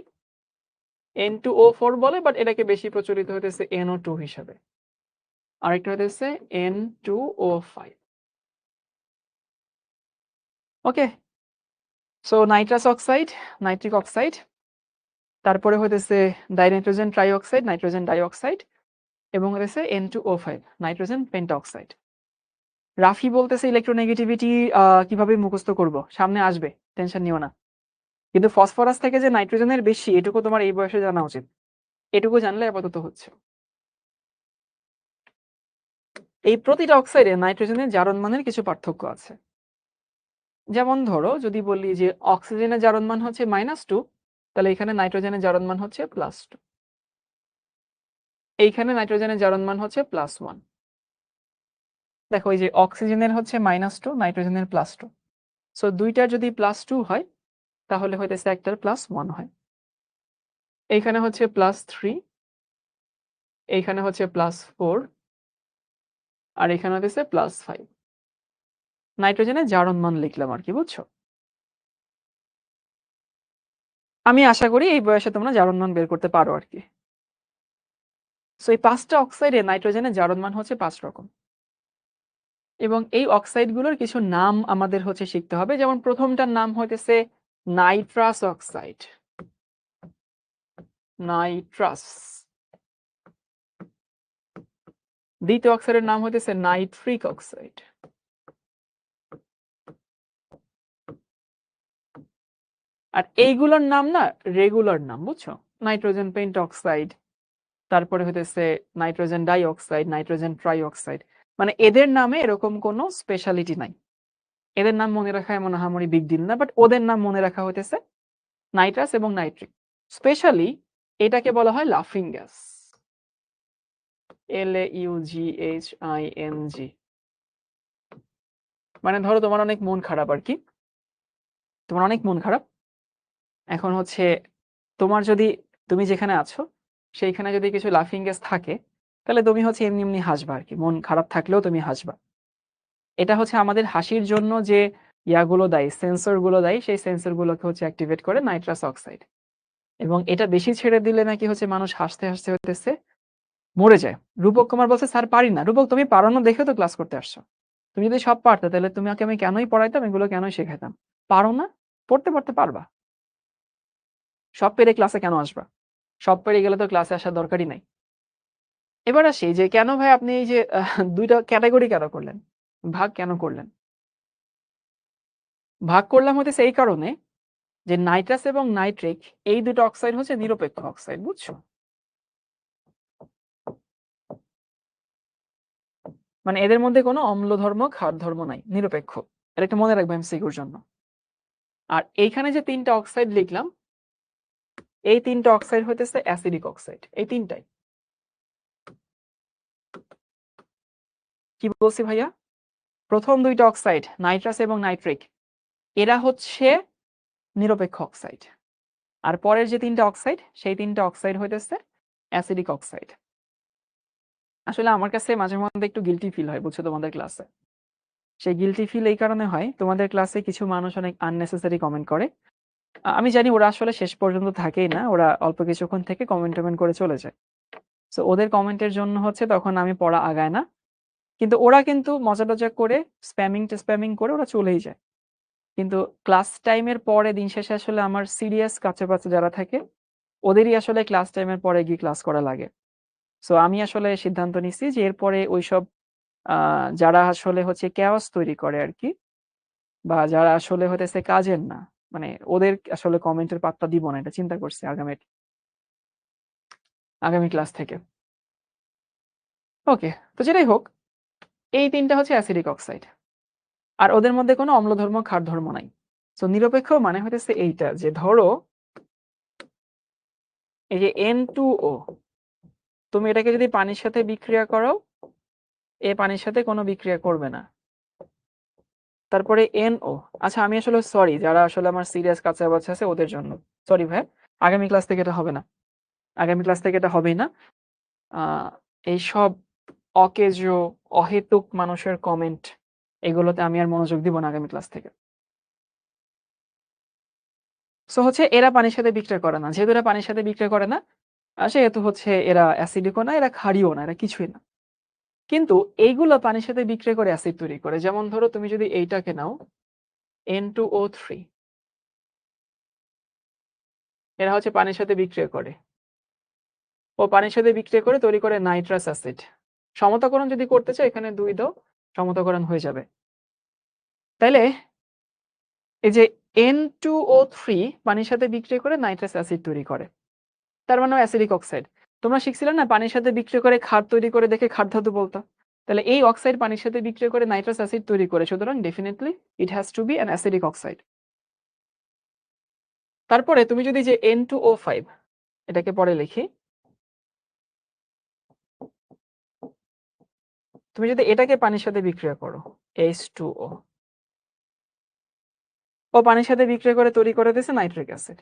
Speaker 1: N2O4 বলে, বাট এটাকে বেশি প্রচলিত হইতেছে NO2 হিসাবে। আরেকটা হইতেছে N2O5। Okay, so nitrous oxide, nitric oxide, তারপরে হইতেছে ডাইনাইট্রোজেন ট্রাইঅক্সাইড, নাইট্রোজেন ডাইঅক্সাইড, এবং হইতেছে N2O5 নাইট্রোজেন পেন্টাঅক্সাইড। রাফি বলতেছে ইলেকট্রোনেগেটিভিটি কিভাবে মুখস্থ করব, সামনে আসবে, টেনশন নিও না। কিন্তু ফসফরাস থেকে যে নাইট্রোজেনের বেশি, এটুকু তোমার এই বয়সে জানা উচিত। এটুকু জানলে আপাতত হচ্ছে। এই প্রতিটা অক্সাইডে নাইট্রোজেনের জারণ মানের কিছু পার্থক্য আছে। যেমন ধরো যদি বলি যে অক্সিজেনের জারণ মান হচ্ছে -2, তাহলে এখানে নাইট্রোজেনের জারণ মান হচ্ছে +2। এইখানে নাইট্রোজেনের জারণ মান হচ্ছে +1। দেখো এই যে অক্সিজেনের হচ্ছে -2, নাইট্রোজেনের +2। সো দুইটার যদি +2 হয় তাহলে হইতেছে একটার +1 হয়। এইখানে হচ্ছে +3, এইখানে হচ্ছে +4, আর এখানে হচ্ছে +5। নাইট্রোজেনের জারণ মান লিখলাম আর কি, বুঝছো? আমি আশা করি এই বয়সে তোমরা জারণ মান বের করতে পারো আর কি। সো এই 5টা অক্সাইডে নাইট্রোজেনের জারণ মান হচ্ছে 5 রকম। এবং এই অক্সাইডগুলোর কিছু নাম আমাদের হচ্ছে শিখতে হবে। যেমন প্রথমটার নাম হইতেছে নাইট্রাস অক্সাইড। নাইট্রাস। দ্বিতীয় অক্সাইডের নাম হইতেছে নাইট্রিক অক্সাইড। আর এইগুলোর নাম না রেগুলার নাম, বুঝছো? নাইট্রোজেন পেন্টঅক্সাইড, তারপরে হইতেছে nitrogen die oxide, nitrogen try oxide. মানে এদের নামে এরকম কোনো স্পেশালিটি নাই। এদের নাম মনে রাখা এমন আহামরি বিগ ডিল না, বাট ওদের নাম মনে রাখা হইতেছে নাইট্রাস এবং নাইট্রিক। স্পেশালি এটাকে বলা হয় লাফিং গ্যাস। LAUGHING। মানে ধরো তোমার অনেক মন খারাপ আর কি, তোমার অনেক মন খারাপ। এখন হচ্ছে তোমার যদি, তুমি যেখানে আছো সেইখানে যদি কিছু লাফিং গ্যাস থাকে, তাহলে তুমি হচ্ছে এমনি এমনি হাসবা আর কি, মন খারাপ থাকলেও তুমি হাসবা। এটা হচ্ছে আমাদের হাসির জন্য যে ইয়াগুলো দেয়, সেন্সর গুলো দেয়, সেই সেন্সর গুলোকে হচ্ছে অ্যাক্টিভেট করে নাইট্রাস অক্সাইড। এবং এটা বেশি ছেড়ে দিলে নাকি হচ্ছে মানুষ হাসতে হাসতে হতেছে মরে যায়। রূপক কুমার বলছে স্যার পারি না। রূপক তুমি পারো না দেখে তো ক্লাস করতে আসছো। তুমি যদি সব পারতে তাহলে তোমাকে আমি কেনই পড়াইতাম, এগুলো কেনই শেখাইতাম? পারো না, পড়তে পড়তে পারবা। সব পেরে ক্লাসে কেন আসবা? সব পেরে গেলে তো ক্লাসে আসার দরকারই নাই। এবার আসি যে কেন ভাই আপনি এই যে দুইটা ক্যাটাগরি কেন করলেন, ভাগ কেন করলেন? ভাগ করলাম হইতেছে এই কারণে যে নাইট্রাস এবং নাইট্রিক এই দুটো অক্সাইড হচ্ছে নিরপেক্ষ অক্সাইড, বুঝছো? মানে এদের মধ্যে কোনো অম্ল ধর্ম ক্ষার ধর্ম নাই, নিরপেক্ষ। এটা একটা মনে রাখবো এমসিকিউর জন্য। আর এইখানে যে তিনটা অক্সাইড লিখলাম, এই তিনটা অক্সাইড হইতেছে অ্যাসিডিক অক্সাইড। এই তিনটাই। কি বলছি ভাইয়া? প্রথম দুইটা অক্সাইড নাইট্রাস এবং নাইট্রিক, এরা হচ্ছে নিরপেক্ষ অক্সাইড। আর পরের যে তিনটা অক্সাইড, সেই তিনটা অক্সাইড হইতেছে অ্যাসিডিক অক্সাইড। আসলে আমার কাছে মাঝে মধ্যে একটু গিল্টি ফিল হয়, বুঝছো, তোমাদের ক্লাসে। সেই গিল্টি ফিল এই কারণে হয়, তোমাদের ক্লাসে কিছু মানুষ অনেক আননেসেসারি কমেন্ট করে। আমি জানি ওরা আসলে শেষ পর্যন্ত থাকেই না, ওরা অল্প কিছুক্ষণ থেকে কমেন্ট টমেন্ট করে চলে যায়। সো ওদের কমেন্টের জন্য হচ্ছে তখন আমি পড়া আগায় না। কিন্তু ওরা কিন্তু মজা টজা করে স্প্যামিং করে ওরা চলেই যায়। কিন্তু ক্লাস টাইমের পরে দিন শেষে আসলে আমার সিরিয়াস কাছে পাচ্ছে যারা থাকে, ওদেরই আসলে ক্লাস টাইমের পরে গিয়ে ক্লাস করা লাগে। সো আমি আসলে সিদ্ধান্ত নিছি যে এরপরে ওইসব যারা আসলে হচ্ছে chaos তৈরি করে আর কি, বা যারা আসলে হইতেছে কাজের না, মানে ওদের আসলে কমেন্টের পাত্তা দিব না, এটা চিন্তা করছি আগামী ক্লাস থেকে। ওকে, তো যেটাই হোক, এই তিনটা হচ্ছে অ্যাসিডিক অক্সাইড। আর ওদের মধ্যে কোনো অম্ল ধর্ম ক্ষার ধর্ম নাই। সো নিরপেক্ষ মানে হইতেছে এইটা, যে ধরো এই যে N2O, তুমি এটাকে যদি পানির সাথে বিক্রিয়া করো, এ পানির সাথে কোনো বিক্রিয়া করবে না। তারপরে NO, আচ্ছা আমি আসলে সরি যারা আসলে আমার সিরিয়াস কাছে আছে ওদের জন্য সরি ভাই, আগামী ক্লাস থেকে এটা হবে না। আগামী ক্লাস থেকে এটা হবেই না। এইসব অকেজো অহেতুক মানুষের কমেন্ট, এগুলোতে আমি আর মনোযোগ দিব না আগামী ক্লাস থেকে। সো হচ্ছে এরা পানির সাথে বিক্রিয়া করে না, যেহেতু এরা পানির সাথে বিক্রিয়া করে না, সেহেতু হচ্ছে এরা অ্যাসিডিকও না, এরা ক্ষারীয় না, এরা কিছুই না। কিন্তু এইগুলো পানির সাথে বিক্রিয়া করে অ্যাসিড তৈরি করে। যেমন ধরো তুমি যদি এইটাকে নাও N2O3, এরা হচ্ছে পানির সাথে বিক্রিয়া করে, ও পানির সাথে বিক্রিয়া করে তৈরি করে নাইট্রাস অ্যাসিড। সমতাকরণ যদি করতে চাও এখানে 2 দাও, সমতাকরণ হয়ে যাবে। তাইলে এই যে N2O3 পানির সাথে বিক্রিয়া করে নাইট্রাস অ্যাসিড তৈরি করে, তার মানে অ্যাসিডিক অক্সাইড। তোমরা শিখছিলে না পানির সাথে বিক্রিয়া করে ক্ষার তৈরি করে দেখে ক্ষার ধাতু বলতা? তাহলে এই অক্সাইড পানির সাথে বিক্রিয়া করে নাইট্রাস অ্যাসিড তৈরি করে, সুতরাং definitely it has to be an acidic oxide. তারপরে তুমি যদি যে N2O5 এটাকে পরে লিখি, তুমি যদি এটাকে পানির সাথে বিক্রিয়া করো H2O, ও পানির সাথে বিক্রিয়া করে তৈরি করে দিয়েছে নাইট্রিক অ্যাসিড।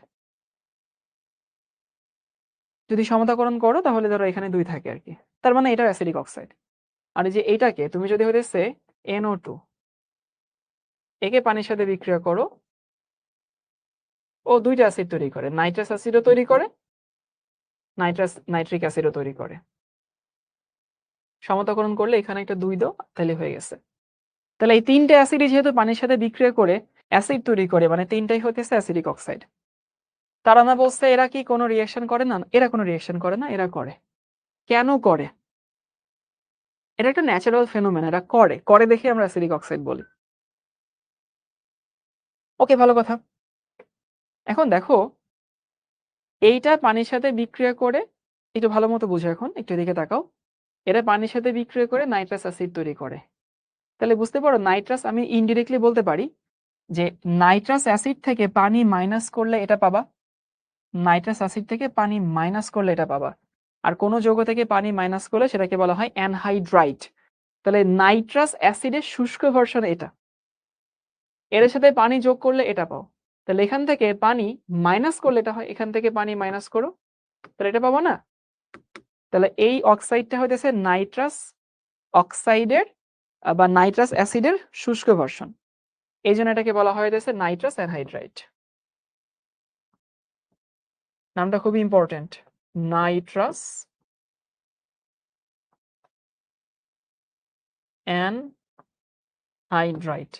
Speaker 1: যদি সমতাকরণ করো তাহলে ধরো এখানে 2 থাকে আর কি, তার মানে এটা অ্যাসিডিক অক্সাইড। আর এই যে এইটাকে তুমি যদি হইতেছে NO2, একে পানির সাথে বিক্রিয়া করো, ও 2টা অ্যাসিড তৈরি করে, নাইট্রাস অ্যাসিডও তৈরি করে, নাইট্রিক অ্যাসিডও তৈরি করে। সমতাকরণ করলে এখানে একটা 2 দাও, তাহলে হয়ে গেছে। তাহলে এই 3টে অ্যাসিডই যেহেতু পানির সাথে বিক্রিয়া করে অ্যাসিড তৈরি করে, মানে 3টাই হইতেছে অ্যাসিডিক অক্সাইড। তারা না বলছে এরা কি কোনো রিঅ্যাকশন করে না? এরা কোনো রিঅ্যাকশন করে না, এরা করে। কেন করে? এটা একটা ন্যাচারাল ফেনোমেনা, এরা করে দেখে আমরা অ্যাসিডিক অক্সাইড বলি। ওকে, ভালো কথা। এখন দেখো, এইটা পানির সাথে বিক্রিয়া করে, একটু ভালো মতো বুঝো, এখন একটু এদিকে তাকাও। এরা পানির সাথে বিক্রিয়া করে নাইট্রাস অ্যাসিড তৈরি করে। তাহলে বুঝতে পারো, নাইট্রাস আমি ইনডিরেক্টলি বলতে পারি যে নাইট্রাস অ্যাসিড থেকে পানি মাইনাস করলে এটা পাবা, নাইট্রাস অ্যাসিড থেকে পানি মাইনাস করলে এটা পাবা। আর কোনো যৌগ থেকে পানি মাইনাস করলে সেটাকে বলা হয় অ্যানহাইড্রাইট। তাহলে নাইট্রাস অ্যাসিডের শুষ্ক ভার্সন এটা, এর সাথে পানি যোগ করলে এটা পাও। তাহলে এখান থেকে পানি মাইনাস করলে এটা হয়, এখান থেকে পানি মাইনাস করো, তাহলে এটা পাবো না? তাহলে এই অক্সাইডটা হইতেছে নাইট্রাস অক্সাইডের বা নাইট্রাস অ্যাসিডের শুষ্ক ভার্সন, এই জন্য এটাকে বলা হইতেছে নাইট্রাস অ্যানহাইড্রাইট। নামটা খুবই ইম্পর্টেন্ট, নাইট্রাস অ্যানহাইড্রাইট।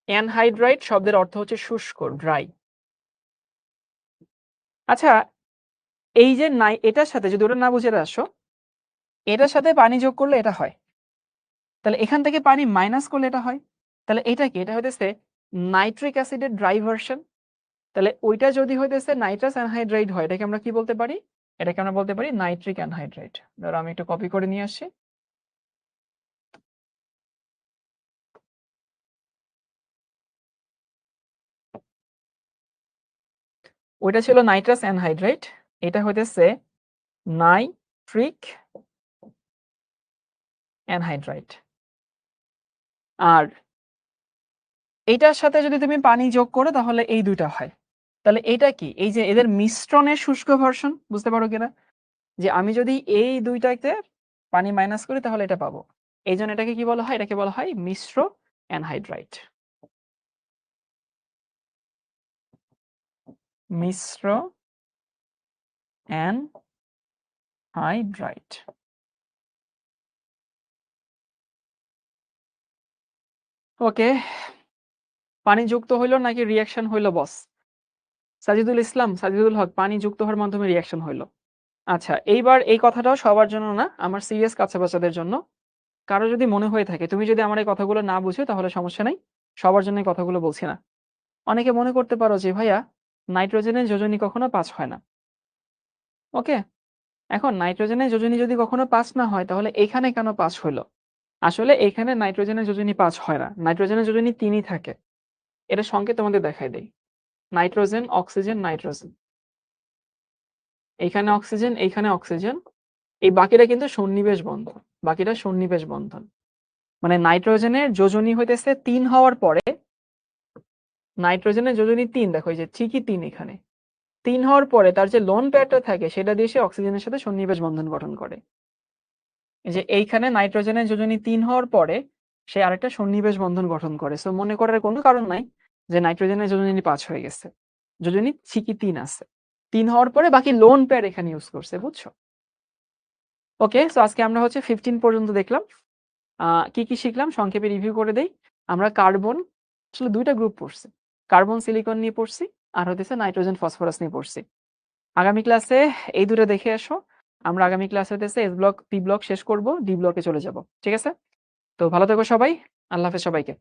Speaker 1: অ্যানহাইড্রাইট শব্দের অর্থ হচ্ছে শুষ্ক, ড্রাই। আচ্ছা, এই যে এটার সাথে যদি ওটা না বুঝে আসো, এটার সাথে পানি যোগ করলে এটা হয়, তাহলে এখান থেকে পানি মাইনাস করলে এটা হয়। তাহলে এটা কি? এটা হইতেছে নাইট্রিক অ্যাসিডের ড্রাই ভার্সন। তাহলে ওইটা যদি হইতেছে নাইট্রাস অ্যানহাইড্রাইট হয়, এটাকে আমরা কি বলতে পারি? এটাকে আমরা বলতে পারি নাইট্রিক অ্যানহাইড্রাইট। ধরো আমি একটু কপি করে নিয়ে আসি। ওইটা ছিল নাইট্রাস অ্যানহাইড্রাইট, এটা হইতেছে নাইট্রিক অ্যানহাইড্রাইট। আর এইটার সাথে যদি তুমি পানি যোগ করো তাহলে এই দুইটা হয়। তাহলে এটা কি? এই যে এদের মিশ্রণের শুষ্ক ভার্সন, বুঝতে পারো কিনা? যে আমি যদি এই দুইটাতে পানি মাইনাস করি তাহলে এটা পাবো। এই জন্য এটাকে কি বলা হয়? এটাকে বলা হয় মিশ্র অ্যানহাইড্রাইট। মিশ্র অ্যানহাইড্রাইট। ওকে, পানি যুক্ত হইল নাকি রিঅ্যাকশন হইল বস? সাজিদুল ইসলাম, সাজিদুল হক, পানি যুক্ত হওয়ার মাধ্যমে রিঅ্যাকশন হইল। আচ্ছা, এইবার এই কথাটাও সবার জন্য না, আমার সিরিয়াস কাছে বাচ্চাদের জন্য। কারো যদি মনে হয়ে থাকে তুমি যদি আমার এই কথাগুলো না বুঝো তাহলে সমস্যা নাই, সবার জন্য এই কথাগুলো বলছি না। অনেকে মনে করতে পারো যে ভাইয়া নাইট্রোজেনের যোজনী কখনো 5 হয় না। ওকে, এখন নাইট্রোজেনের যোজনী যদি কখনো 5 না হয় তাহলে এখানে কেন 5 হলো? আসলে এখানে নাইট্রোজেনের যোজনী 5 হয় না, নাইট্রোজেনের যোজনী 3ই থাকে। এটা সংকেত তোমাদের দেখাই দেই। নাইট্রোজেন, অক্সিজেন, নাইট্রোজেন, এইখানে অক্সিজেন, এইখানে অক্সিজেন, এই বাকিটা কিন্তু সন্নিবেশ বন্ধন, বাকিটা সন্নিবেশ বন্ধন। মানে নাইট্রোজেনের যোজনী হইতেছে 3 হওয়ার পরে, নাইট্রোজেনের যোজনী 3, দেখো এই যে ঠিকই 3, এখানে 3 হওয়ার পরে তার যে লোন পেয়ারটা থাকে সেটা দিয়ে সে অক্সিজেনের সাথে সন্নিবেশ বন্ধন গঠন করে। এই যে এইখানে নাইট্রোজেনের যোজনী 3 হওয়ার পরে সে আরেকটা সন্নিবেশ বন্ধন গঠন করে। সো মনে করার কোনো কারণ নাই যে নাইট্রোজেনের যোজনী 5 হয়ে গেছে, যোজনী ঠিকই 3 আছে। 3 হওয়ার পরে বাকি লোন পেয়ার এখানে ইউজ করছে, বুঝছো? ওকে, সো আজকে আমরা হচ্ছে 15 পর্যন্ত দেখলাম। কি কি শিখলাম সংক্ষেপে রিভিউ করে দেই। আমরা কার্বন, আসলে 2টা গ্রুপ পড়ছি, কার্বন সিলিকন নিয়ে পড়ছি, আর হতেছে নাইট্রোজেন ফসফরাস নিয়ে পড়ছি। আগামী ক্লাসে এই দুটো দেখে আসো। আমরা আগামী ক্লাসে হতেছে এস ব্লক, পি ব্লক শেষ করব, ডি ব্লকে চলে যাব। ঠিক আছে? তো ভালো থেকো সবাই, আল্লাহ হাফেজ সবাইকে।